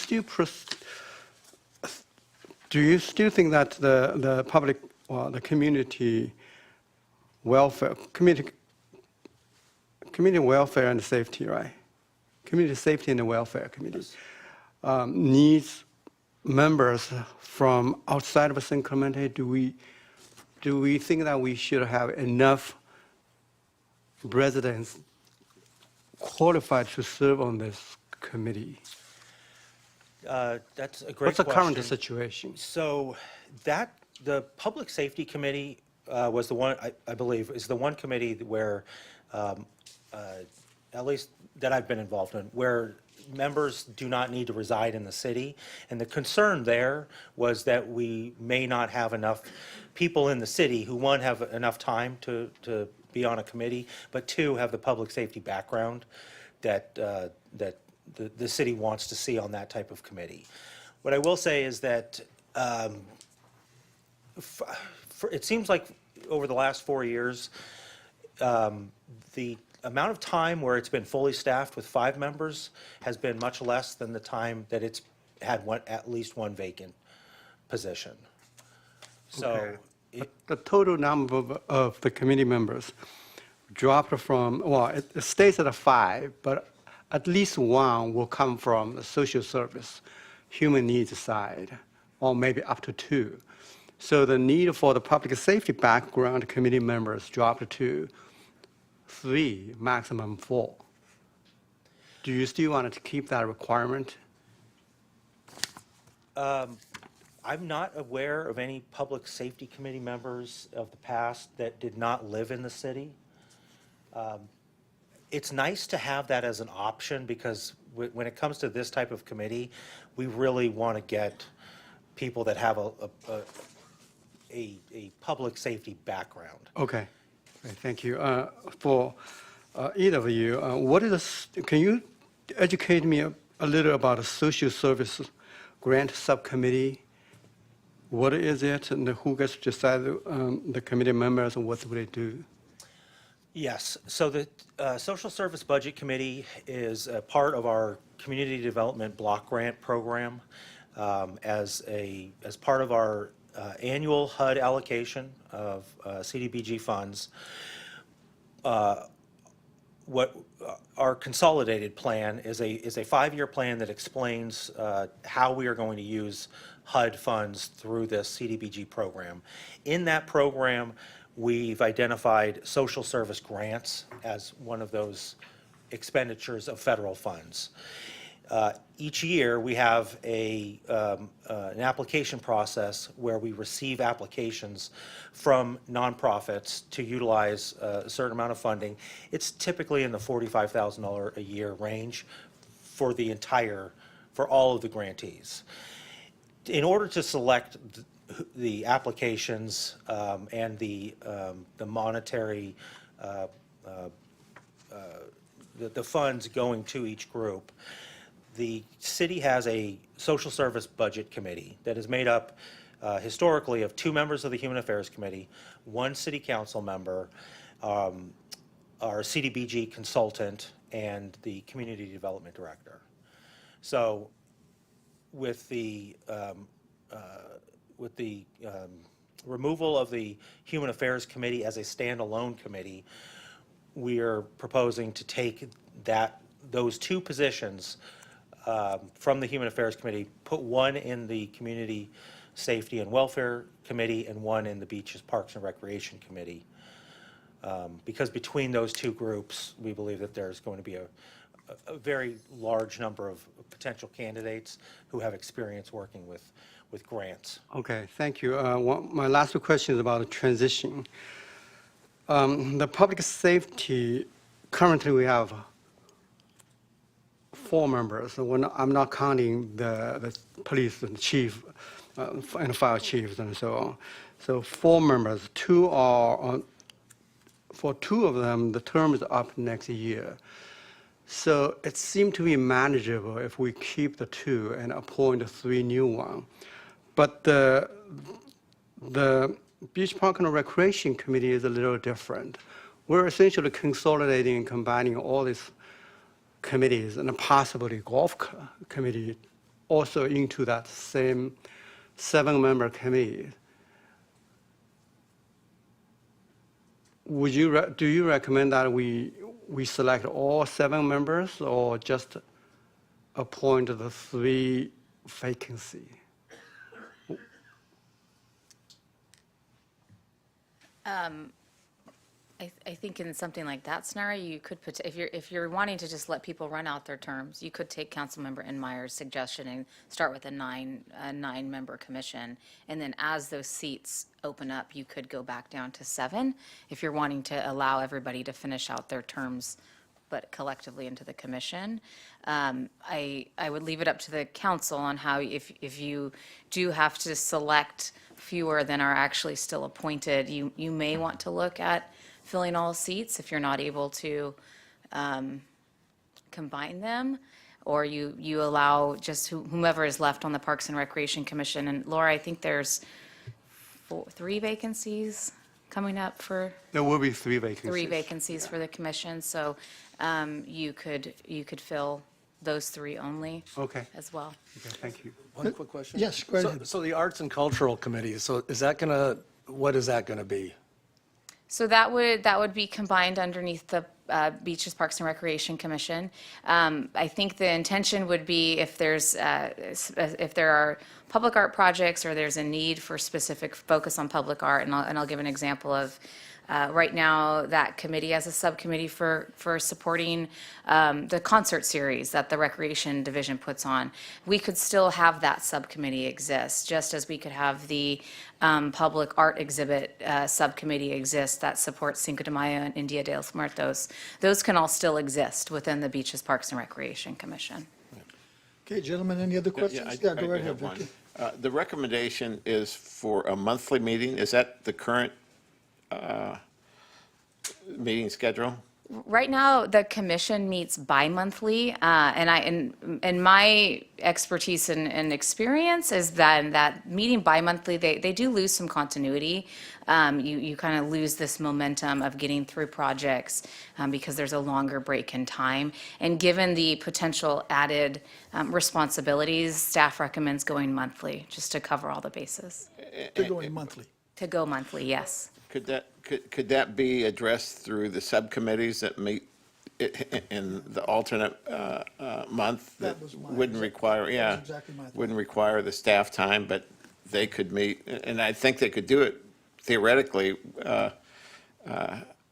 still think that the public, well, the community welfare, community welfare and safety, right? Community Safety and Welfare Committee needs members from outside of San Clemente? Do we think that we should have enough residents qualified to serve on this committee? That's a great What's the current question. situation? So the Public Safety Committee was the one, I believe, is the one committee where, at least that I've been involved in, where members do not need to reside in the city. And the concern there was that we may not have enough people in the city who, one, have enough time to be on a committee, but two, have the public safety background that the city wants to see on that type of committee. What I will say is that it seems like over the last 4 years, the amount of time where it's been fully staffed with 5 members has been much less than the time that it's had at least one vacant position. So The total number of the committee members dropped from, well, it stays at 5, but at least 1 will come from the social service, human needs side, or maybe up to 2. So the need for the public safety background committee members dropped to 3, maximum 4. Do you still want to keep that requirement? I'm not aware of any public safety committee members of the past that did not live in the city. It's nice to have that as an option, because when it comes to this type of committee, we really want to get people that have a public safety background. Okay, thank you. For either of you, can you educate me a little about a social service grant subcommittee? What is it, and who gets to decide the committee members, and what do they do? Yes, so the Social Service Budget Committee is a part of our Community Development Block Grant Program. As part of our annual HUD allocation of CDBG funds, what our consolidated plan is a 5-year plan that explains how we are going to use HUD funds through this CDBG program. In that program, we've identified social service grants as one of those expenditures of federal funds. Each year, we have an application process where we receive applications from nonprofits to utilize a certain amount of funding. It's typically in the $45,000 a year range for for all of the grantees. In order to select the applications and the monetary, the funds going to each group, the city has a social service budget committee that is made up historically of 2 members of the Human Affairs Committee, 1 city council member, our CDBG consultant, and the community development director. So with the removal of the Human Affairs Committee as a standalone committee, we are proposing to take those 2 positions from the Human Affairs Committee, put 1 in the Community Safety and Welfare Committee and 1 in the Beaches, Parks, and Recreation Committee. Because between those 2 groups, we believe that there's going to be a very large number of potential candidates who have experience working with grants. Okay, thank you. My last question is about transition. The public safety, currently we have 4 members. So I'm not counting the police and chief and fire chiefs and so on. So 4 members, 2 are for 2 of them, the term is up next year. So it seemed to be manageable if we keep the 2 and appoint 3 new ones. But the Beach Park and Recreation Committee is a little different. We're essentially consolidating and combining all these committees and possibly golf committee also into that same 7-member committee. Do you recommend that we select all 7 members or just appoint the 3 vacancy? I think in something like that scenario, you could put, if you're wanting to just let people run out their terms, you could take Councilmember Enmeyer's suggestion and start with a 9-member commission. And then as those seats open up, you could go back down to 7 if you're wanting to allow everybody to finish out their terms, but collectively into the commission. I would leave it up to the council on how, if you do have to select fewer than are actually still appointed, you may want to look at filling all seats if you're not able to combine them, or you allow just whomever is left on the Parks and Recreation Commission. And Laura, I think there's 3 vacancies coming up for. There will be 3 vacancies. 3 vacancies for the commission, so you could fill those 3 only. Okay. As well. Okay, thank you. One quick question. Yes, go ahead. So the Arts and Cultural Committee, so is that gonna, what is that gonna be? So that would be combined underneath the Beaches, Parks, and Recreation Commission. I think the intention would be if there are public art projects or there's a need for specific focus on public art, and I'll give an example of right now that committee has a subcommittee for supporting the concert series that the Recreation Division puts on. We could still have that subcommittee exist, just as we could have the public art exhibit subcommittee exist that supports Cinco de Mayo and Dia de los Muertos. Those can all still exist within the Beaches, Parks, and Recreation Commission. Okay, gentlemen, any other questions? I Go right ahead, have one. Vicky. The recommendation is for a monthly meeting. Is that the current meeting schedule? Right now, the commission meets bi-monthly, and my expertise and experience is that meeting bi-monthly, they do lose some continuity. You kind of lose this momentum of getting through projects because there's a longer break in time. And given the potential added responsibilities, staff recommends going monthly, just to cover all the bases. To going monthly. To go monthly, yes. Could that be addressed through the subcommittees that meet in the alternate month? That wouldn't require, That was exactly my thought. wouldn't require the staff time, but they could meet, and I think they could do it theoretically.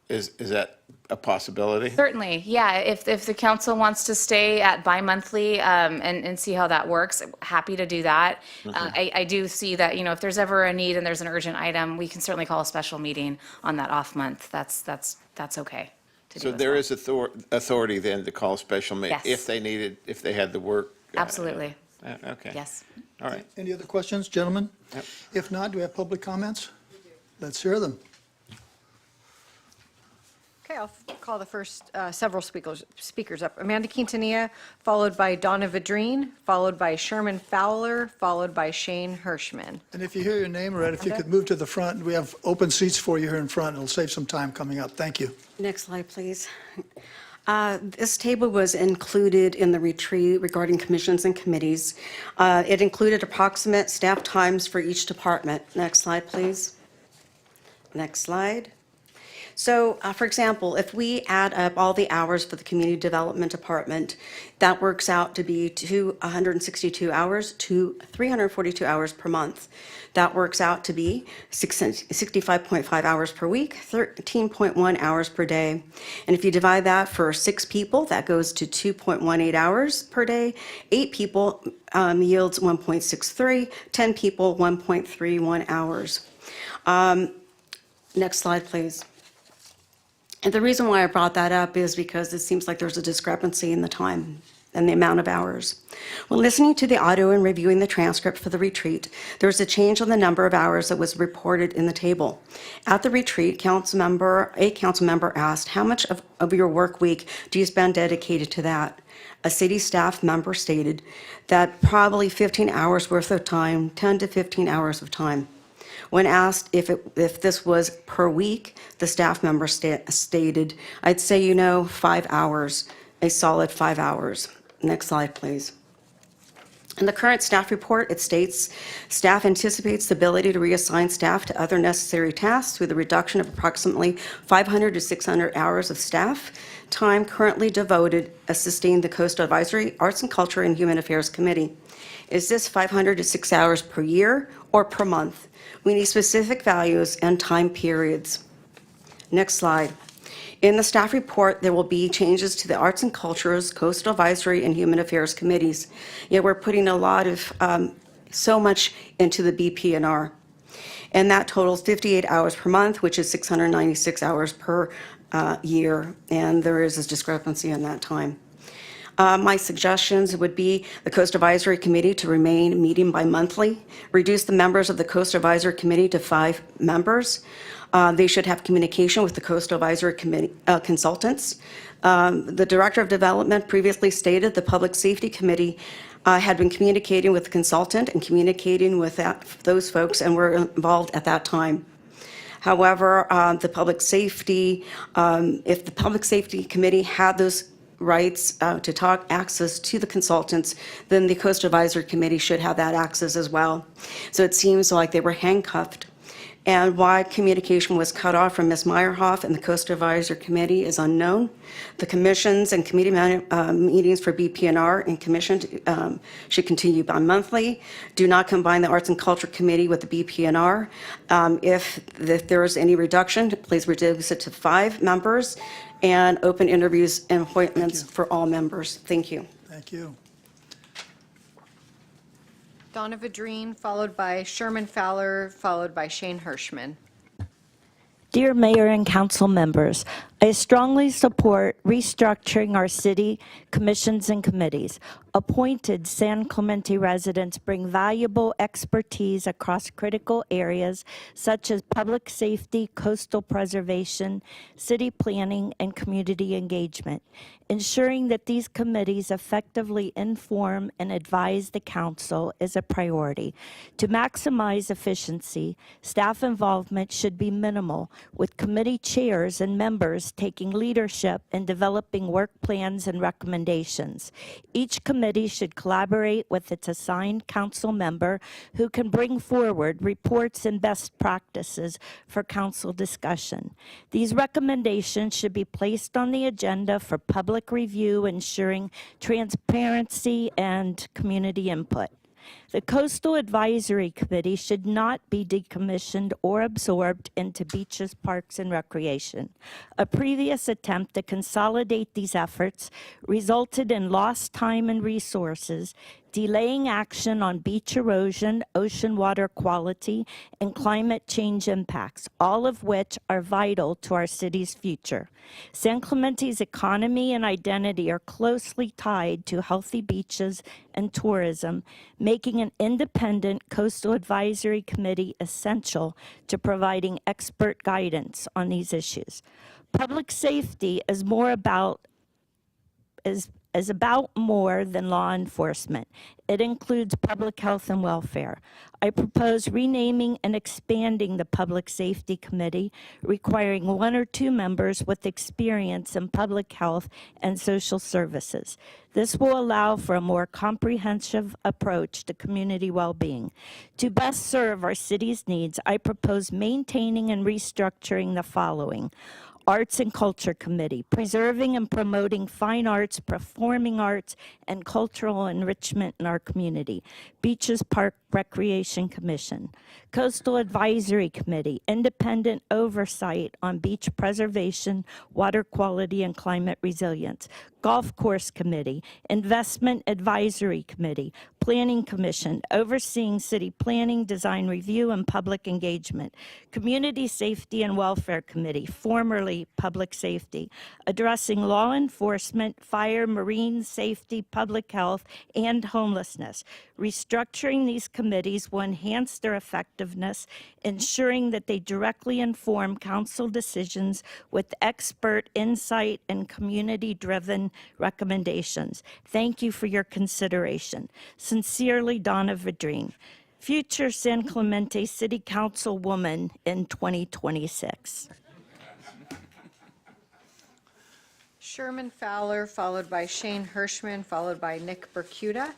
Is that a possibility? Certainly, yeah. If the council wants to stay at bi-monthly and see how that works, happy to do that. I do see that, if there's ever a need and there's an urgent item, we can certainly call a special meeting on that off month. That's okay. to do So as there well. is authority then to call a special meeting Yes. if they needed, if they had the work? Absolutely. Okay. Yes. All right. Any other questions, gentlemen? Yep. If not, do we have public comments? Let's hear them. Okay, I'll call the first several speakers up. Amanda Quintanilla, followed by Donna Vadrine, followed by Sherman Fowler, followed by Shane Hirschman. And if you hear your name read, if you could move to the front, we have open seats for you here in front. It'll save some time coming up. Thank you. Next slide, please. This table was included in the retreat regarding commissions and committees. It included approximate staff times for each department. Next slide, please. Next slide. So, for example, if we add up all the hours for the Community Development Department, that works out to be 162 hours to 342 hours per month. That works out to be 65.5 hours per week, 13.1 hours per day. And if you divide that for 6 people, that goes to 2.18 hours per day. 8 people yields 1.63, 10 people, 1.31 hours. Next slide, please. And the reason why I brought that up is because it seems like there's a discrepancy in the time and the amount of hours. When listening to the audio and reviewing the transcript for the retreat, there was a change on the number of hours that was reported in the table. At the retreat, a council member asked, how much of your work week do you spend dedicated to that? A city staff member stated that probably 15 hours worth of time, 10 to 15 hours of time. When asked if this was per week, the staff member stated, I'd say, 5 hours, a solid 5 hours. Next slide, please. In the current staff report, it states, staff anticipates the ability to reassign staff to other necessary tasks through the reduction of approximately 500 to 600 hours of staff time currently devoted assisting the Coastal Advisory, Arts and Culture, and Human Affairs Committee. Is this 500 to 6 hours per year or per month? We need specific values and time periods. Next slide. In the staff report, there will be changes to the Arts and Cultures, Coastal Advisory, and Human Affairs committees. Yet we're putting a lot of, so much into the BP&R. And that totals 58 hours per month, which is 696 hours per year. And there is a discrepancy in that time. My suggestions would be the Coast Advisory Committee to remain meeting bi-monthly, reduce the members of the Coast Advisory Committee to 5 members. They should have communication with the Coastal Advisory Committee consultants. The Director of Development previously stated the Public Safety Committee had been communicating with the consultant and communicating with those folks and were involved at that time. However, the Public Safety, if the Public Safety Committee had those rights to talk access to the consultants, then the Coast Advisory Committee should have that access as well. So it seems like they were handcuffed. And why communication was cut off from Ms. Meyerhoff and the Coast Advisory Committee is unknown. The commissions and committee meetings for BP&R and commission should continue bi-monthly. Do not combine the Arts and Culture Committee with the BP&R. If there is any reduction, please reduce it to 5 members and open interviews and appointments for all members. Thank you. Thank you. Donna Vadrine, followed by Sherman Fowler, followed by Shane Hirschman. Dear Mayor and Council members, I strongly support restructuring our city commissions and committees. Appointed San Clemente residents bring valuable expertise across critical areas such as public safety, coastal preservation, city planning, and community engagement. Ensuring that these committees effectively inform and advise the council is a priority. To maximize efficiency, staff involvement should be minimal, with committee chairs and members taking leadership in developing work plans and recommendations. Each committee should collaborate with its assigned council member who can bring forward reports and best practices for council discussion. These recommendations should be placed on the agenda for public review, ensuring transparency and community input. The Coastal Advisory Committee should not be decommissioned or absorbed into beaches, parks, and recreation. A previous attempt to consolidate these efforts resulted in lost time and resources, delaying action on beach erosion, ocean water quality, and climate change impacts, all of which are vital to our city's future. San Clemente's economy and identity are closely tied to healthy beaches and tourism, making an independent coastal advisory committee essential to providing expert guidance on these issues. Public safety is about more than law enforcement. It includes public health and welfare. I propose renaming and expanding the Public Safety Committee, requiring 1 or 2 members with experience in public health and social services. This will allow for a more comprehensive approach to community well-being. To best serve our city's needs, I propose maintaining and restructuring the following: Arts and Culture Committee, preserving and promoting fine arts, performing arts, and cultural enrichment in our community. Beaches Park Recreation Commission. Coastal Advisory Committee, independent oversight on beach preservation, water quality, and climate resilience. Golf Course Committee, Investment Advisory Committee, Planning Commission, overseeing city planning, design review, and public engagement. Community Safety and Welfare Committee, formerly Public Safety, addressing law enforcement, fire, marine safety, public health, and homelessness. Restructuring these committees will enhance their effectiveness, ensuring that they directly inform council decisions with expert insight and community-driven recommendations. Thank you for your consideration. Sincerely, Donna Vidrine, future San Clemente City Councilwoman in 2026. Sherman Fowler, followed by Shane Hirschman, followed by Nick Bercuda.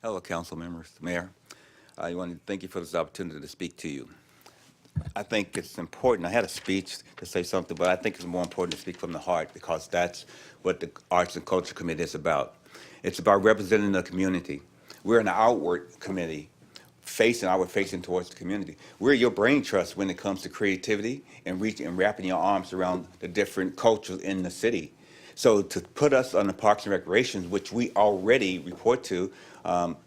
Hello, council members, Mayor. I want to thank you for this opportunity to speak to you. I think it's important. I had a speech to say something, but I think it's more important to speak from the heart, because that's what the Arts and Culture Committee is about. It's about representing the community. We're an outward committee, facing towards the community. We're your brain trust when it comes to creativity and reaching and wrapping your arms around the different cultures in the city. So to put us on the Parks and Recreation, which we already report to,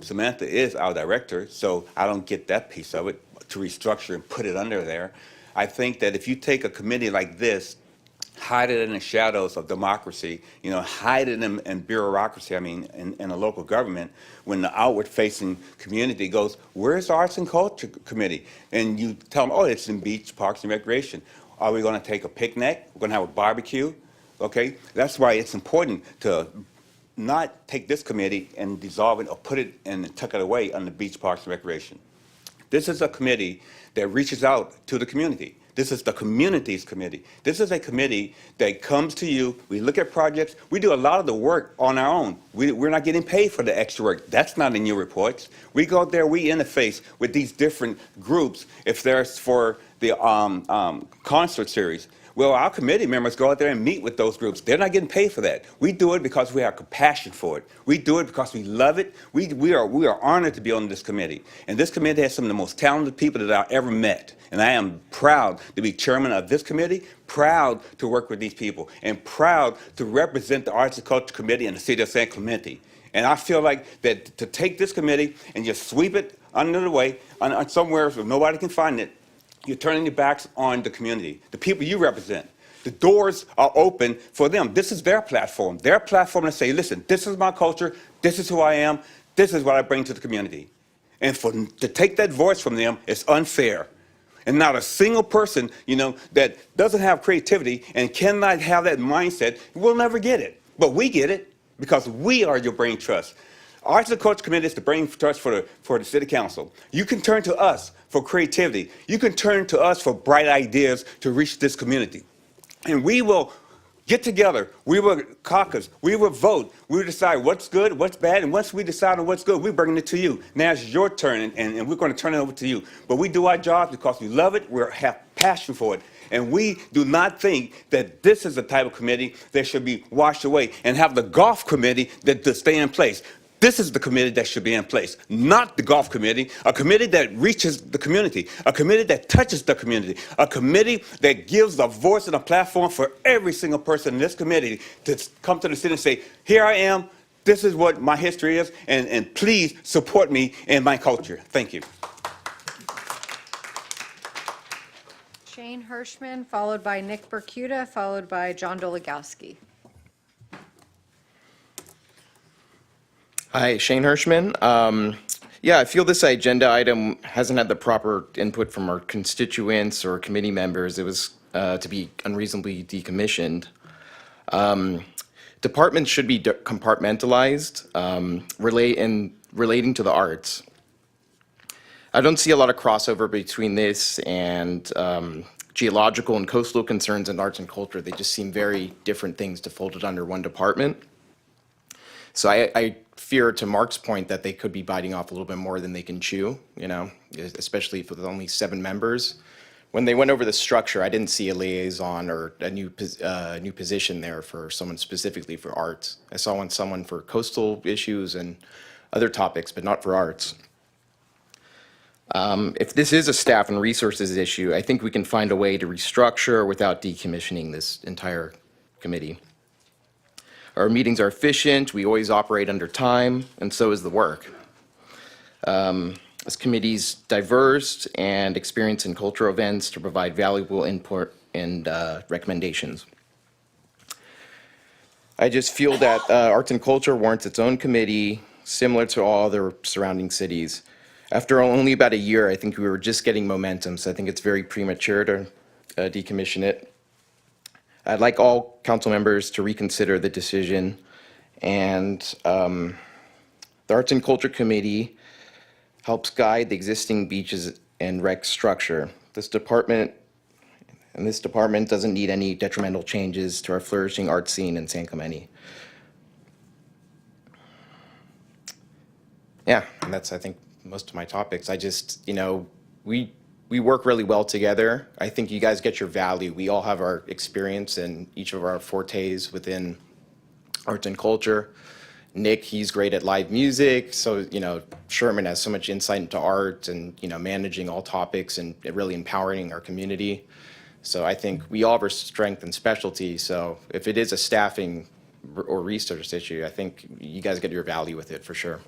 Samantha is our director, so I don't get that piece of it, to restructure and put it under there. I think that if you take a committee like this, hide it in the shadows of democracy, hide it in bureaucracy, in a local government, when the outward-facing community goes, where's the Arts and Culture Committee? And you tell them, oh, it's in Beach, Parks, and Recreation. Are we going to take a picnic? We're going to have a barbecue? Okay, that's why it's important to not take this committee and dissolve it or put it and tuck it away under Beach, Parks, and Recreation. This is a committee that reaches out to the community. This is the community's committee. This is a committee that comes to you. We look at projects. We do a lot of the work on our own. We're not getting paid for the extra work. That's not in your reports. We go out there, we interface with these different groups. If there's for the concert series, well, our committee members go out there and meet with those groups. They're not getting paid for that. We do it because we have compassion for it. We do it because we love it. We are honored to be on this committee. And this committee has some of the most talented people that I've ever met. And I am proud to be chairman of this committee, proud to work with these people, and proud to represent the Arts and Culture Committee in the city of San Clemente. And I feel like that to take this committee and just sweep it under the way, on somewhere where nobody can find it, you're turning your backs on the community, the people you represent. The doors are open for them. This is their platform to say, listen, this is my culture, this is who I am, this is what I bring to the community. And to take that voice from them is unfair. And not a single person, that doesn't have creativity and cannot have that mindset will never get it. But we get it because we are your brain trust. Arts and Culture Committee is the brain trust for the City Council. You can turn to us for creativity. You can turn to us for bright ideas to reach this community. And we will get together. We will caucus. We will vote. We will decide what's good, what's bad. And once we decide on what's good, we're bringing it to you. Now it's your turn, and we're going to turn it over to you. But we do our jobs because we love it. We have passion for it. And we do not think that this is the type of committee that should be washed away and have the golf committee that to stay in place. This is the committee that should be in place, not the golf committee, a committee that reaches the community, a committee that touches the community, a committee that gives a voice and a platform for every single person in this committee to come to the city and say, here I am, this is what my history is, and please support me in my culture. Thank you. Shane Hirschman, followed by Nick Berkuda, followed by John Dolegowski. Hi, Shane Hirschman. Yeah, I feel this agenda item hasn't had the proper input from our constituents or committee members. It was to be unreasonably decommissioned. Departments should be compartmentalized, relating to the arts. I don't see a lot of crossover between this and geological and coastal concerns and arts and culture. They just seem very different things to fold it under one department. So I fear, to Mark's point, that they could be biting off a little bit more than they can chew, you know, especially with only 7 members. When they went over the structure, I didn't see a liaison or a new position there for someone specifically for arts. I saw someone for coastal issues and other topics, but not for arts. If this is a staff and resources issue, I think we can find a way to restructure without decommissioning this entire committee. Our meetings are efficient, we always operate under time, and so is the work. This committee's diverse and experienced in cultural events to provide valuable input and recommendations. I just feel that arts and culture warrants its own committee, similar to all other surrounding cities. After only about a year, I think we were just getting momentum, so I think it's very premature to decommission it. I'd like all council members to reconsider the decision, and the Arts and Culture Committee helps guide the existing beaches and rec structure. This department doesn't need any detrimental changes to our flourishing art scene in San Clemente. Yeah, and that's, I think, most of my topics. I just, you know, we work really well together. I think you guys get your value. We all have our experience and each of our fortes within arts and culture. Nick, he's great at live music. So, you know, Sherman has so much insight into art and, you know, managing all topics and really empowering our community. So I think we all have our strength and specialty. So if it is a staffing or research issue, I think you guys get your value with it for sure.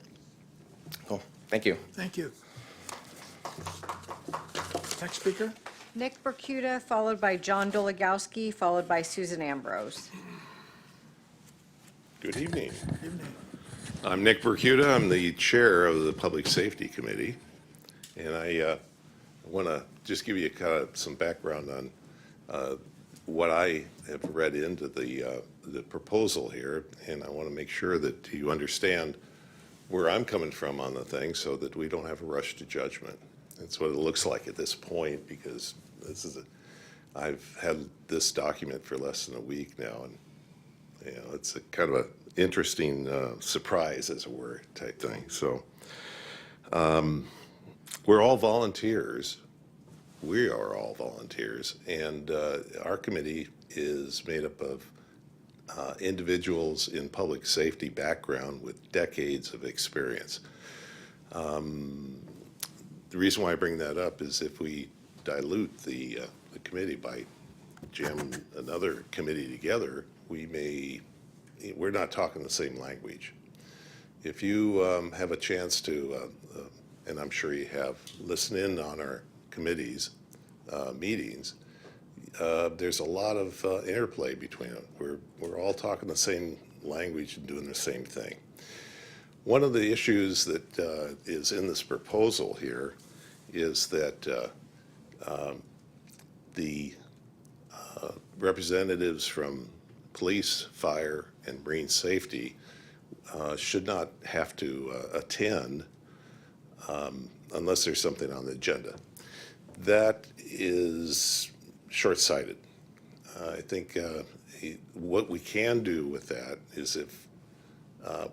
Cool. Thank you. Thank you. Next speaker. Nick Berkuda, followed by John Dolegowski, followed by Susan Ambrose. Good evening. I'm Nick Berkuda. I'm the chair of the Public Safety Committee. And I want to just give you kind of some background on what I have read into the proposal here. And I want to make sure that you understand where I'm coming from on the thing so that we don't have a rush to judgment. That's what it looks like at this point, because I've had this document for less than a week now, and you know, it's a kind of an interesting surprise, as it were, type thing. So we're all volunteers. We are all volunteers, and our committee is made up of individuals in public safety background with decades of experience. The reason why I bring that up is if we dilute the committee by jamming another committee together, we're not talking the same language. If you have a chance to, and I'm sure you have, listen in on our committees meetings, there's a lot of interplay between them. We're all talking the same language and doing the same thing. One of the issues that is in this proposal here is that the representatives from police, fire, and marine safety should not have to attend unless there's something on the agenda. That is short-sighted. I think what we can do with that is if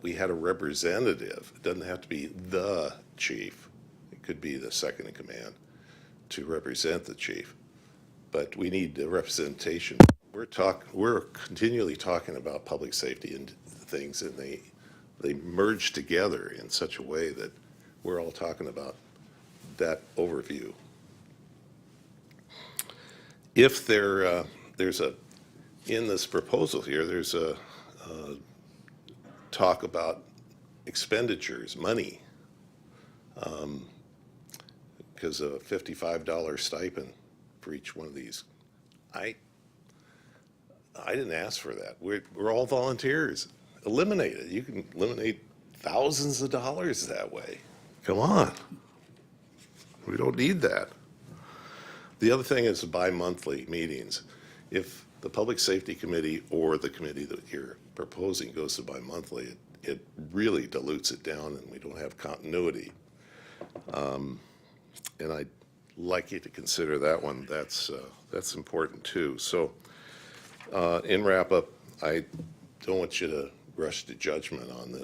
we had a representative, it doesn't have to be the chief, it could be the second in command, to represent the chief, but we need the representation. We're continually talking about public safety and things, and they they merge together in such a way that we're all talking about that overview. If there's a, in this proposal here, there's a talk about expenditures, money, because of a $55 stipend for each one of these. I didn't ask for that. We're all volunteers. Eliminate it. You can eliminate thousands of dollars that way. Come on. We don't need that. The other thing is the bi-monthly meetings. If the Public Safety Committee or the committee that you're proposing goes to bi-monthly, it really dilutes it down and we don't have continuity. And I'd like you to consider that one. That's important too. So in wrap up, I don't want you to rush to judgment on this.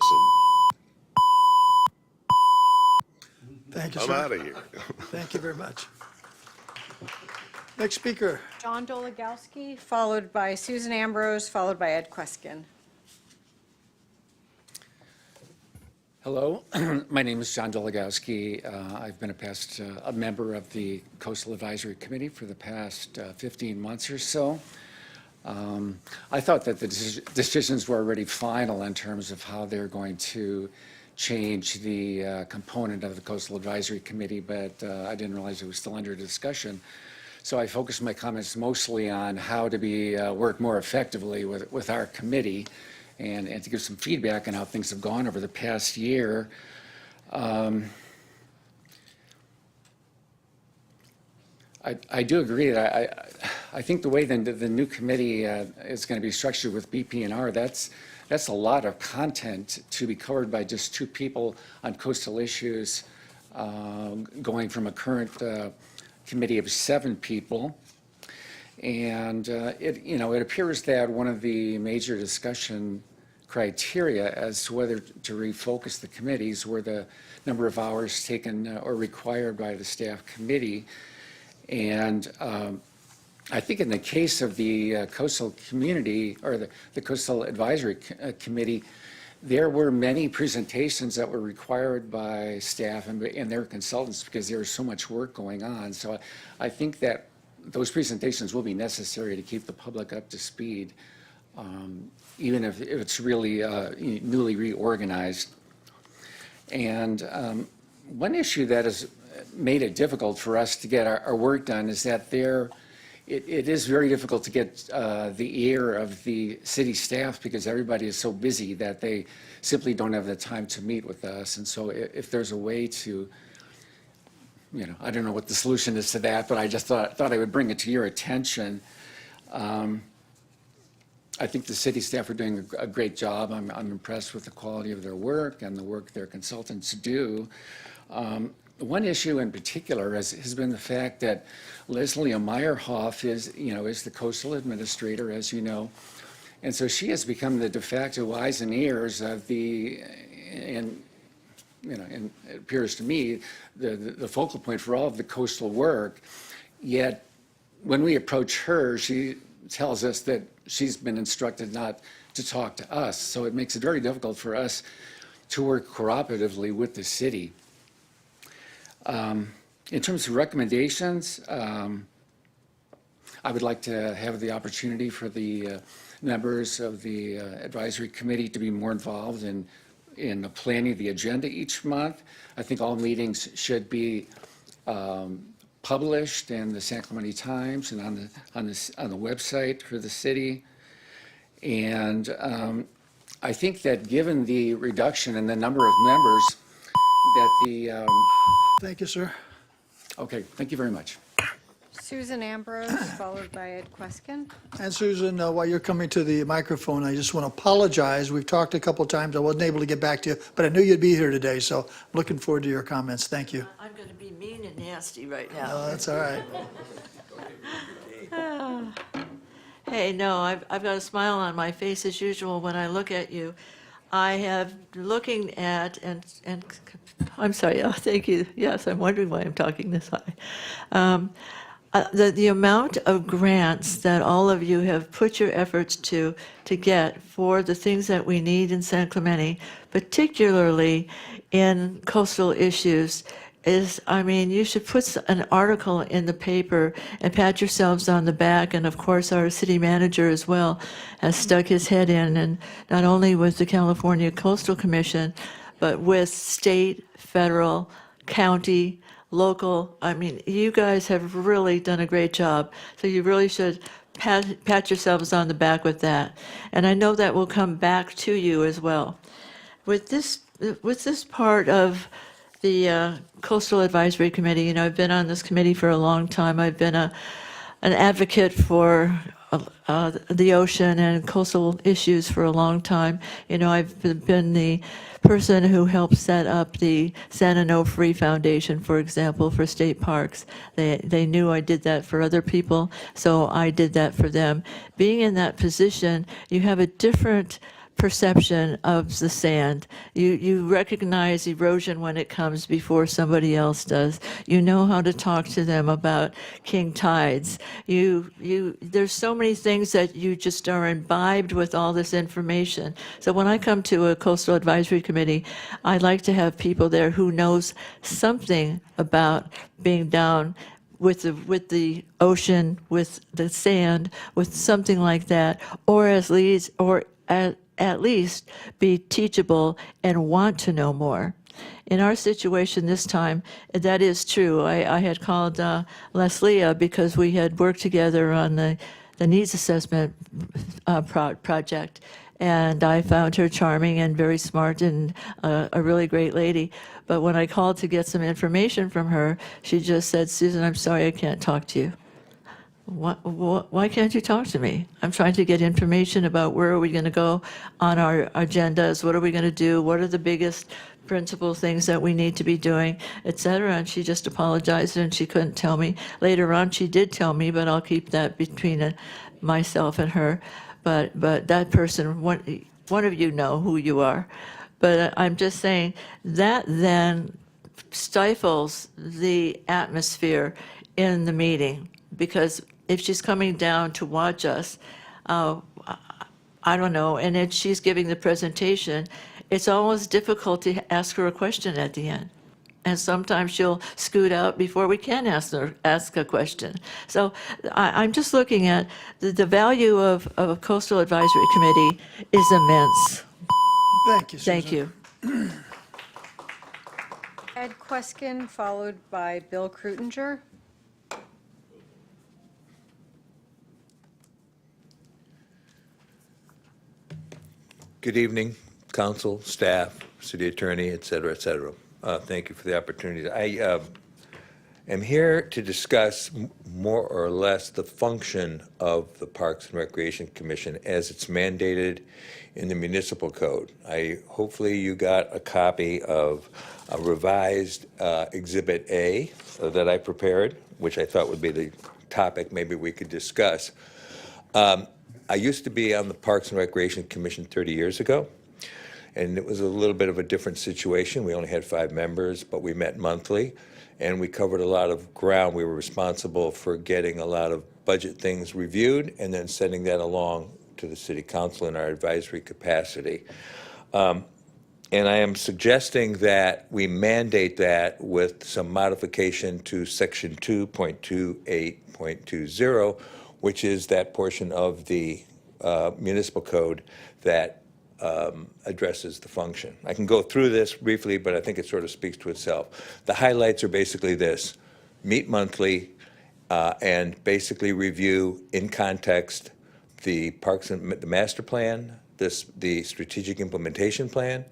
Thank you, I'm sir. out of here. Thank you very much. Next speaker. John Dolegowski, followed by Susan Ambrose, followed by Ed Queskin. Hello, my name is John Dolegowski. I've been a member of the Coastal Advisory Committee for the past 15 months or so. I thought that the decisions were already final in terms of how they're going to change the component of the Coastal Advisory Committee, but I didn't realize it was still under discussion. So I focused my comments mostly on how to work more effectively with our committee and to give some feedback on how things have gone over the past year. I do agree that I think the way the new committee is going to be structured with BP&R, that's a lot of content to be covered by just two people on coastal issues, going from a current committee of 7 people. And it appears that one of the major discussion criteria as to whether to refocus the committees were the number of hours taken or required by the staff committee. And I think in the case of the coastal community or the Coastal Advisory Committee, there were many presentations that were required by staff and their consultants because there was so much work going on. So I think that those presentations will be necessary to keep the public up to speed, even if it's really newly reorganized. And one issue that has made it difficult for us to get our work done is that it is very difficult to get the ear of the city staff because everybody is so busy that they simply don't have the time to meet with us. And so if there's a way to, I don't know what the solution is to that, but I just thought I would bring it to your attention. I think the city staff are doing a great job. I'm impressed with the quality of their work and the work their consultants do. One issue in particular has been the fact that Leslie Meyerhoff is the coastal administrator, as you know, and so she has become the de facto eyes and ears of and it appears to me the focal point for all of the coastal work. Yet, when we approach her, she tells us that she's been instructed not to talk to us. So it makes it very difficult for us to work cooperatively with the city. In terms of recommendations, I would like to have the opportunity for the members of the advisory committee to be more involved in planning the agenda each month. I think all meetings should be published in the San Clemente Times and on the website for the city. And I think that given the reduction in the number of members, that the Thank you, sir. okay, thank you very much. Susan Ambrose, followed by Ed Queskin. And Susan, while you're coming to the microphone, I just want to apologize. We've talked a couple times. I wasn't able to get back to you, but I knew you'd be here today, so looking forward to your comments. Thank you. I'm going to be mean and nasty right now. No, that's all right. Hey, no, I've got a smile on my face as usual when I look at you. I have looking at, and I'm sorry, oh, thank you. Yes, I'm wondering why I'm talking this high. the amount of grants that all of you have put your efforts to get for the things that we need in San Clemente, particularly in coastal issues, is, I mean, you should put an article in the paper and pat yourselves on the back. And of course, our city manager as well has stuck his head in, and not only with the California Coastal Commission, but with state, federal, county, local. I mean, you guys have really done a great job. So you really should pat yourselves on the back with that. And I know that will come back to you as well. With this part of the Coastal Advisory Committee, you know, I've been on this committee for a long time. I've been an advocate for the ocean and coastal issues for a long time. You know, I've been the person who helped set up the San Onofre Foundation, for example, for state parks. They knew I did that for other people, so I did that for them. Being in that position, you have a different perception of the sand. You recognize erosion when it comes before somebody else does. You know how to talk to them about king tides. There's so many things that you just are imbibed with all this information. So when I come to a coastal advisory committee, I like to have people there who knows something about being down with the ocean, with the sand, with something like that, or at least be teachable and want to know more. In our situation this time, that is true. I had called Leslie because we had worked together on the needs assessment project, and I found her charming and very smart and a really great lady. But when I called to get some information from her, she just said, "Susan, I'm sorry I can't talk to you." Why can't you talk to me? I'm trying to get information about where are we going to go on our agendas, what are we going to do, what are the biggest principal things that we need to be doing, et cetera. And she just apologized and she couldn't tell me. Later on, she did tell me, but I'll keep that between myself and her. But that person, one of you know who you are. But I'm just saying that then stifles the atmosphere in the meeting, because if she's coming down to watch us, I don't know, and if she's giving the presentation, it's almost difficult to ask her a question at the end. And sometimes she'll scoot out before we can ask a question. So I'm just looking at the value of a coastal advisory committee is immense. Thank you, Susan. Thank you. Ed Queskin, followed by Bill Krutinger. Good evening, council, staff, city attorney, et cetera, et cetera. Thank you for the opportunity. I am here to discuss more or less the function of the Parks and Recreation Commission as it's mandated in the municipal code. Hopefully you got a copy of a revised Exhibit A that I prepared, which I thought would be the topic maybe we could discuss. I used to be on the Parks and Recreation Commission 30 years ago, and it was a little bit of a different situation. We only had 5 members, but we met monthly, and we covered a lot of ground. We were responsible for getting a lot of budget things reviewed and then sending that along to the city council in our advisory capacity. And I am suggesting that we mandate that with some modification to Section 2.28.20, which is that portion of the municipal code that addresses the function. I can go through this briefly, but I think it sort of speaks to itself. The highlights are basically this: meet monthly and basically review in context the parks and the master plan, the strategic implementation plan,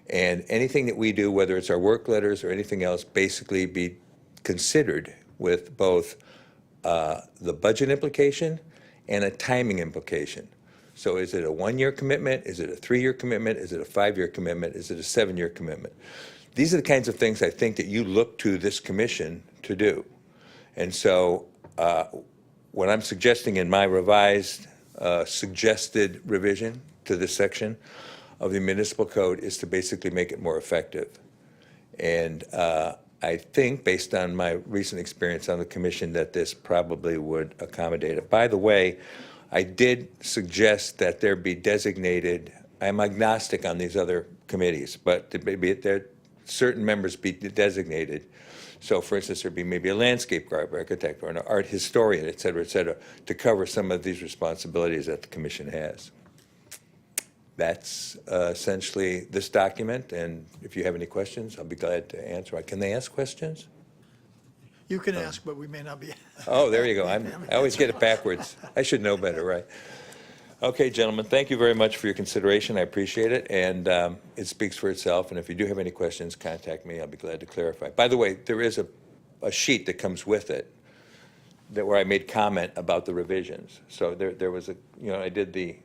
and anything that we do, whether it's our work letters or anything else, basically be considered with both the budget implication and a timing implication. So is it a 1-year commitment? Is it a 3-year commitment? Is it a 5-year commitment? Is it a 7-year commitment? These are the kinds of things I think that you look to this commission to do. And so what I'm suggesting in my revised suggested revision to this section of the municipal code is to basically make it more effective. And I think, based on my recent experience on the commission, that this probably would accommodate it. By the way, I did suggest that there be designated, I'm agnostic on these other committees, but there certain members be designated. So for instance, there'd be maybe a landscape architect or an art historian, et cetera, to cover some of these responsibilities that the commission has. That's essentially this document, and if you have any questions, I'll be glad to answer. Can they ask questions? You can ask, but we may not be. Oh, there you go. I always get it backwards. I should know better, right? Okay, gentlemen, thank you very much for your consideration. I appreciate it, and it speaks for itself. And if you do have any questions, contact me. I'll be glad to clarify. By the way, there is a sheet that comes with it where I made comment about the revisions. So there was I did the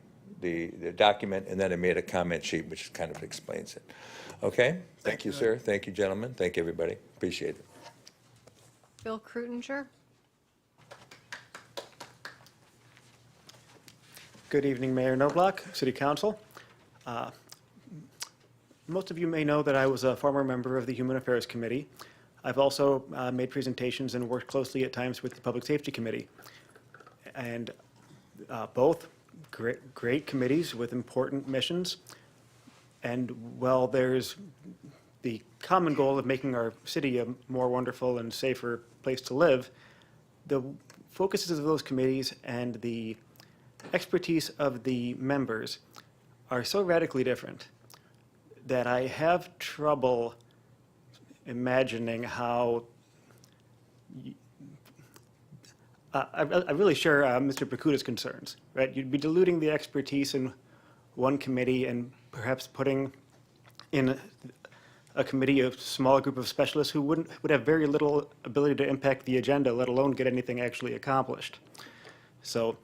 document, and then I made a comment sheet, which kind of explains it. Okay? Thank you, sir. Thank you, gentlemen. Thank you, everybody. Appreciate it. Bill Krutinger? Good evening, Mayor Knobloch, City Council. Most of you may know that I was a former member of the Human Affairs Committee. I've also made presentations and worked closely at times with the Public Safety Committee. And both great committees with important missions. And while there's the common goal of making our city a more wonderful and safer place to live, the focuses of those committees and the expertise of the members are so radically different that I have trouble imagining how I really share Mr. Bakuta's concerns, right? You'd be diluting the expertise in one committee and perhaps putting in a committee, a small group of specialists who would have very little ability to impact the agenda, let alone get anything actually accomplished. So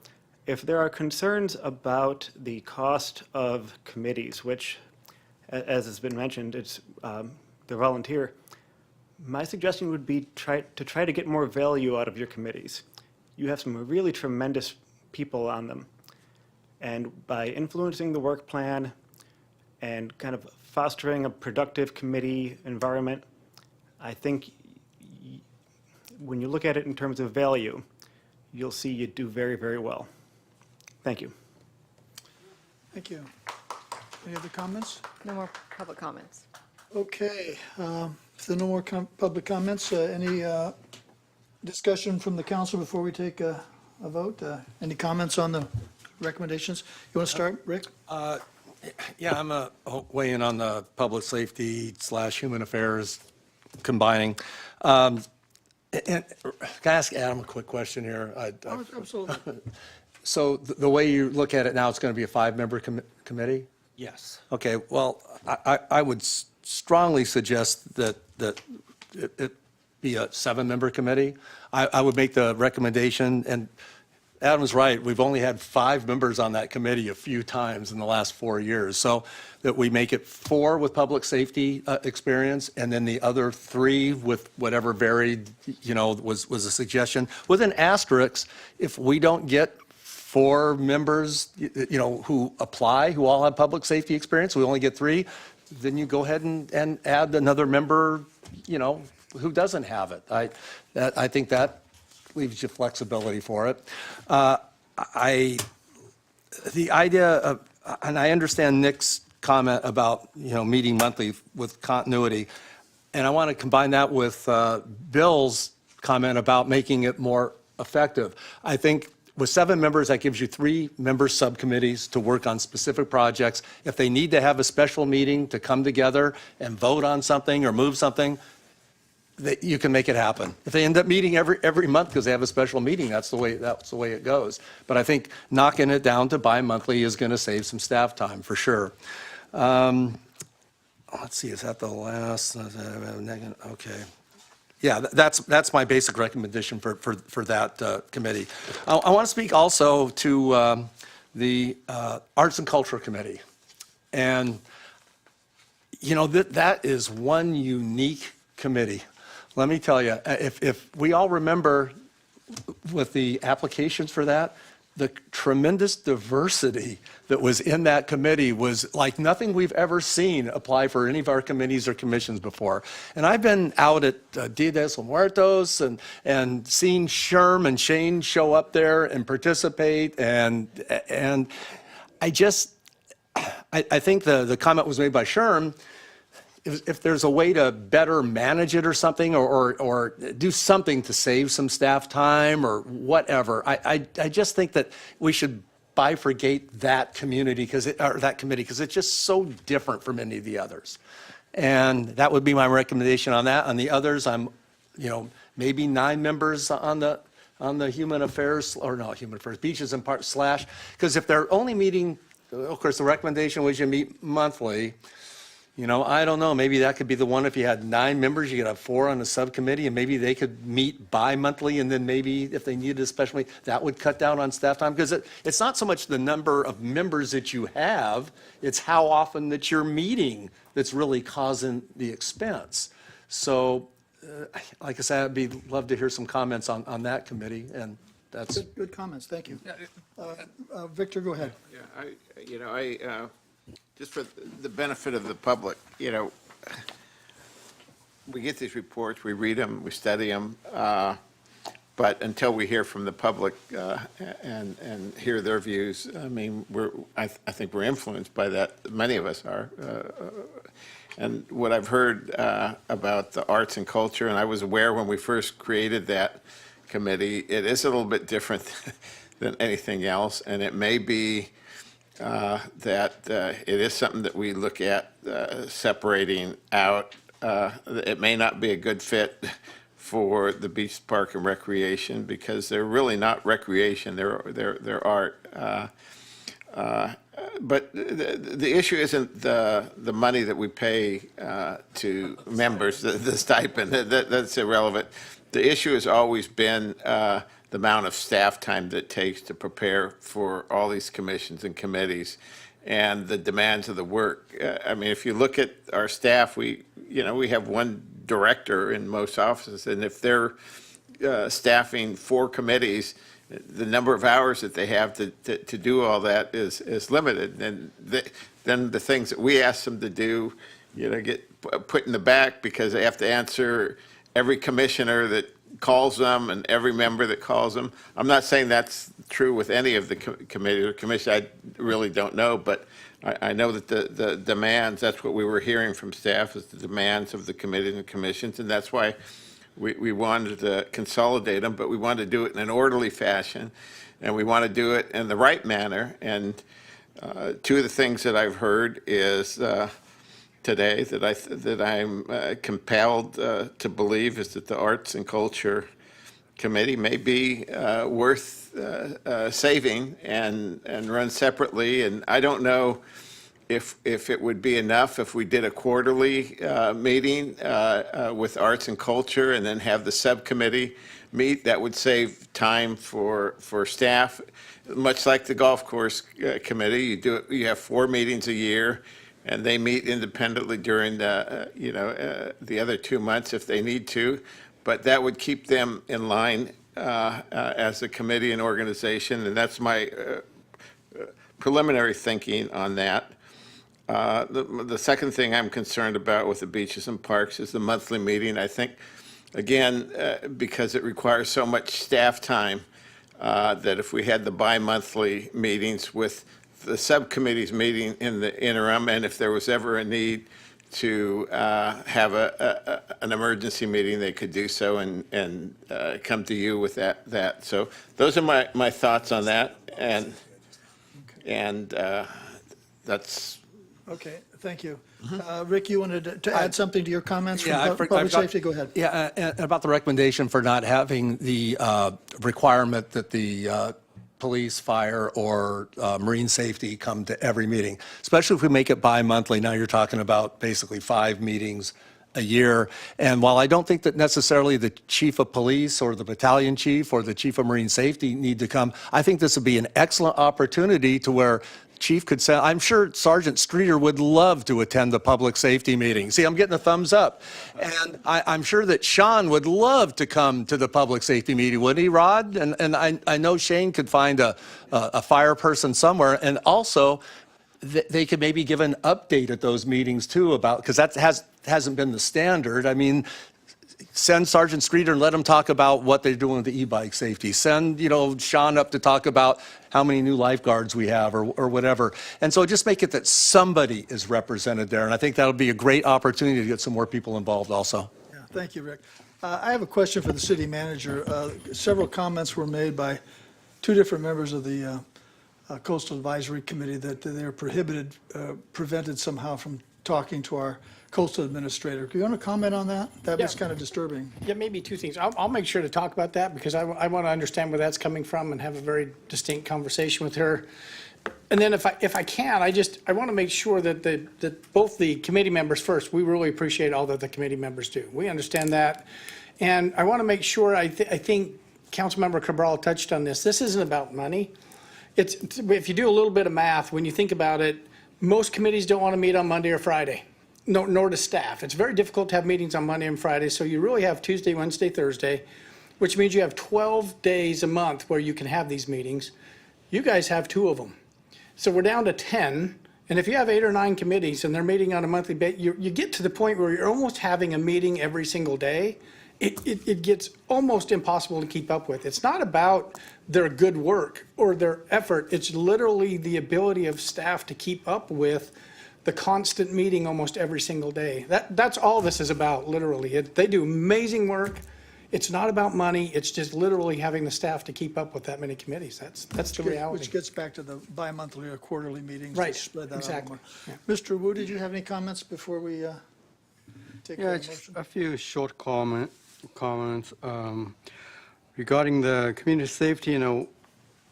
if there are concerns about the cost of committees, which, as has been mentioned, it's they're volunteer, my suggestion would be try to get more value out of your committees. You have some really tremendous people on them. And by influencing the work plan and kind of fostering a productive committee environment, I think when you look at it in terms of value, you'll see you do very, very well. Thank you. Thank you. Any other comments? No more public comments. Okay, if there are no more public comments, any discussion from the council before we take a vote? Any comments on the recommendations? You want to start, Rick? Yeah, I'm a weigh in on the public safety / human affairs combining. And can I ask Adam a quick question here? Oh, absolutely. So the way you look at it now, it's going to be a 5-member committee? Yes. Okay, well, I would strongly suggest that it be a 7-member committee. I would make the recommendation, and Adam's right, we've only had 5 members on that committee a few times in the last 4 years. So that we make it 4 with public safety experience, and then the other 3 with whatever varied, was a suggestion. With an asterisk, if we don't get 4 members, who apply, who all have public safety experience, we only get 3, then you go ahead and add another member, who doesn't have it. I think that leaves you flexibility for it. The idea of, and I understand Nick's comment about, meeting monthly with continuity, and I want to combine that with Bill's comment about making it more effective. I think with 7 members, that gives you 3 member subcommittees to work on specific projects. If they need to have a special meeting to come together and vote on something or move something, you can make it happen. If they end up meeting every month because they have a special meeting, that's the way it goes. But I think knocking it down to bi-monthly is going to save some staff time for sure. Let's see, is that the last? Okay. Yeah, that's my basic recommendation for that committee. I want to speak also to the Arts and Culture Committee. And, that is one unique committee. Let me tell you, if we all remember with the applications for that, the tremendous diversity that was in that committee was like nothing we've ever seen apply for any of our committees or commissions before. And I've been out at Dia de los Muertos and seen Sherm and Shane show up there and participate. And I think the comment was made by Sherm, if there's a way to better manage it or something, or do something to save some staff time or whatever, I just think that we should bifurcate that community that committee because it's just so different from any of the others. And that would be my recommendation on that. On the others, I'm, maybe 9 members on the human affairs, or not human affairs, beaches and parks because if they're only meeting, of course, the recommendation was you meet monthly. I don't know, maybe that could be the one if you had 9 members, you could have 4 on the subcommittee, and maybe they could meet bi-monthly, and then maybe if they needed a special meeting, that would cut down on staff time, because it's not so much the number of members that you have, it's how often that you're meeting that's really causing the expense. So, like I said, I'd love to hear some comments on that committee, and that's... Good comments, thank you. Victor, go ahead. Yeah, just for the benefit of the public, we get these reports, we read them, we study them, but until we hear from the public and hear their views, I mean, I think we're influenced by that. Many of us are. And what I've heard about the arts and culture, and I was aware when we first created that committee, it is a little bit different than anything else, and it may be that it is something that we look at separating out. It may not be a good fit for the beach, park, and recreation because they're really not recreation. They're art. But the issue isn't the money that we pay to members, the stipend. That's irrelevant. The issue has always been the amount of staff time that it takes to prepare for all these commissions and committees and the demands of the work. I mean, if you look at our staff, we have one director in most offices, and if they're staffing 4 committees, the number of hours that they have to do all that is limited. And then the things that we ask them to do, get put in the back because they have to answer every commissioner that calls them and every member that calls them. I'm not saying that's true with any of the committee or commission. I really don't know, but I know that the demands, that's what we were hearing from staff, is the demands of the committees and commissions, and that's why we wanted to consolidate them, but we wanted to do it in an orderly fashion, and we want to do it in the right manner. And 2 of the things that I've heard is today that I'm compelled to believe is that the Arts and Culture Committee may be worth saving and run separately. And I don't know if it would be enough if we did a quarterly meeting with Arts and Culture and then have the subcommittee meet. That would save time for staff, much like the Golf Course Committee. You have 4 meetings a year, and they meet independently during the other 2 months if they need to. But that would keep them in line as a committee and organization, and that's my preliminary thinking on that. The second thing I'm concerned about with the beaches and parks is the monthly meeting. I think, again, because it requires so much staff time, that if we had the bi-monthly meetings with the subcommittees meeting in the interim, and if there was ever a need to have an emergency meeting, they could do so and come to you with that. So those are my thoughts on that, and that's... Okay, thank you. Rick, you wanted to add something to your comments from public safety? Go ahead. Yeah, and about the recommendation for not having the requirement that the police, fire, or marine safety come to every meeting, especially if we make it bi-monthly. Now you're talking about basically 5 meetings a year. And while I don't think that necessarily the chief of police or the battalion chief or the chief of marine safety need to come, I think this would be an excellent opportunity to where Chief could say, I'm sure Sergeant Streeter would love to attend the public safety meeting. See, I'm getting a thumbs up. And I'm sure that Sean would love to come to the public safety meeting, wouldn't he, Rod? And I know Shane could find a fire person somewhere. And also, they could maybe give an update at those meetings too about, because that hasn't been the standard. I mean, send Sergeant Streeter and let him talk about what they're doing with the e-bike safety. Send, Sean up to talk about how many new lifeguards we have or whatever. And so just make it that somebody is represented there. And I think that'll be a great opportunity to get some more people involved also. Yeah, thank you, Rick. I have a question for the city manager. Several comments were made by two different members of the Coastal Advisory Committee that they're prevented somehow from talking to our coastal administrator. Do you want to comment on that? That was kind of disturbing. Yeah, maybe two things. I'll make sure to talk about that because I want to understand where that's coming from and have a very distinct conversation with her. And then if I can, I want to make sure that both the committee members first, we really appreciate all that the committee members do. We understand that. And I want to make sure, I think Councilmember Cabral touched on this. This isn't about money. If you do a little bit of math, when you think about it, most committees don't want to meet on Monday or Friday, nor does staff. It's very difficult to have meetings on Monday and Friday, so you really have Tuesday, Wednesday, Thursday, which means you have 12 days a month where you can have these meetings. You guys have 2 of them. So we're down to 10, and if you have 8 or 9 committees and they're meeting on a monthly basis, you get to the point where you're almost having a meeting every single day. It gets almost impossible to keep up with. It's not about their good work or their effort. It's literally the ability of staff to keep up with the constant meeting almost every single day. That's all this is about, literally. They do amazing work. It's not about money. It's just literally having the staff to keep up with that many committees. That's the reality. Which gets back to the bi-monthly or quarterly meetings. Right, Spread that out exactly. more. Mr. Wu, did you have any comments before we take the just motion? a few short comments regarding the Community Safety and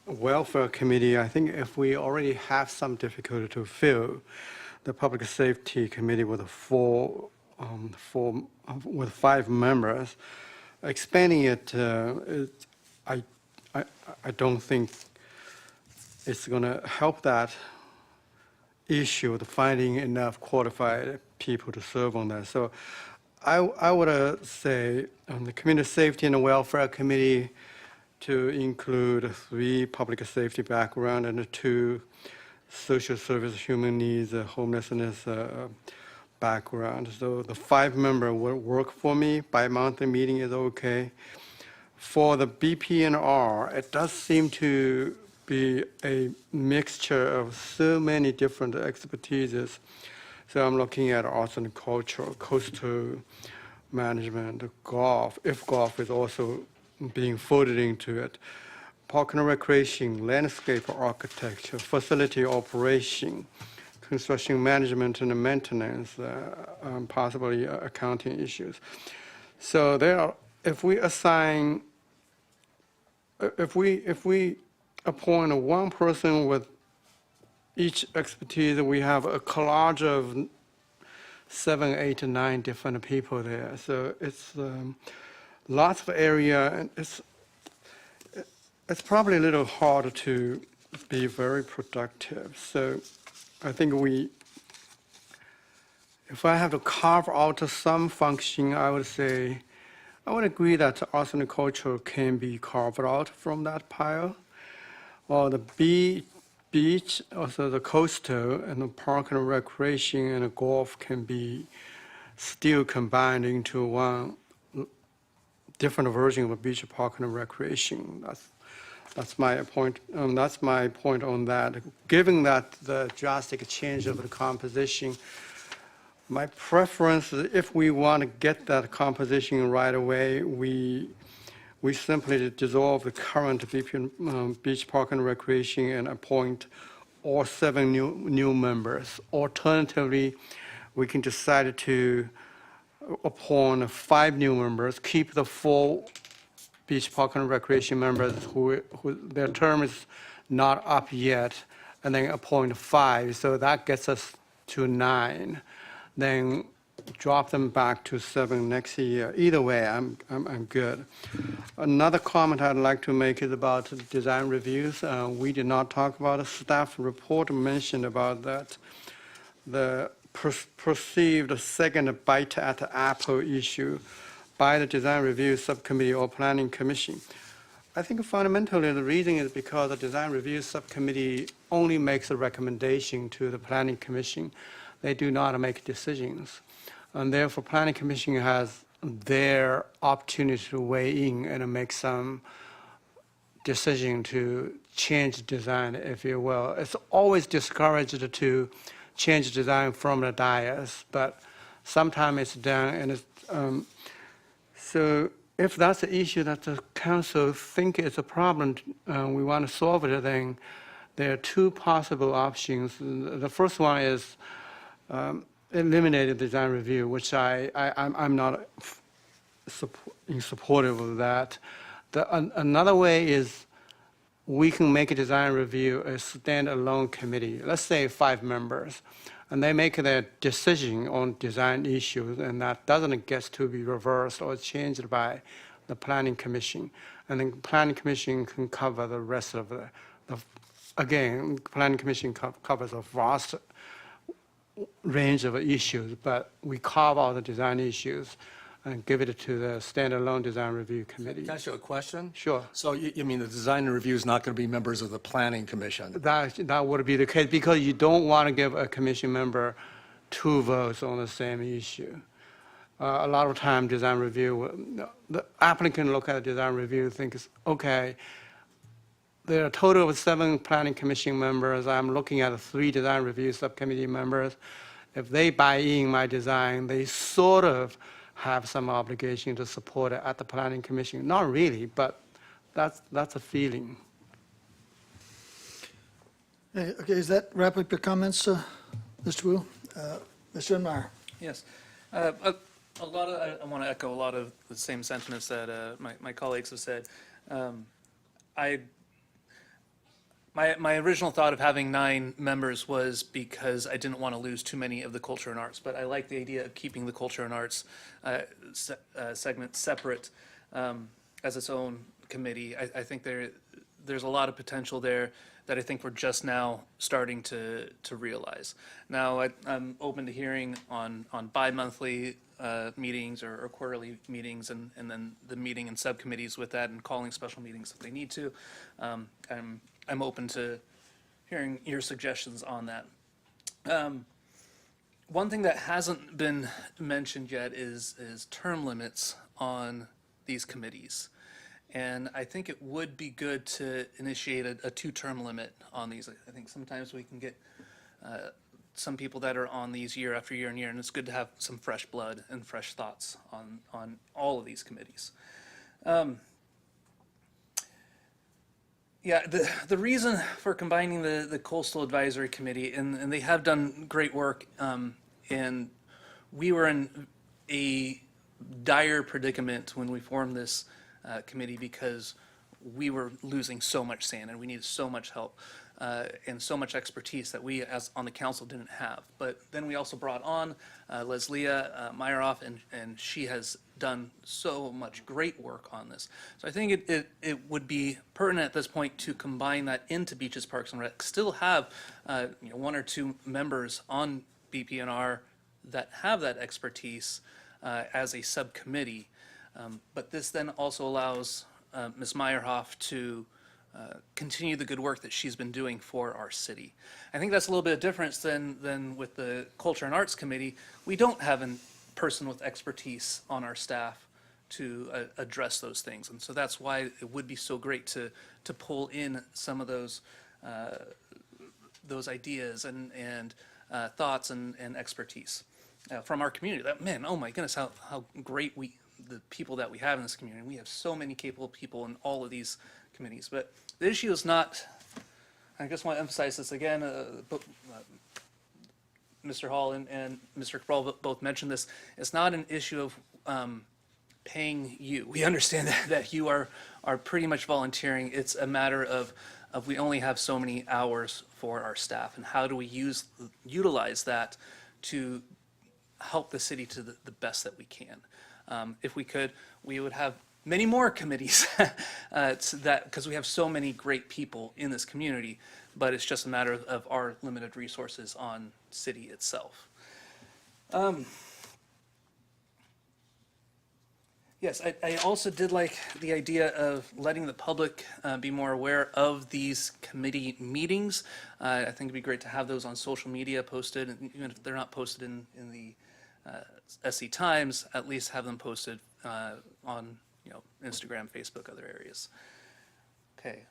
Welfare Committee. I think if we already have some difficulty to fill the Public Safety Committee with 5 members, expanding it, I don't think it's going to help that issue of finding enough qualified people to serve on that. So I would say on the Community Safety and Welfare Committee to include 3 public safety background and 2 social service, human needs, homelessness background. So the 5-member will work for me. Bi-monthly meeting is okay. For the BP&R, it does seem to be a mixture of so many different expertises. So I'm looking at arts and culture, coastal management, golf, if golf is also being folded into it, park and recreation, landscape architecture, facility operation, construction management and maintenance, possibly accounting issues. So there are, if we appoint one person with each expertise, we have a collage of 7, 8, 9 different people there. So it's lots of area, and it's probably a little hard to be very productive. So I think if I have to carve out some function, I would say, I would agree that arts and culture can be carved out from that pile, or the beach, also the coastal, and the park and recreation and the golf can be still combined into one different version of a beach, park, and recreation. That's my point. That's my point on that. Given that the drastic change of the composition, my preference is if we want to get that composition right away, we simply dissolve the current beach, park, and recreation and appoint all 7 new members. Alternatively, we can decide to appoint 5 new members, keep the 4 beach, park, and recreation members who their term is not up yet, and then appoint 5. So that gets us to 9. Then drop them back to 7 next year. Either way, I'm good. Another comment I'd like to make is about design reviews. We did not talk about a staff report mentioned about that. The perceived second bite at the apple issue by the design review subcommittee or planning commission. I think fundamentally the reason is because the design review subcommittee only makes a recommendation to the planning commission. They do not make decisions. And therefore, planning commission has their opportunity to weigh in and make some decision to change design, if you will. It's always discouraged to change design from the dais, but sometimes it's done. And it's, so if that's the issue that the council think is a problem, we want to solve it, then there are two possible options. The first one is eliminate the design review, which I'm not supportive of that. Another way is we can make a design review a standalone committee, let's say 5 members, and they make their decision on design issues, and that doesn't get to be reversed or changed by the planning commission. And then planning commission can cover the rest of again, planning commission covers a vast range of issues, but we carve out the design issues and give it to the standalone design review committee. Can I ask you a question? Sure. So you mean the design review is not going to be members of the planning commission? That would be the case, because you don't want to give a commission member 2 votes on the same issue. A lot of time, design review, the applicant look at the design review, thinks, okay, there are a total of 7 planning commission members. I'm looking at 3 design review subcommittee members. If they buy in my design, they sort of have some obligation to support it at the planning commission. Not really, but that's a feeling. Okay, does that wrap up your comments, Mr. Wu? Mr. Enmeyer? Yes. A lot of, I want to echo a lot of the same sentiments that my colleagues have said. My original thought of having 9 members was because I didn't want to lose too many of the culture and arts, but I like the idea of keeping the culture and arts segment separate as its own committee. I think there's a lot of potential there that I think we're just now starting to realize. Now, I'm open to hearing on bi-monthly meetings or quarterly meetings, and then the meeting and subcommittees with that, and calling special meetings if they need to. I'm open to hearing your suggestions on that. One thing that hasn't been mentioned yet is term limits on these committees. And I think it would be good to initiate a 2-term limit on these. I think sometimes we can get some people that are on these year after year and year, and it's good to have some fresh blood and fresh thoughts on all of these committees. Yeah, the reason for combining the Coastal Advisory Committee, and they have done great work, and we were in a dire predicament when we formed this committee because we were losing so much sand and we needed so much help and so much expertise that we as on the council didn't have. But then we also brought on Leslie Meyerhoff, and she has done so much great work on this. So I think it would be pertinent at this point to combine that into Beaches, Parks, and Rec. Still have 1 or 2 members on BPNR that have that expertise as a subcommittee. But this then also allows Ms. Meyerhoff to continue the good work that she's been doing for our city. I think that's a little bit of difference than with the Culture and Arts Committee. We don't have a person with expertise on our staff to address those things. And so that's why it would be so great to pull in some of those ideas and thoughts and expertise from our community. That, man, oh my goodness, how great the people that we have in this community. We have so many capable people in all of these committees. But the issue is not, I just want to emphasize this again, Mr. Hall and Mr. Cabral both mentioned this. It's not an issue of paying you. We understand that you are pretty much volunteering. It's a matter of we only have so many hours for our staff, and how do we utilize that to help the city to the best that we can. If we could, we would have many more committees because we have so many great people in this community, but it's just a matter of our limited resources on city itself. Yes, I also did like the idea of letting the public be more aware of these committee meetings. I think it'd be great to have those on social media posted, and even if they're not posted in the SC Times, at least have them posted on Instagram, Facebook, other areas. Okay.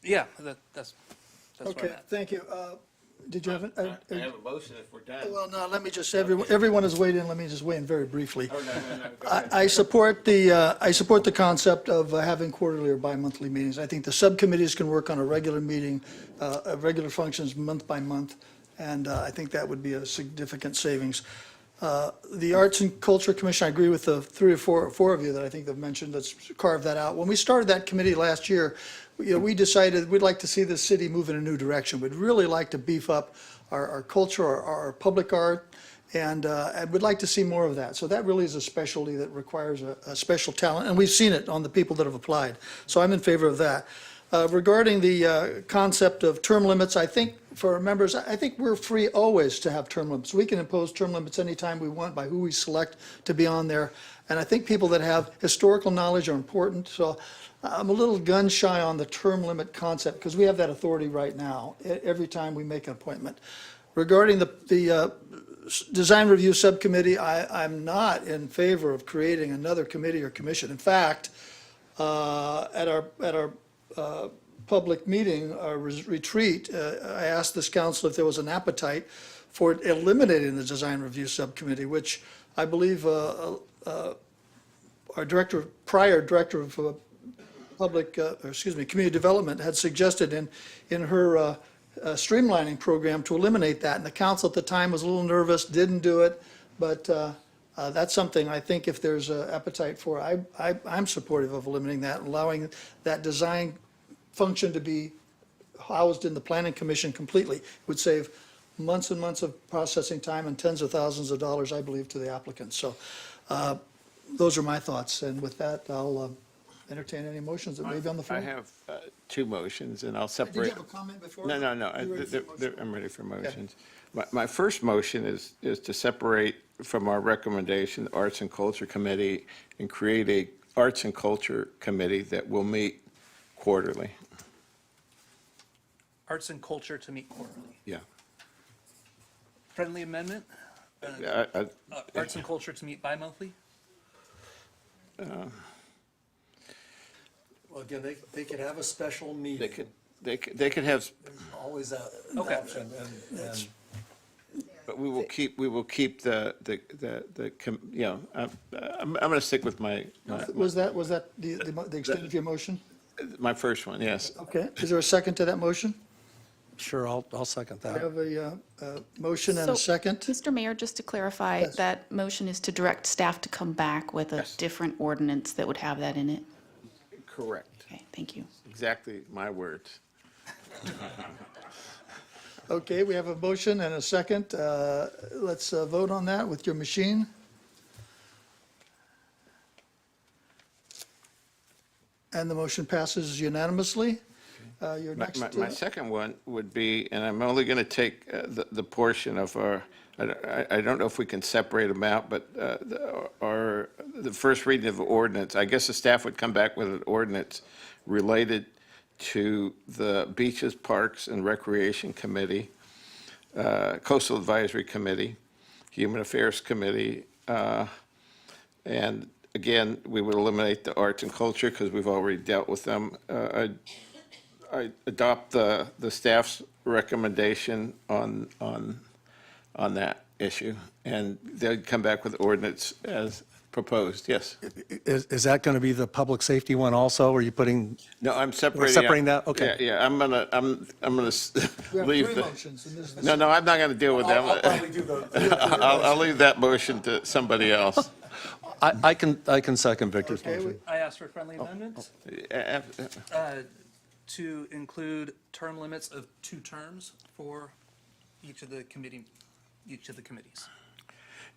Yeah, that's where I'm Okay, at. thank you. Did you have it? I have a motion if we're done. Well, no, let me just, everyone has weighed in, let me just weigh in very briefly. Oh, no, go ahead. I support the concept of having quarterly or bi-monthly meetings. I think the subcommittees can work on a regular meeting, regular functions month by month, and I think that would be a significant savings. The Arts and Culture Commission, I agree with the three or four of you that I think have mentioned, let's carve that out. When we started that committee last year, we decided we'd like to see the city move in a new direction. We'd really like to beef up our culture, our public art, and we'd like to see more of that. So that really is a specialty that requires a special talent, and we've seen it on the people that have applied. So I'm in favor of that. Regarding the concept of term limits, I think for members, I think we're free always to have term limits. We can impose term limits anytime we want by who we select to be on there. And I think people that have historical knowledge are important. So I'm a little gun shy on the term limit concept because we have that authority right now every time we make an appointment. Regarding the design review subcommittee, I'm not in favor of creating another committee or commission. In fact, at our public meeting, our retreat, I asked this council if there was an appetite for eliminating the design review subcommittee, which I believe our prior director of community development had suggested in her streamlining program to eliminate that. And the council at the time was a little nervous, didn't do it, but that's something I think if there's an appetite for, I'm supportive of eliminating that, allowing that design function to be housed in the planning commission completely. It would save months and months of processing time and tens of thousands of dollars, I believe, to the applicants. So those are my thoughts. And with that, I'll entertain any motions that may be on the floor. I have two motions, and I'll Did you separate. have a comment before? No. You ready for motion? I'm ready for motions. My first motion is to separate from our recommendation, the Arts and Culture Committee, and create a Arts and Culture Committee that will meet quarterly. Arts and culture to meet quarterly. Yeah. Friendly amendment? Arts and culture to meet bi-monthly? Well, again, they could have a special meeting. They could have, Always an Okay. option, and but we will keep the I'm going to stick with my Was that the extent of your motion? my first one, yes. Okay. Is there a second to that motion? sure, I'll second I that. have a motion and a So, second. Mr. Mayor, just to clarify, Yes. that motion is to direct staff to come back with a Yes. different ordinance that would have that in it? Correct. Okay, thank you. Exactly my words. Okay, we have a motion and a second. Let's vote on that with your machine. And the motion passes unanimously. Your next. My second one would be, and I'm only going to take the portion of our, I don't know if we can separate them out, but the first reading of the ordinance, I guess the staff would come back with an ordinance related to the Beaches, Parks, and Recreation Committee, Coastal Advisory Committee, Human Affairs Committee, and again, we would eliminate the Arts and Culture because we've already dealt with them. I adopt the staff's recommendation on that issue, and they'd come back with ordinance as proposed, yes. Is that going to be the public safety one also? Are you putting, No, I'm separating. separating that? Okay. Yeah, I'm gonna We have leave three the, motions, and this is the no, I'm not gonna deal with them. I'll probably do the. I'll leave that motion to somebody else. I can second Victor's Okay, motion. I asked for friendly amendments to include term limits of 2 terms for each of the committee each of the committees.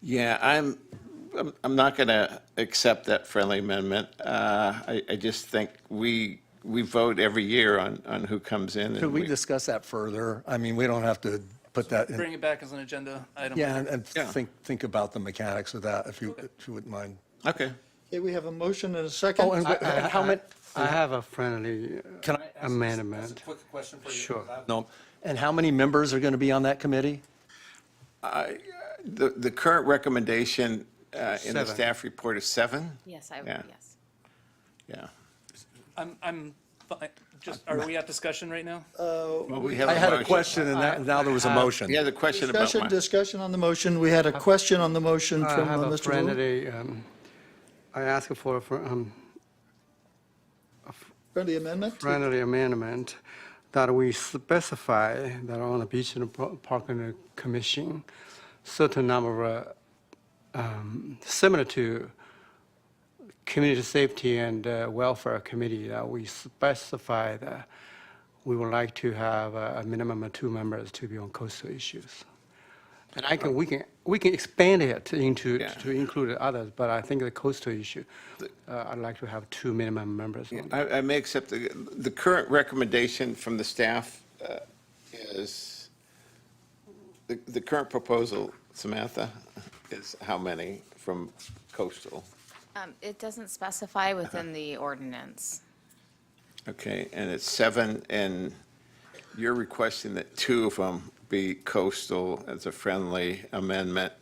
Yeah, I'm not going to accept that friendly amendment. I just think we vote every year on who comes in. Could and we discuss that further? I mean, we don't have to put that in. Bring it back as an agenda item. Yeah, later. and think about the mechanics of that, if you wouldn't mind. Okay. Okay, we have a motion and a second. Oh, and how many? I have a friendly Can I ask amendment. quick question for you? Sure. No. And how many members are going to be on that committee? The current recommendation in the 7. staff report is 7? Yes, Yeah. yes. Yeah. I'm fine. Are we at discussion right now? Well, we have I had a motion. question, and now there was a motion. We had a question about Discussion on the motion. We had a question on the motion I from have a Mr. Wu. friendly, I ask for a Friendly amendment? friendly amendment that we specify that on the Beach and Park Commission, certain number similar to Community Safety and Welfare Committee, that we specify that we would like to have a minimum of 2 members to be on coastal issues. And we can expand it into to include others, but I think the coastal issue, I'd like to have 2 minimum members. on that. I may accept the current recommendation from the staff is, the current proposal, Samantha, is how many from coastal? It doesn't specify within the ordinance. Okay, and it's 7, and you're requesting that 2 of them be coastal as a friendly amendment.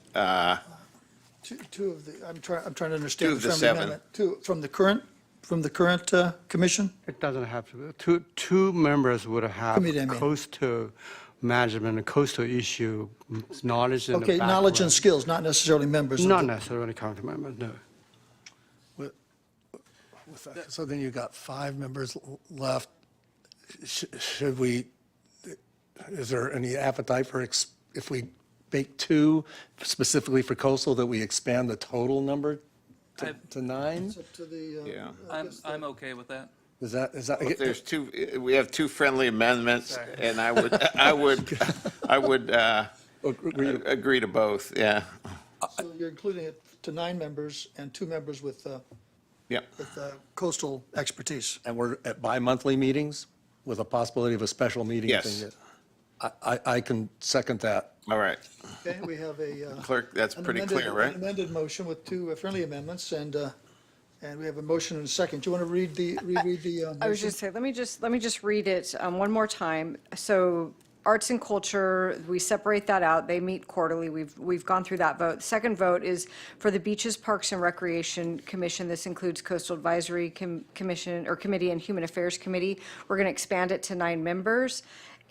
Two of the, I'm trying to understand. 2 of the friendly 7. amendment. Two, from the current commission? It doesn't have to be. Two members would have Committee, I mean. coastal management and coastal issue knowledge and Okay, knowledge and background. skills, not necessarily members. of Not the- necessarily council members, no. So then you've got 5 members left. Should we, is there any appetite for, if we make 2 specifically for coastal, that we expand the total number to 9? It's up to the, Yeah. I'm okay with that. Is that, Well, if there's 2, we have 2 friendly amendments, and I would agree to both, yeah. so you're including it to 9 members and 2 members with Yeah. coastal expertise. and we're at bi-monthly meetings with a possibility of a special meeting? Yes. thing that- I can second that. All right. Okay, we have a. Clerk, that's an pretty amended- clear, right? An amended motion with 2 friendly amendments, and we have a motion and a second. Do you want to reread the motion? I was just saying, let me just read it one more time. So arts and culture, we separate that out. They meet quarterly. We've gone through that vote. The second vote is for the Beaches, Parks, and Recreation Commission. This includes Coastal Advisory Commission, or Committee, and Human Affairs Committee. We're going to expand it to 9 members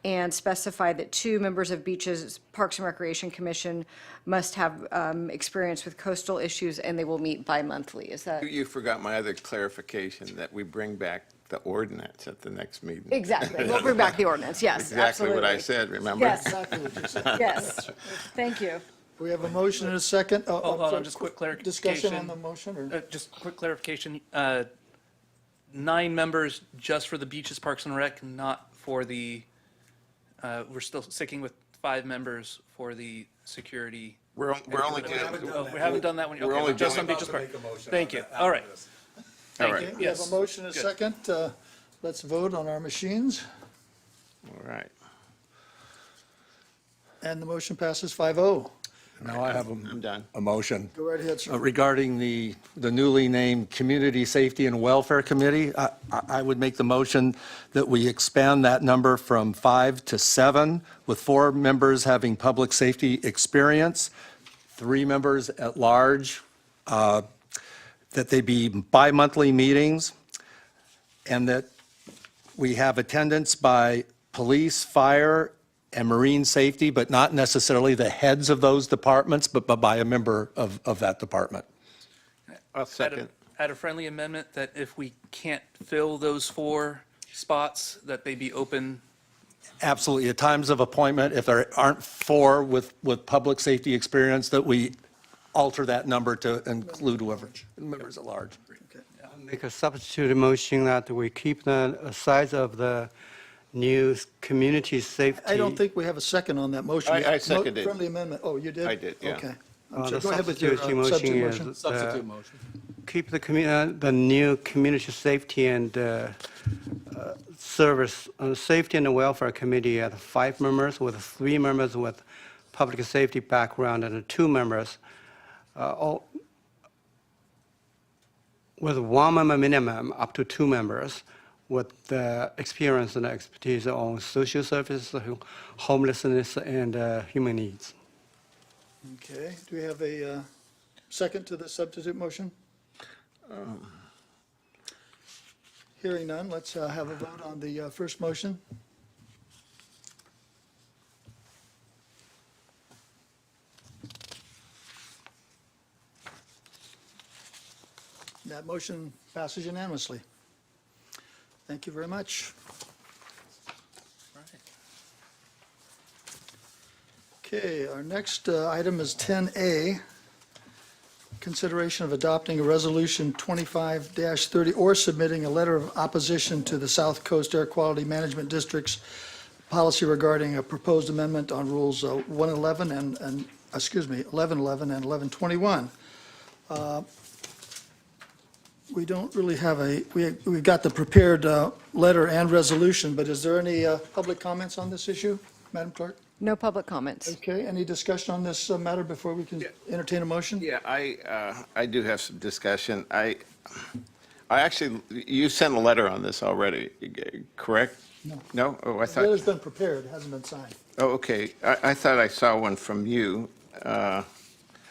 and specify that 2 members of Beaches, Parks, and Recreation Commission must have experience with coastal issues, and they will meet bi-monthly. Is that? You forgot my other clarification, that we bring back the ordinance at the next meeting. Exactly. We'll bring back the ordinance. Yes, Exactly what I absolutely. said, remember? Yes. Exactly what you said. Yes. Thank you. We have a motion and a second. Hold on, just quick clarification. Discussion on the motion, or? Just quick clarification. 9 members just for the beaches, parks and rec, not for the, we're still sticking with 5 members for the security. We're only doing. Oh, we haven't done that one. We're Okay, only just doing- on beaches, park. Thank you. All right. All Thank right. you. We have Yes. a motion and a Good. second. Let's vote on our machines, All right. and the motion passes 5-0. Now I have I'm done. a motion. Go right ahead, sir. Regarding the newly named Community Safety and Welfare Committee, I would make the motion that we expand that number from 5 to 7, with 4 members having public safety experience, 3 members at large, that they be bi-monthly meetings, and that we have attendance by police, fire, and marine safety, but not necessarily the heads of those departments, but by a member of that department. I'll second. Add a friendly amendment that if we can't fill those 4 spots, that they be open. Absolutely. At times of appointment, if there aren't 4 with public safety experience, that we alter that number to include whoever, members at large. Make a substitute motion that we keep the size of the new community safety. I don't think we have a second on that motion. I yet. seconded. Friendly amendment. Oh, you did? I did, yeah. Okay. The Go ahead with your substitute motion substitute is, motion. Substitute motion. keep the new community safety and service, safety and welfare committee at 5 members, with 3 members with public safety background and 2 members, all with 1 member minimum, up to 2 members, with experience and expertise on social services, homelessness, and human needs. Okay. Do we have a second to the substitute motion? Hearing none, let's have a vote on the first motion. That motion passes unanimously. Thank you very much. Okay, our next item is 10A, consideration of adopting a resolution 25-30 or submitting a letter of opposition to the South Coast Air Quality Management District's policy regarding a proposed amendment on rules 1111 and 1121. We don't really have we've got the prepared letter and resolution, but is there any public comments on this issue, Madam Clerk? No public comments. Okay, any discussion on this matter before we can entertain a motion? Yeah, I do have some discussion. I actually, you sent a letter on this already, correct? No. No? Oh, I The thought, letter's been prepared, it hasn't been signed. oh, okay. I thought I saw one from you.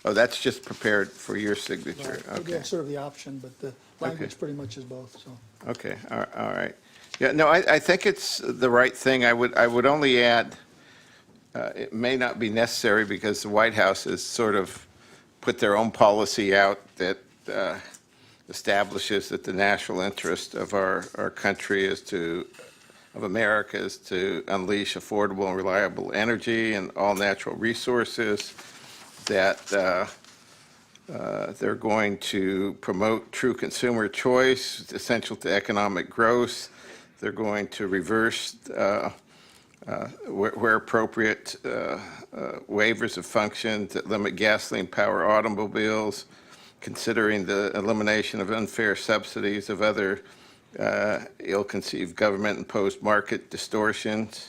Oh, that's just prepared for your signature. We Okay. have sort of the option, but the language pretty much is both, so. Okay, all right. Yeah, no, I think it's the right thing. I would only add, it may not be necessary because the White House has sort of put their own policy out that establishes that the national interest of our country of America is to unleash affordable and reliable energy and all natural resources, that they're going to promote true consumer choice, essential to economic growth. They're going to reverse, where appropriate, waivers of function that limit gasoline-powered automobiles, considering the elimination of unfair subsidies of other ill-conceived government-imposed market distortions,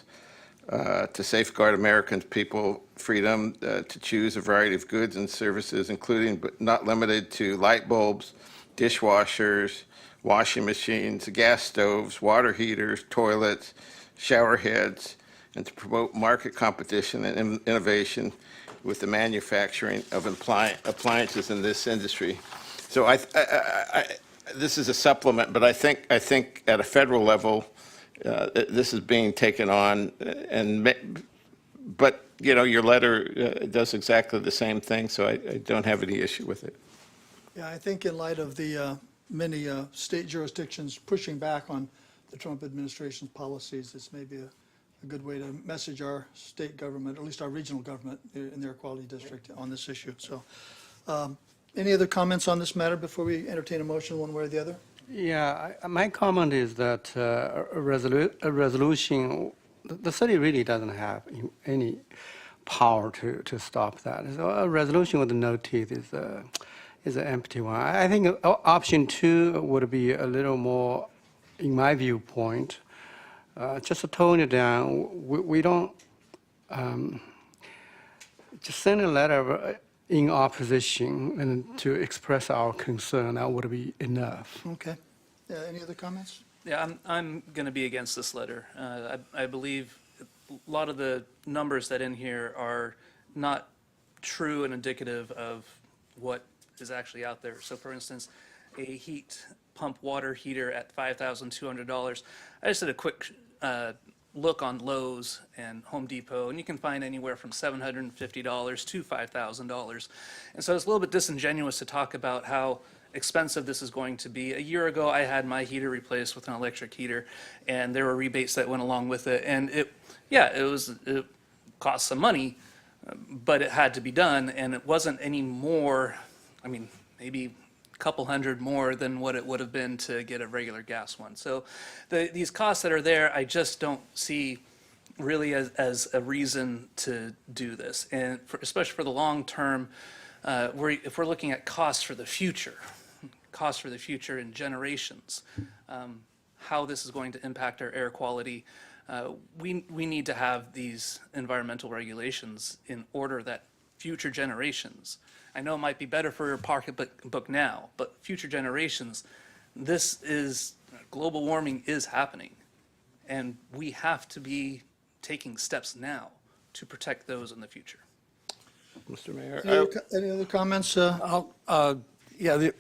to safeguard Americans' people freedom to choose a variety of goods and services, including but not limited to light bulbs, dishwashers, washing machines, gas stoves, water heaters, toilets, shower heads, and to promote market competition and innovation with the manufacturing of appliances in this industry. So this is a supplement, but I think at a federal level, this is being taken on, but your letter does exactly the same thing, so I don't have any issue with it. Yeah, I think in light of the many state jurisdictions pushing back on the Trump administration's policies, this may be a good way to message our state government, at least our regional government in their quality district on this issue. So, any other comments on this matter before we entertain a motion one way or the other? Yeah, my comment is that a resolution, the city really doesn't have any power to stop that. So a resolution with no teeth is an empty one. I think option 2 would be a little more, in my viewpoint, just to tone it down. We don't just send a letter in opposition and to express our concern. That would be enough. Okay. Any other comments? Yeah, I'm going to be against this letter. I believe a lot of the numbers that in here are not true and indicative of what is actually out there. So for instance, a heat pump water heater at $5,200. I just did a quick look on Lowe's and Home Depot, and you can find anywhere from $750 to $5,000. And so it's a little bit disingenuous to talk about how expensive this is going to be. A year ago, I had my heater replaced with an electric heater, and there were rebates that went along with it. And it cost some money, but it had to be done, and it wasn't any more, maybe couple hundred more than what it would have been to get a regular gas one. So these costs that are there, I just don't see really as a reason to do this. And especially for the long term, if we're looking at costs for the future in generations, how this is going to impact our air quality, we need to have these environmental regulations in order that future generations, I know it might be better for your pocketbook now, but future generations, global warming is happening. And we have to be taking steps now to protect those in the future. Mr. Mayor. Any other comments? Yeah, the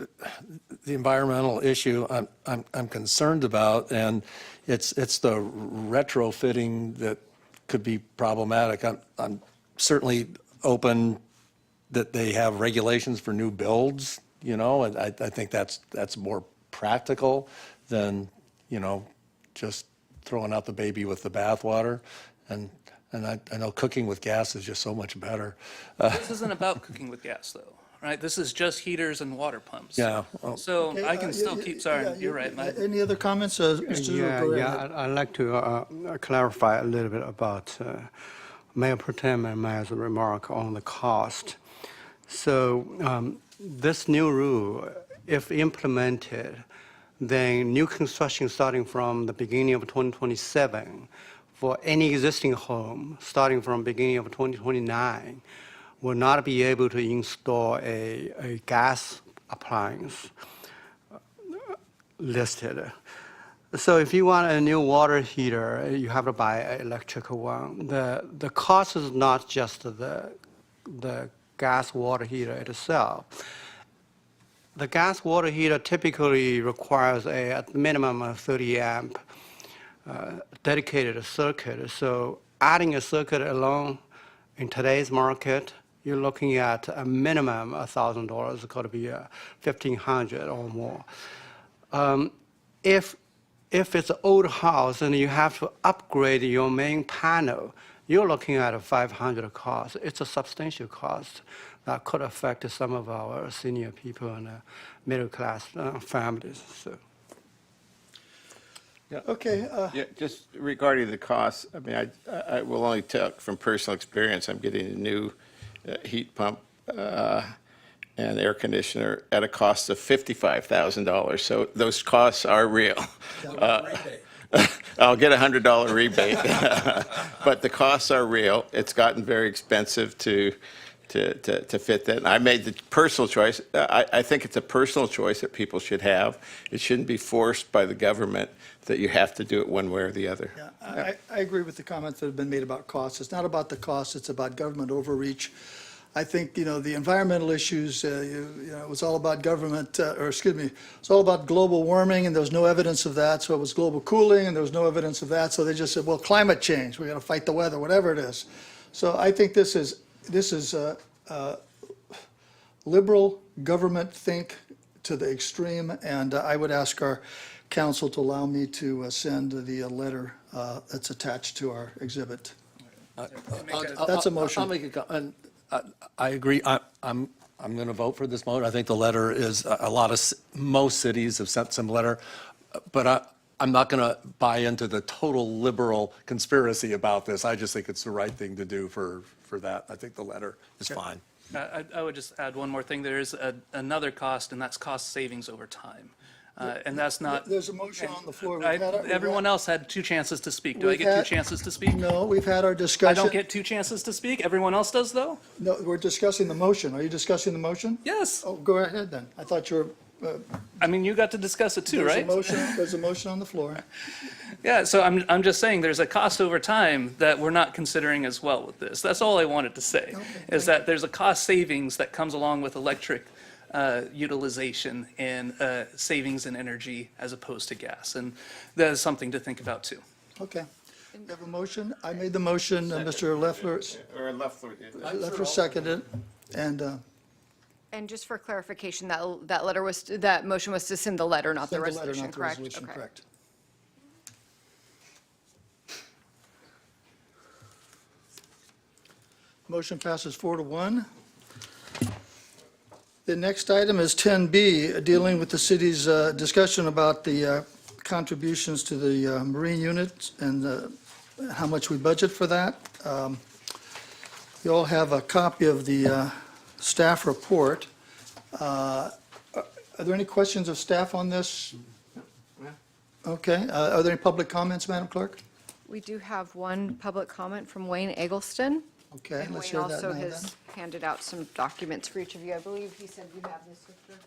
environmental issue I'm concerned about, and it's the retrofitting that could be problematic. I'm certainly open that they have regulations for new builds, and I think that's more practical than, just throwing out the baby with the bathwater. And I know cooking with gas is just so much better. This isn't about cooking with gas, though, right? This is just heaters and water pumps. Yeah. So Okay, I can still keep, sorry, yeah, you're right. Any other comments? Mr. Zhu, go ahead. I'd like to clarify a little bit about Mayor Pro Tem and Mayor's remark on the cost. So this new rule, if implemented, then new construction starting from the beginning of 2027 for any existing home starting from beginning of 2029 will not be able to install a gas appliance listed. So if you want a new water heater, you have to buy an electrical one. The cost is not just the gas water heater itself. The gas water heater typically requires at minimum a 30 amp dedicated circuit. So adding a circuit alone in today's market, you're looking at a minimum $1,000. It's got to be $1,500 or more. If it's an old house and you have to upgrade your main panel, you're looking at a $500 cost. It's a substantial cost that could affect some of our senior people and middle-class families. So. Okay. Yeah, just regarding the costs, I mean, I will only tell from personal experience, I'm getting a new heat pump and air conditioner at a cost of $55,000. So those costs are real. I'll get a $100 rebate, but the costs are real. It's gotten very expensive to fit that. And I made the personal choice. I think it's a personal choice that people should have. It shouldn't be forced by the government that you have to do it one way or the other. Yeah, I agree with the comments that have been made about costs. It's not about the cost, it's about government overreach. I think, the environmental issues, it was all about government, it's all about global warming, and there was no evidence of that. So it was global cooling, and there was no evidence of that. So they just said, well, climate change, we're going to fight the weather, whatever it is. So I think this is liberal government think to the extreme, and I would ask our council to allow me to send the letter that's attached to our exhibit. That's a motion. I'll make a I agree. I'm going to vote for this motion. I think the letter is most cities have sent some letter, but I'm not going to buy into the total liberal conspiracy about this. I just think it's the right thing to do for that. I think the letter is fine. I would just add one more thing. There is another cost, and that's cost savings over time. And that's not. There's a motion on the floor. Everyone else had 2 chances to speak. Do I get 2 chances to speak? No, we've had our discussion. I don't get 2 chances to speak? Everyone else does, though? No, we're discussing the motion. Are you discussing the motion? Yes. Oh, go ahead then. I thought you were. I mean, you got to discuss it too, right? There's a motion on the floor. Yeah, so I'm just saying there's a cost over time that we're not considering as well with this. That's all I wanted to say, is that there's a cost savings that comes along with electric utilization and savings in energy as opposed to gas. And that is something to think about too. Okay. We have a motion. I made the motion. Mr. Leffler seconded. And just for clarification, that motion was to send the letter, not the Send the letter, resolution, not the correct? resolution, Okay. correct. Motion passes 4-1. The next item is 10B, dealing with the city's discussion about the contributions to the Marine unit and how much we budget for that. You all have a copy of the staff report. Are there any questions of staff on this? Okay. Are there any public comments, Madam Clerk? We do have one public comment from Wayne Eggleston. Okay, And let's Wayne hear that also now then. has handed out some documents for each of you. I believe he said you have this, Victor.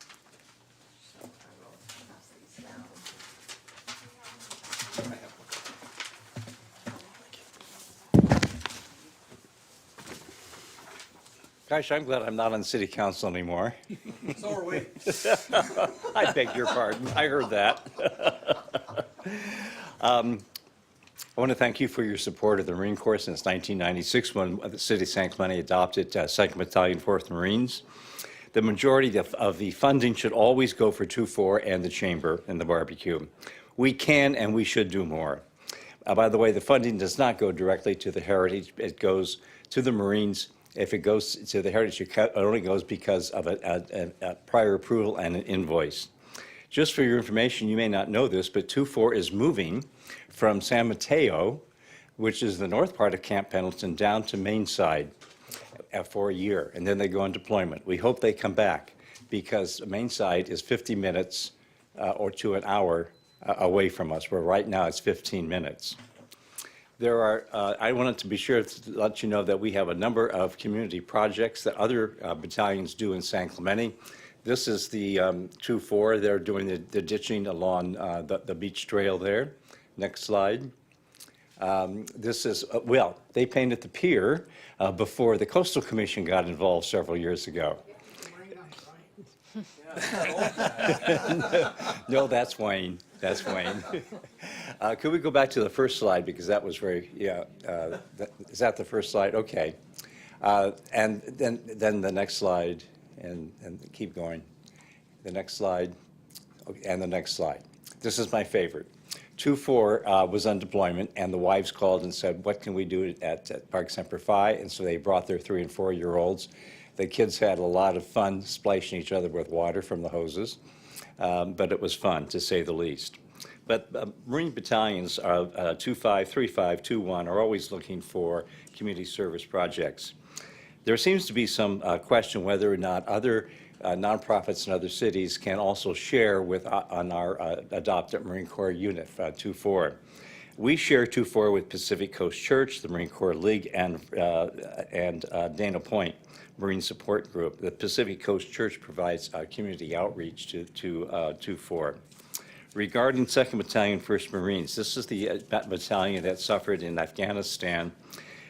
So I will pass these down. Gosh, I'm glad I'm not on city council anymore. So are we. I beg your pardon. I heard that. I want to thank you for your support of the Marine Corps since 1996, when the city of San Clemente adopted 2nd Battalion, 4th Marines. The majority of the funding should always go for 2-4 and the chamber and the barbecue. We can and we should do more. By the way, the funding does not go directly to the Heritage. It goes to the Marines. If it goes to the Heritage, it only goes because of a prior approval and an invoice. Just for your information, you may not know this, but 2-4 is moving from San Mateo, which is the north part of Camp Pendleton, down to Mainside for a year, and then they go on deployment. We hope they come back, because Mainside is 50 minutes or to an hour away from us, where right now it's 15 minutes. There are, I wanted to be sure to let you know that we have a number of community projects that other battalions do in San Clemente. This is the 2-4. They're doing the ditching along the beach trail there. Next slide. This is, well, they painted the pier before the Coastal Commission got involved several years ago. No, that's Wayne. That's Wayne. Could we go back to the first slide, because that was very, yeah. Is that the first slide? Okay. And then the next slide, and keep going. The next slide, and the next slide. This is my favorite. 2-4 was on deployment, and the wives called and said, what can we do at Park Semper Fi? And so they brought their 3- and 4-year-olds. The kids had a lot of fun splashing each other with water from the hoses, but it was fun, to say the least. But Marine battalions, 2-5, 3-5, 2-1, are always looking for community service projects. There seems to be some question whether or not other nonprofits in other cities can also share with on our adopted Marine Corps unit, 2-4. We share 2-4 with Pacific Coast Church, the Marine Corps League, and Dana Point Marine Support Group. The Pacific Coast Church provides community outreach to 2-4. Regarding 2nd Battalion, 1st Marines, this is the battalion that suffered in Afghanistan.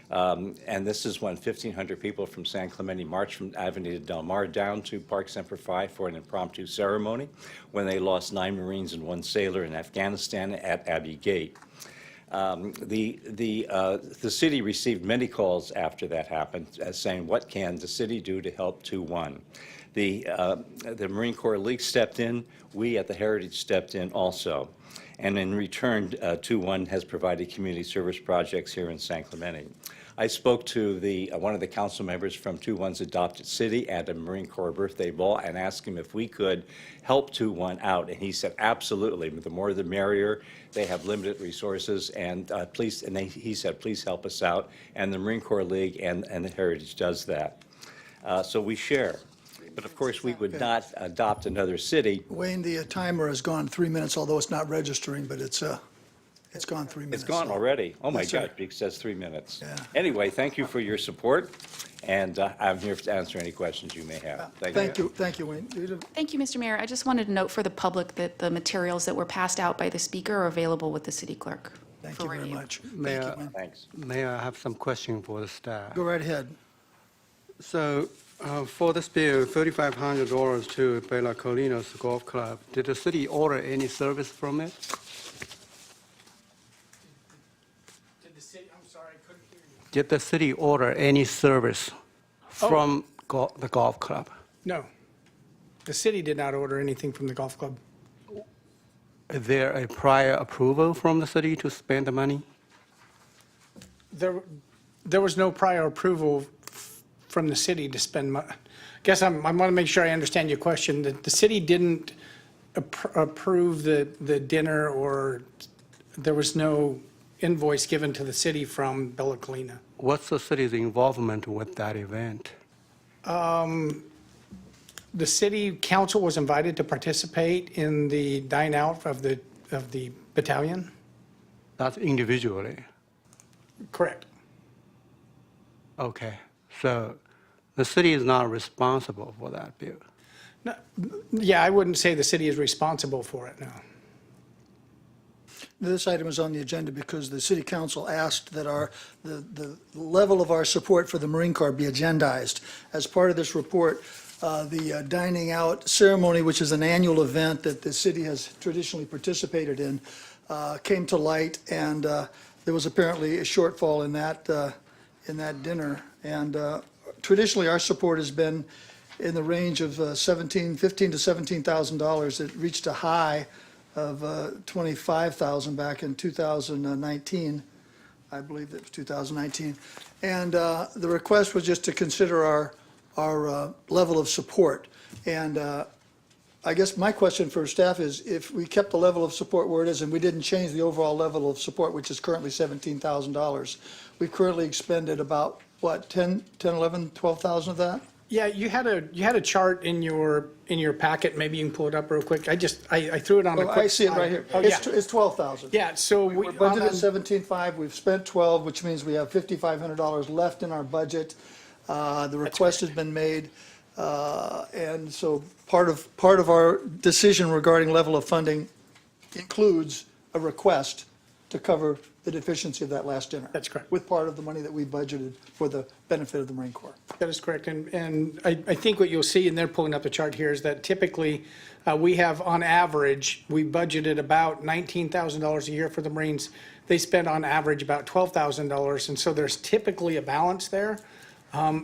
And this is when 1,500 people from San Clemente marched from Avenida Del Mar down to Park Semper Fi for an impromptu ceremony when they lost 9 Marines and 1 sailor in Afghanistan at Abbey Gate. The city received many calls after that happened, saying, what can the city do to help 2-1? The Marine Corps League stepped in. We at the Heritage stepped in also. And in return, 2-1 has provided community service projects here in San Clemente. I spoke to one of the council members from 2-1's adopted city at a Marine Corps birthday ball and asked him if we could help 2-1 out. And he said, absolutely, the more the merrier. They have limited resources, and he said, please help us out. And the Marine Corps League and the Heritage does that. So we share. But of course, we would not adopt another city. Wayne, the timer has gone 3 minutes, although it's not registering, but it's gone 3 minutes. It's gone already. Oh, my Yes, sir. God, it says 3 minutes. Yeah. Anyway, thank you for your support, and I'm here to answer any questions you may have. Thank you, Wayne. Thank you, Mr. Mayor. I just wanted to note for the public that the materials that were passed out by the speaker are available with the city clerk. Thank you very much. Mayor, Thanks. Mayor, I have some question for the staff. Go right ahead. So for this bill, $3,500 to Bella Colinas Golf Club, did the city order any service from it? Did the city order any service from the golf club? No. The city did not order anything from the golf club. Is there a prior approval from the city to spend the money? There was no prior approval from the city to spend guess I want to make sure I understand your question. The city didn't approve the dinner, or there was no invoice given to the city from Bella Colina? What's the city's involvement with that event? The city council was invited to participate in the dine out of the battalion? That's individually. Correct. Okay, so the city is not responsible for that bill. No, yeah, I wouldn't say the city is responsible for it, no. This item is on the agenda because the city council asked that the level of our support for the Marine Corps be agendized. As part of this report, the dining out ceremony, which is an annual event that the city has traditionally participated in, came to light, and there was apparently a shortfall in that dinner. And traditionally, our support has been in the range of $15,000 to $17,000. It reached a high of $25,000 back in 2019. I believe it was 2019. And the request was just to consider our level of support. And I guess my question for staff is, if we kept the level of support where it is and we didn't change the overall level of support, which is currently $17,000, we've currently expended about, what, 10, 11, 12,000 of that? Yeah, you had a chart in your packet. Maybe you can pull it up real quick. I threw it on a quick. I see it right here. Oh, yeah. It's 12,000. Yeah, so We're budgeted 17.5, we've spent 12, which means we have $5,500 left in our budget. The request has been made, and so part of our decision regarding level of funding includes a request to cover the deficiency of that last dinner. That's correct. With part of the money that we budgeted for the benefit of the Marine Corps. That is correct. And I think what you'll see, and they're pulling up the chart here, is that typically we have, on average, we budgeted about $19,000 a year for the Marines. They spend on average about $12,000, and so there's typically a balance there.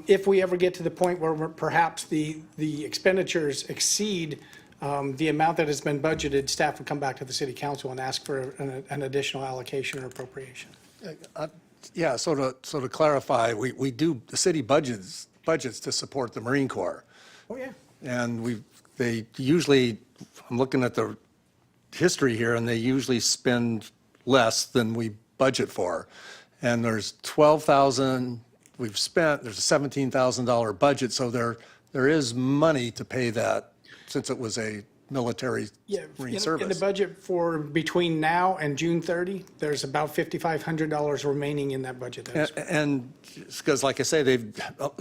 If we ever get to the point where perhaps the expenditures exceed the amount that has been budgeted, staff would come back to the city council and ask for an additional allocation or appropriation. Yeah, so to clarify, the city budgets to support the Marine Corps. Oh, yeah. And they usually, I'm looking at the history here, and they usually spend less than we budget for. And there's 12,000 we've spent, there's a $17,000 budget, so there is money to pay that, since it was a military Marine service. In the budget for between now and June 30, there's about $5,500 remaining in that budget. And because, like I say,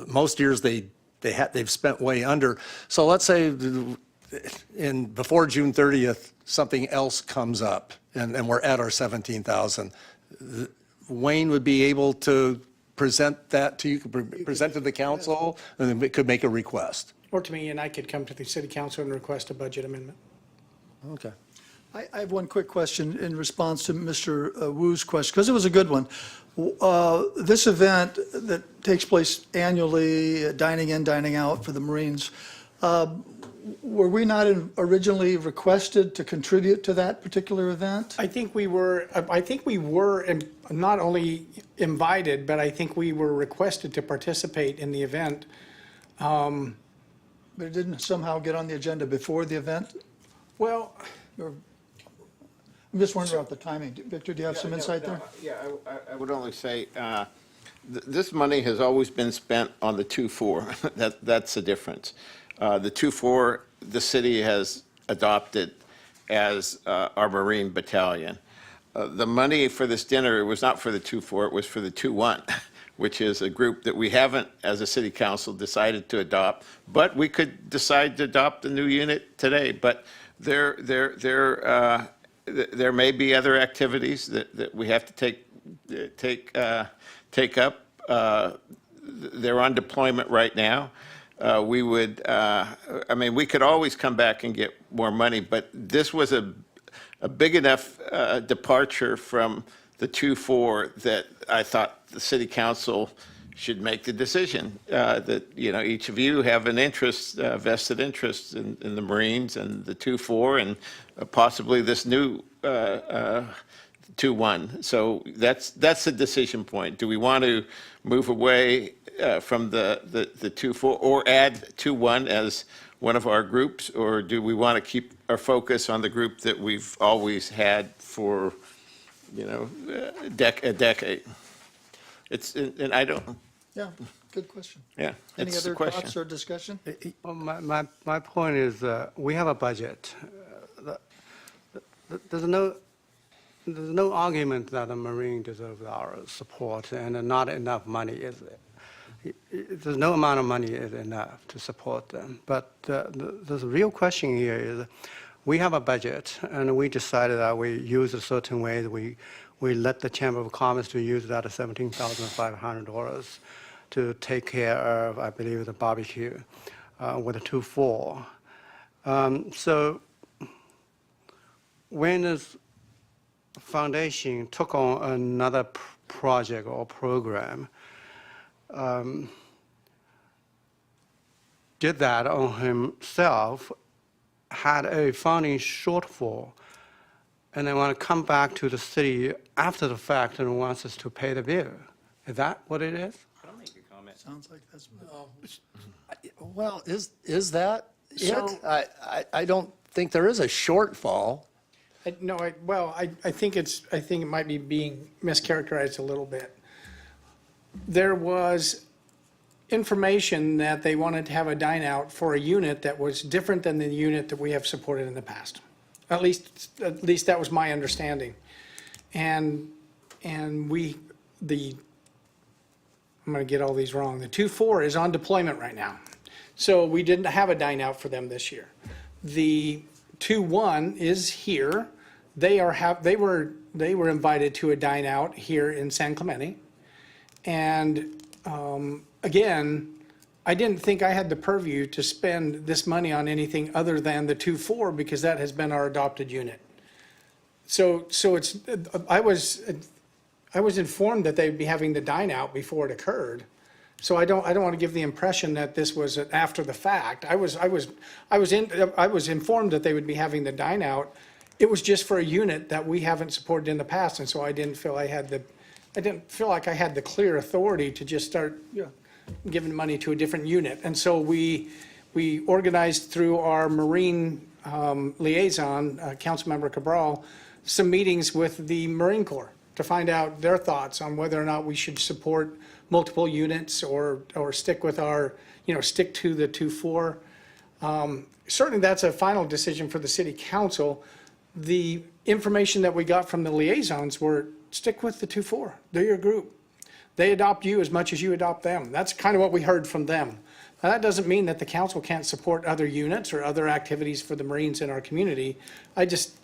most years they've spent way under. So let's say before June 30th, something else comes up, and we're at our 17,000. Wayne would be able to present that to you, present to the council, and then we could make a request. Or to me, and I could come to the city council and request a budget amendment. Okay. I have one quick question in response to Mr. Wu's question, because it was a good one. This event that takes place annually, dining in, dining out for the Marines, were we not originally requested to contribute to that particular event? I think we were not only invited, but I think we were requested to participate in the event. But it didn't somehow get on the agenda before the event? Well, I'm just wondering about the timing. Victor, do you have some insight there? Yeah, I would only say, this money has always been spent on the 2-4. That's the difference. The 2-4, the city has adopted as our Marine battalion. The money for this dinner was not for the 2-4, it was for the 2-1, which is a group that we haven't, as a city council, decided to adopt. But we could decide to adopt a new unit today. But there may be other activities that we have to take up. They're on deployment right now. We would, we could always come back and get more money, but this was a big enough departure from the 2-4 that I thought the city council should make the decision that, each of you have an interest, vested interest in the Marines and the 2-4 and possibly this new 2-1. So that's the decision point. Do we want to move away from the 2-4 or add 2-1 as one of our groups, or do we want to keep our focus on the group that we've always had for, a decade? And I don't, Yeah, good question. yeah. Any it's a other question. thoughts or discussion? Well, my point is, we have a budget. There's no argument that the Marine deserves our support, and not enough money is there. There's no amount of money is enough to support them. But the real question here is, we have a budget, and we decided that we use a certain way. We let the Chamber of Commerce to use that $17,500 to take care of, I believe, the barbecue with a 2-4. So when this foundation took on another project or program, did that on himself, had a funding shortfall, and they want to come back to the city after the fact and wants us to pay the bill. Is that what it is? I'll make a comment. Sounds like that's, Well, is that So- it? I don't think there is a shortfall. No, I think it might be being mischaracterized a little bit. There was information that they wanted to have a dine-out for a unit that was different than the unit that we have supported in the past. At least that was my understanding. And I'm gonna get all these wrong. The 2-4 is on deployment right now. So we didn't have a dine-out for them this year. The 2-1 is here. They were invited to a dine-out here in San Clemente. And again, I didn't think I had the purview to spend this money on anything other than the 2-4 because that has been our adopted unit. So it's, I was informed that they'd be having the dine-out before it occurred. So I don't want to give the impression that this was after the fact. I was informed that they would be having the dine-out. It was just for a unit that we haven't supported in the past, and so I didn't feel like I had the clear authority to just start giving money to a different unit. And so we organized through our Marine liaison, Councilmember Cabral, some meetings with the Marine Corps to find out their thoughts on whether or not we should support multiple units or stick with stick to the 2-4. Certainly that's a final decision for the city council. The information that we got from the liaisons were stick with the 2-4. They're your group. They adopt you as much as you adopt them. That's kind of what we heard from them. Now, that doesn't mean that the council can't support other units or other activities for the Marines in our community. I just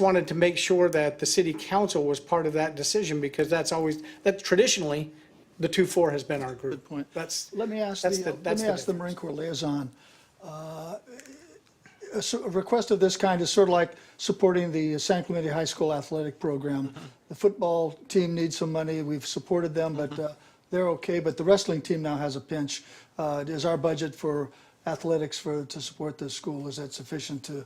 wanted to make sure that the city council was part of that decision because that traditionally, the 2-4 has been our group. Good point. Let me ask the Marine Corps liaison. A request of this kind is sort of like supporting the San Clemente High School athletic program. The football team needs some money. We've supported them, but they're okay. But the wrestling team now has a pinch. Is our budget for athletics to support the school, is that sufficient to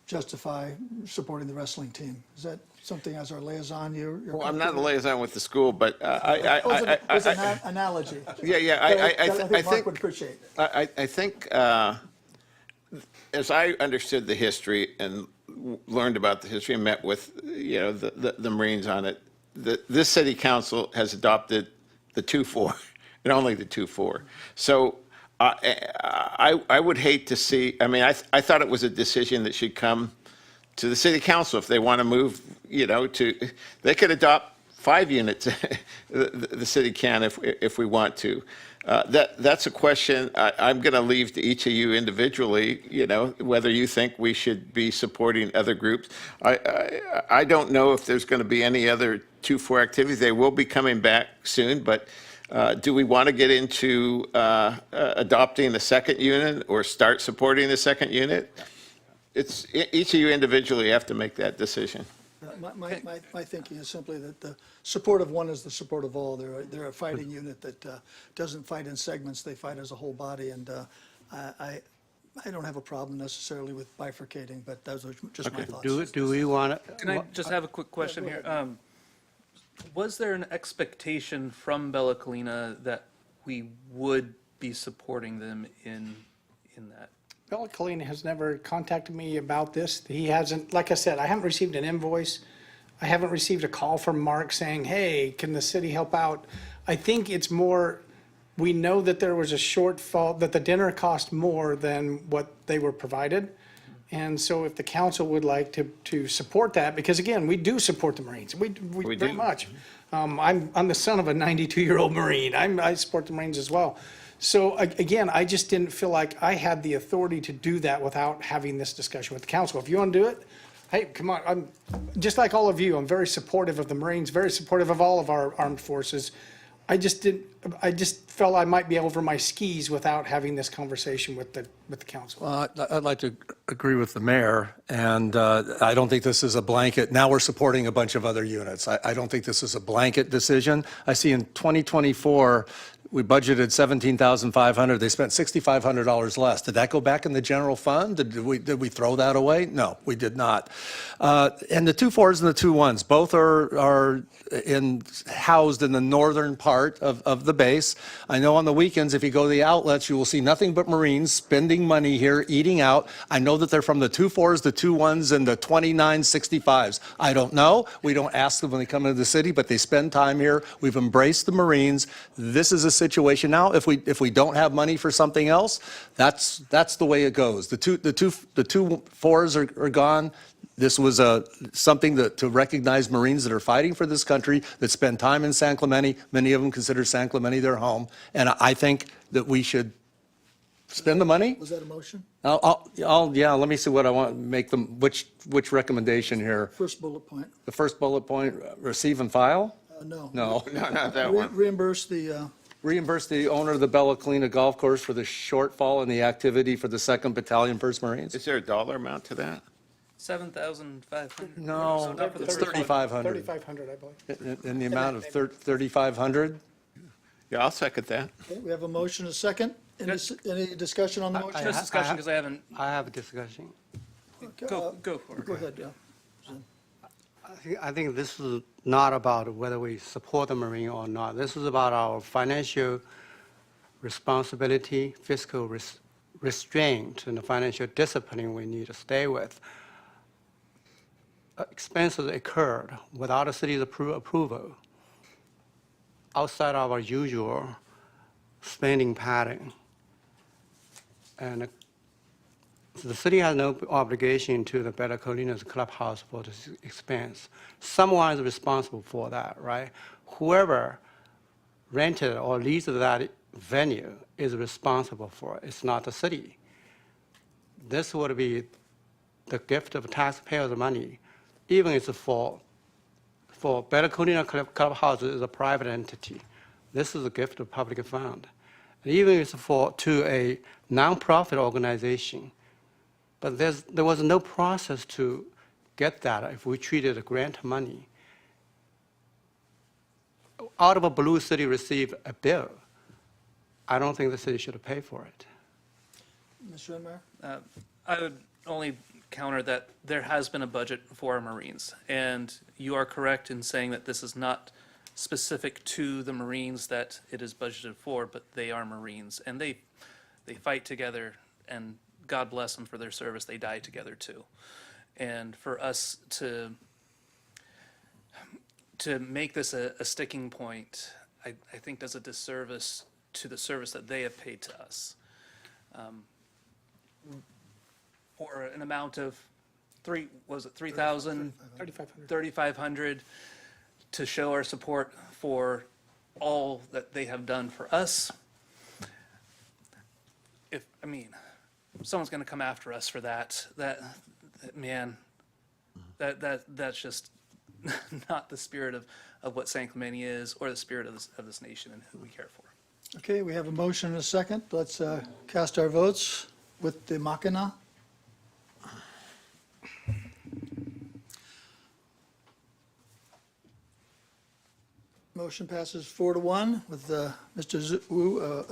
justify supporting the wrestling team? Is that something as our liaison you're Well, I'm not a liaison with the school, but It was an analogy. I think Mark would appreciate. I think, as I understood the history and learned about the history and met with, the Marines on it, this city council has adopted the 2-4 and only the 2-4. So I would hate to see, I thought it was a decision that should come to the city council if they want to move, they could adopt 5 units, the city can if we want to. That's a question I'm going to leave to each of you individually, whether you think we should be supporting other groups. I don't know if there's going to be any other 2-4 activities. They will be coming back soon, but do we want to get into adopting the second unit or start supporting the second unit? It's each of you individually have to make that decision. My thinking is simply that the support of one is the support of all. They're a fighting unit that doesn't fight in segments. They fight as a whole body. And I I don't have a problem necessarily with bifurcating, but those are just my thoughts. Do we want to? Can I just have a quick question here? Was there an expectation from Bella Colina that we would be supporting them in that? Bella Colina has never contacted me about this. He hasn't, like I said, I haven't received an invoice. I haven't received a call from Mark saying, hey, can the city help out? I think it's more, we know that there was a shortfall, that the dinner cost more than what they were provided. And so if the council would like to support that, because again, we do support the Marines. We very do. much. I'm the son of a 92-year-old Marine. I support the Marines as well. So again, I just didn't feel like I had the authority to do that without having this discussion with the council. If you want to do it, hey, come on. I'm just like all of you. I'm very supportive of the Marines, very supportive of all of our armed forces. I just felt I might be over my skis without having this conversation with the council. Well, I'd like to agree with the mayor, and I don't think this is a blanket. Now we're supporting a bunch of other units. I don't think this is a blanket decision. I see in 2024, we budgeted $17,500. They spent $6,500 less. Did that go back in the general fund? Did we throw that away? No, we did not. And the 2-4s and the 2-1s, both are housed in the northern part of the base. I know on the weekends, if you go to the outlets, you will see nothing but Marines spending money here, eating out. I know that they're from the 2-4s, the 2-1s, and the 2965s. I don't know. We don't ask them when they come into the city, but they spend time here. We've embraced the Marines. This is a situation now. If we don't have money for something else, that's the way it goes. The 2-4s are gone. This was something to recognize Marines that are fighting for this country, that spend time in San Clemente. Many of them consider San Clemente their home. And I think that we should spend the money. Was that a motion? Yeah, let me see what I want, make them, which recommendation here? First bullet point. The first bullet point, receive and file? No. No. No, not that one. Reimburse the, Reimburse the owner of the Bella Colina Golf Course for the shortfall in the activity for the 2nd Battalion, 1st Marines? Is there a dollar amount to that? 7,500? No, not for the it's first one. 3,500. 3,500, I believe. In the amount of 3,500? Yeah, I'll second that. okay, we have a motion, a second. Any discussion on the motion? Just discussion, because I haven't, I have a discussion. go for it. Go ahead, yeah. I think this is not about whether we support the Marine or not. This is about our financial responsibility, fiscal restraint, and the financial discipline we need to stay with. Expenses occurred without the city's approval, outside of our usual spending pattern. And the city has no obligation to the Bella Colina's clubhouse for this expense. Someone is responsible for that, right? Whoever rented or leased that venue is responsible for it. It's not the city. This would be the gift of taxpayers' money, even if it's for Bella Colina Clubhouse is a private entity. This is a gift of public fund. And even if it's to a nonprofit organization, but there was no process to get that if we treated grant money. Out of a blue, city received a bill. I don't think the city should pay for it. Mr. Enmeyer? I would only counter that there has been a budget for our Marines, and you are correct in saying that this is not specific to the Marines that it is budgeted for, but they are Marines, and they fight together, and God bless them for their service. They die together too. And for us to make this a sticking point, I think does a disservice to the service that they have paid to us. For an amount of $3,000? 3,500 to show our support for all that they have done for us. If someone's going to come after us for that, that's just not the spirit of what San Clemente is, or the spirit of this nation and who we care for. Okay, we have a motion and a second. Let's cast our votes with the machina. Motion passes 4-1 with Mr. Wu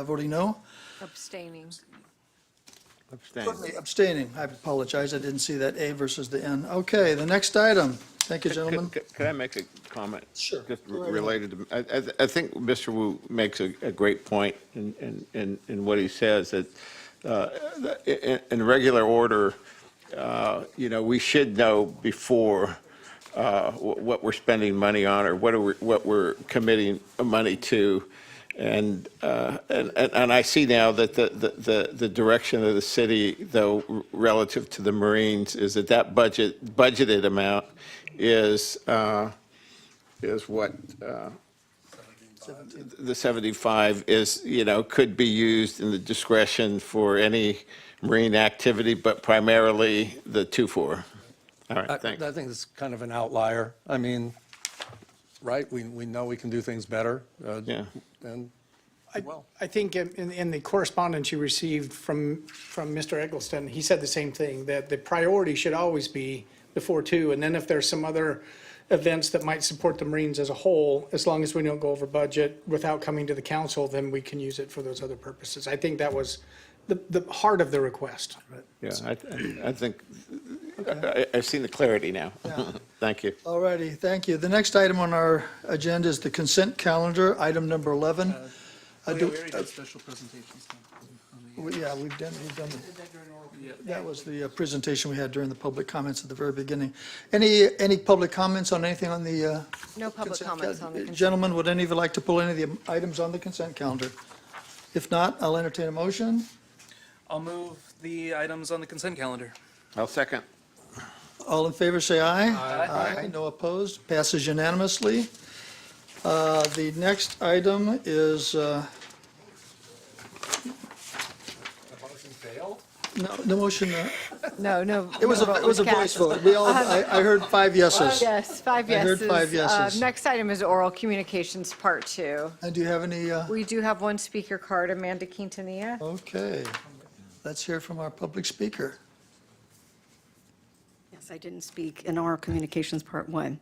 voting no. Abstaining. Abstaining, I apologize, I didn't see that A versus the N. Okay, the next item. Thank you, gentlemen. Could I make a comment? Sure. Just Go right related to, I think Mr. Wu makes a great point in what he says, that in regular order, we should know before what we're spending money on, or what we're committing money to. And I see now that the direction of the city, though, relative to the Marines, is that budgeted amount is what, the 75 is, could be used in the discretion for any Marine activity, but primarily the 2-4. All right, thanks. I think it's kind of an outlier. I mean, right, we know we can do things better. Yeah. And, well, I think in the correspondence you received from Mr. Eggleston, he said the same thing, that the priority should always be the 4-2, and then if there's some other events that might support the Marines as a whole, as long as we don't go over budget without coming to the council, then we can use it for those other purposes. I think that was the heart of the request. Yeah, I think, I've seen the clarity now. Thank you. All righty, thank you. The next item on our agenda is the consent calendar, item number 11. We already did special presentations. Yeah, we've done, that was the presentation we had during the public comments at the very beginning. Any public comments on anything on the? No public comments on the consent. Gentlemen, would any of you like to pull any of the items on the consent calendar? If not, I'll entertain a motion. I'll move the items on the consent calendar. I'll second. All in favor, say aye. Aye. No opposed, passes unanimously. The next item is, no, the motion, No. it was a voice vote. We all, I heard 5 yeses. Yes, 5 I yeses. heard 5 yeses. Next item is oral communications, part 2. And do you have any, We do have one speaker card, Amanda Quintanilla. okay. Let's hear from our public speaker. Yes, I didn't speak in oral communications part 1.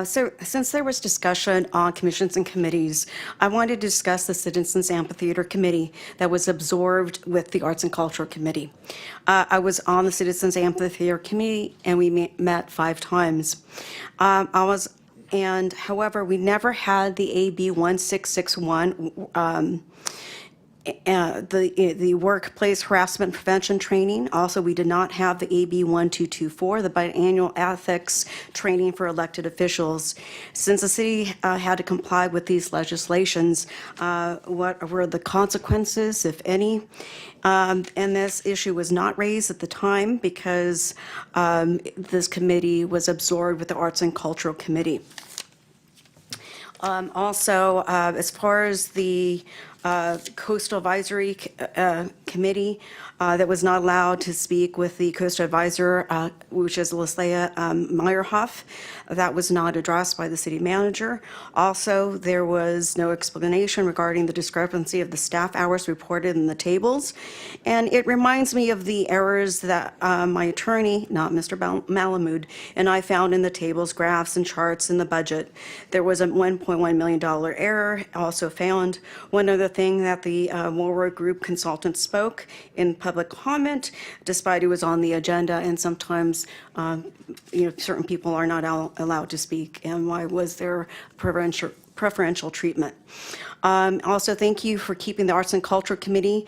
So since there was discussion on commissions and committees, I wanted to discuss the Citizens Amphitheater Committee that was absorbed with the Arts and Culture Committee. I was on the Citizens Amphitheater Committee, and we met 5 times. However, we never had the AB 1661, the workplace harassment prevention training. Also, we did not have the AB 1224, the biannual ethics training for elected officials. Since the city had to comply with these legislations, what were the consequences, if any? And this issue was not raised at the time because this committee was absorbed with the Arts and Cultural Committee. Also, as far as the Coastal Advisory Committee that was not allowed to speak with the Coastal Advisor, which is Leslia Meyerhoff. That was not addressed by the city manager. Also, there was no explanation regarding the discrepancy of the staff hours reported in the tables. And it reminds me of the errors that my attorney, not Mr. Malamud, and I found in the tables, graphs, and charts in the budget. There was a $1.1 million error also found. One other thing that the Warwick Group consultant spoke in public comment, despite it was on the agenda, and sometimes certain people are not allowed to speak, and why was there preferential treatment. Also, thank you for keeping the Arts and Culture Committee,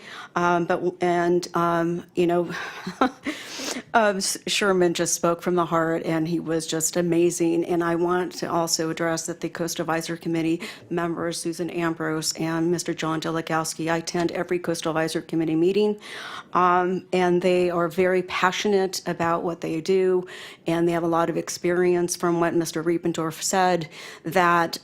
Sherman just spoke from the heart, and he was just amazing. And I want to also address that the Coast Advisory Committee members, Susan Ambrose and Mr. John Delegowski, I attend every Coastal Advisory Committee meeting, and they are very passionate about what they do, and they have a lot of experience. From what Mr. Riependorf said, that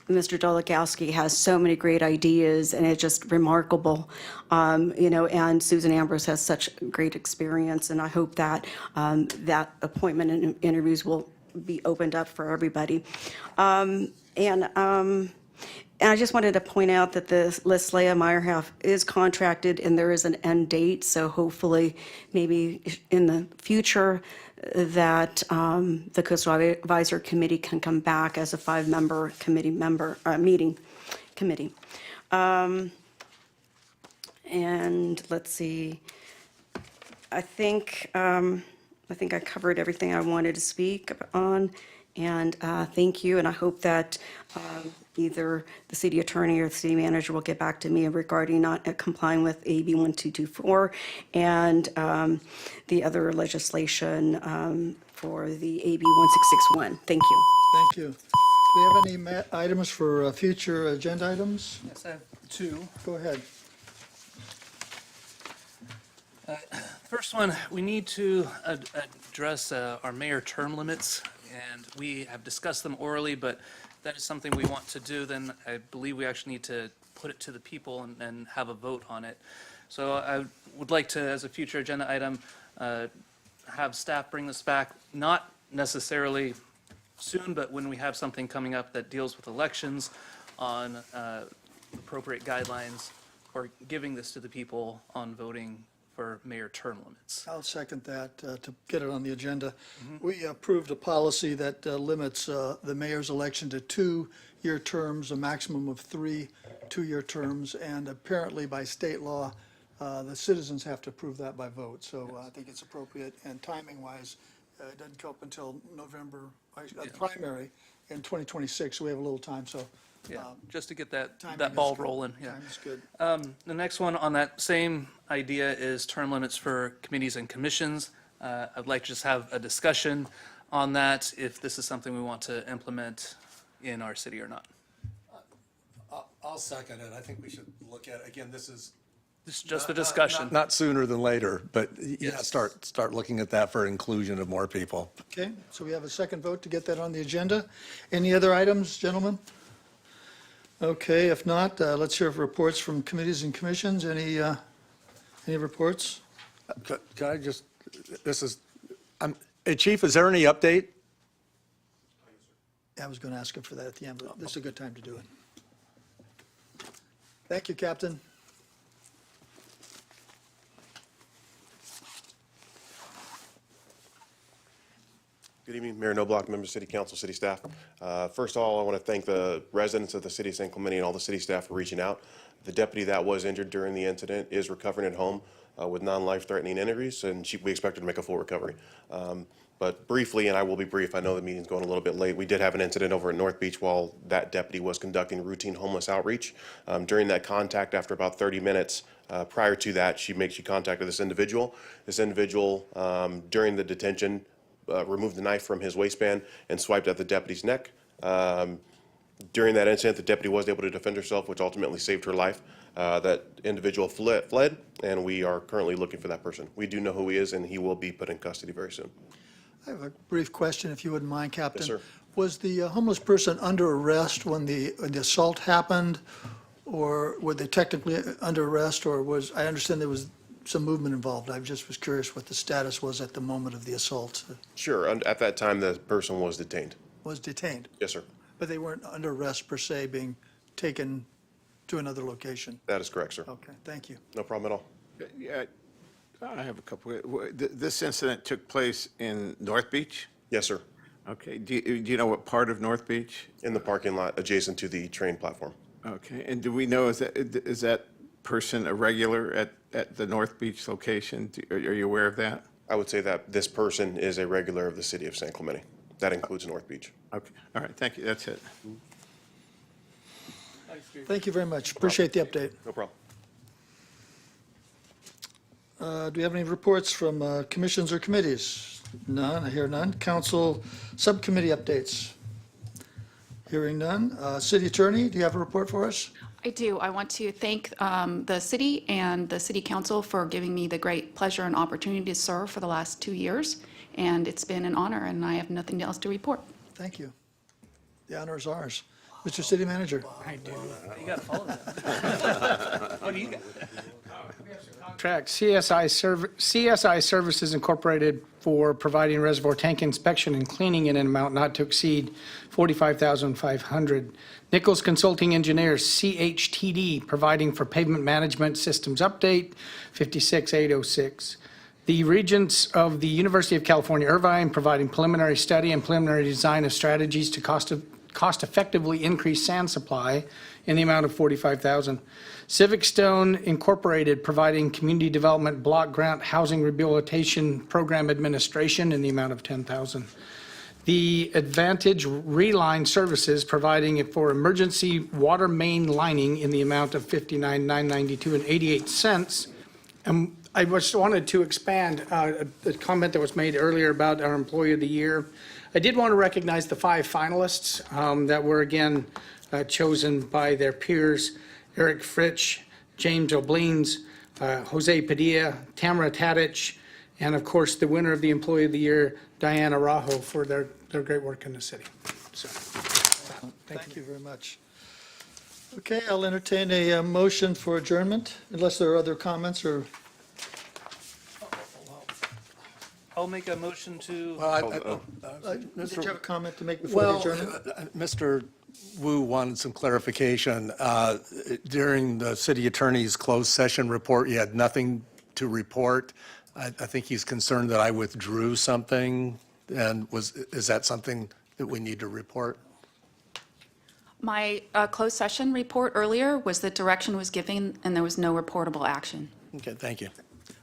Mr. Delegowski has so many great ideas, and it's just remarkable. And Susan Ambrose has such great experience, and I hope that that appointment and interviews will be opened up for everybody. And I just wanted to point out that the Leslia Meyerhoff is contracted, and there is an end date, so hopefully maybe in the future that the Coastal Advisory Committee can come back as a 5-member committee. And let's see, I think I covered everything I wanted to speak on. And thank you, and I hope that either the city attorney or the city manager will get back to me regarding not complying with AB 1224 and the other legislation for the AB 1661. Thank you. Thank you. Do we have any items for future agenda items? Yes, I have two. Go ahead. First one, we need to address our mayor term limits, and we have discussed them orally, but that is something we want to do, then I believe we actually need to put it to the people and have a vote on it. So I would like to, as a future agenda item, have staff bring this back, not necessarily soon, but when we have something coming up that deals with elections on appropriate guidelines, or giving this to the people on voting for mayor term limits. I'll second that to get it on the agenda. We approved a policy that limits the mayor's election to 2-year terms, a maximum of 3 2-year terms, and apparently by state law, the citizens have to approve that by vote. So I think it's appropriate, and timing-wise, it doesn't come up until November, primary in 2026, so we have a little time, so. Yeah, just to get that timing ball is good. rolling, yeah. Time is good. The next one on that same idea is term limits for committees and commissions. I'd like to just have a discussion on that, if this is something we want to implement in our city or not. I'll second it. I think we should look at, again, this is. This is just a discussion. Not sooner than later, but yeah, Yes. start looking at that for inclusion of more people. Okay, so we have a second vote to get that on the agenda. Any other items, gentlemen? Okay, if not, let's hear reports from committees and commissions. Any reports? Can I just, hey, Chief, is there any update? I was going to ask him for that at the end, but this is a good time to do it. Thank you, Captain. Good evening, Mayor Noblock, members of City Council, City staff. First of all, I want to thank the residents of the City of San Clemente and all the city staff for reaching out. The deputy that was injured during the incident is recovering at home with non-life-threatening injuries, and we expect her to make a full recovery. But briefly, and I will be brief, I know the meeting's going a little bit late, we did have an incident over at North Beach while that deputy was conducting routine homeless outreach. During that contact, after about 30 minutes prior to that, she contacted this individual. This individual, during the detention, removed the knife from his waistband and swiped at the deputy's neck. During that incident, the deputy was able to defend herself, which ultimately saved her life. That individual fled, and we are currently looking for that person. We do know who he is, and he will be put in custody very soon. I have a brief question, if you wouldn't mind, Captain. Yes, sir. Was the homeless person under arrest when the assault happened, or were they technically under arrest, or I understand there was some movement involved. I just was curious what the status was at the moment of the assault. Sure, and at that time, the person was detained. Was detained, Yes, sir. but they weren't under arrest per se, being taken to another location. That is correct, sir. Okay, thank you. No problem at all. Yeah, I have a couple. This incident took place in North Beach? Yes, sir. Okay, do you know what part of North Beach? In the parking lot adjacent to the train platform. Okay, and do we know, is that person a regular at the North Beach location? Are you aware of that? I would say that this person is a regular of the City of San Clemente. That includes North Beach. Okay, all right, thank you, that's it. Thank you very much. Appreciate the update. No problem. Do we have any reports from commissions or committees? None, I hear none. Council subcommittee updates? Hearing none. City Attorney, do you have a report for us? I do. I want to thank the city and the city council for giving me the great pleasure and opportunity to serve for the last 2 years. And it's been an honor, and I have nothing else to report. Thank you. The honor is ours. Mr. City Manager. I do. You got to follow that. What do you got? Contract CSI Services Incorporated for providing reservoir tank inspection and cleaning in an amount not to exceed $45,500. Nichols Consulting Engineers, CHTD, providing for pavement management systems update, 56,806. The Regents of the University of California, Irvine, providing preliminary study and preliminary design of strategies to cost effectively increase sand supply in the amount of $45,000. Civic Stone Incorporated providing community development block grant housing rehabilitation program administration in the amount of $10,000. The Advantage Reline Services providing for emergency water main lining in the amount of $59,992.88. And I just wanted to expand the comment that was made earlier about our Employee of the Year. I did want to recognize the 5 finalists that were again chosen by their peers: Eric Fritsch, James O'Bleens, Jose Padilla, Tamara Tadich, and of course the winner of the Employee of the Year, Diana Rajo, for their great work in the city. So, Thank you very much. Okay, I'll entertain a motion for adjournment, unless there are other comments or. I'll make a motion to. Did you have a comment to make before the Well, adjournment? Mr. Wu wanted some clarification. During the city attorney's closed session report, you had nothing to report. I think he's concerned that I withdrew something, and is that something that we need to report? My closed session report earlier was that direction was given and there was no reportable action. Okay, thank you.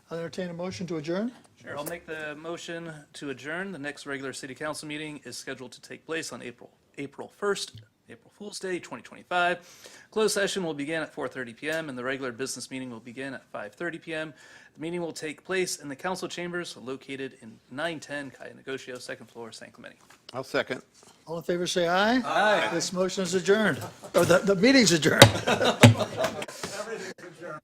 I'll entertain a motion to adjourn. Sure, I'll make the motion to adjourn. The next regular city council meeting is scheduled to take place on April 1st, April Fool's Day, 2025. Closed session will begin at 4:30 PM and the regular business meeting will begin at 5:30 PM. The meeting will take place in the council chambers located in 910 Calle Negocio, second floor, San Clemente. I'll second. All in favor, say aye. Aye. This motion is adjourned, or the meeting's adjourned. Everything's adjourned.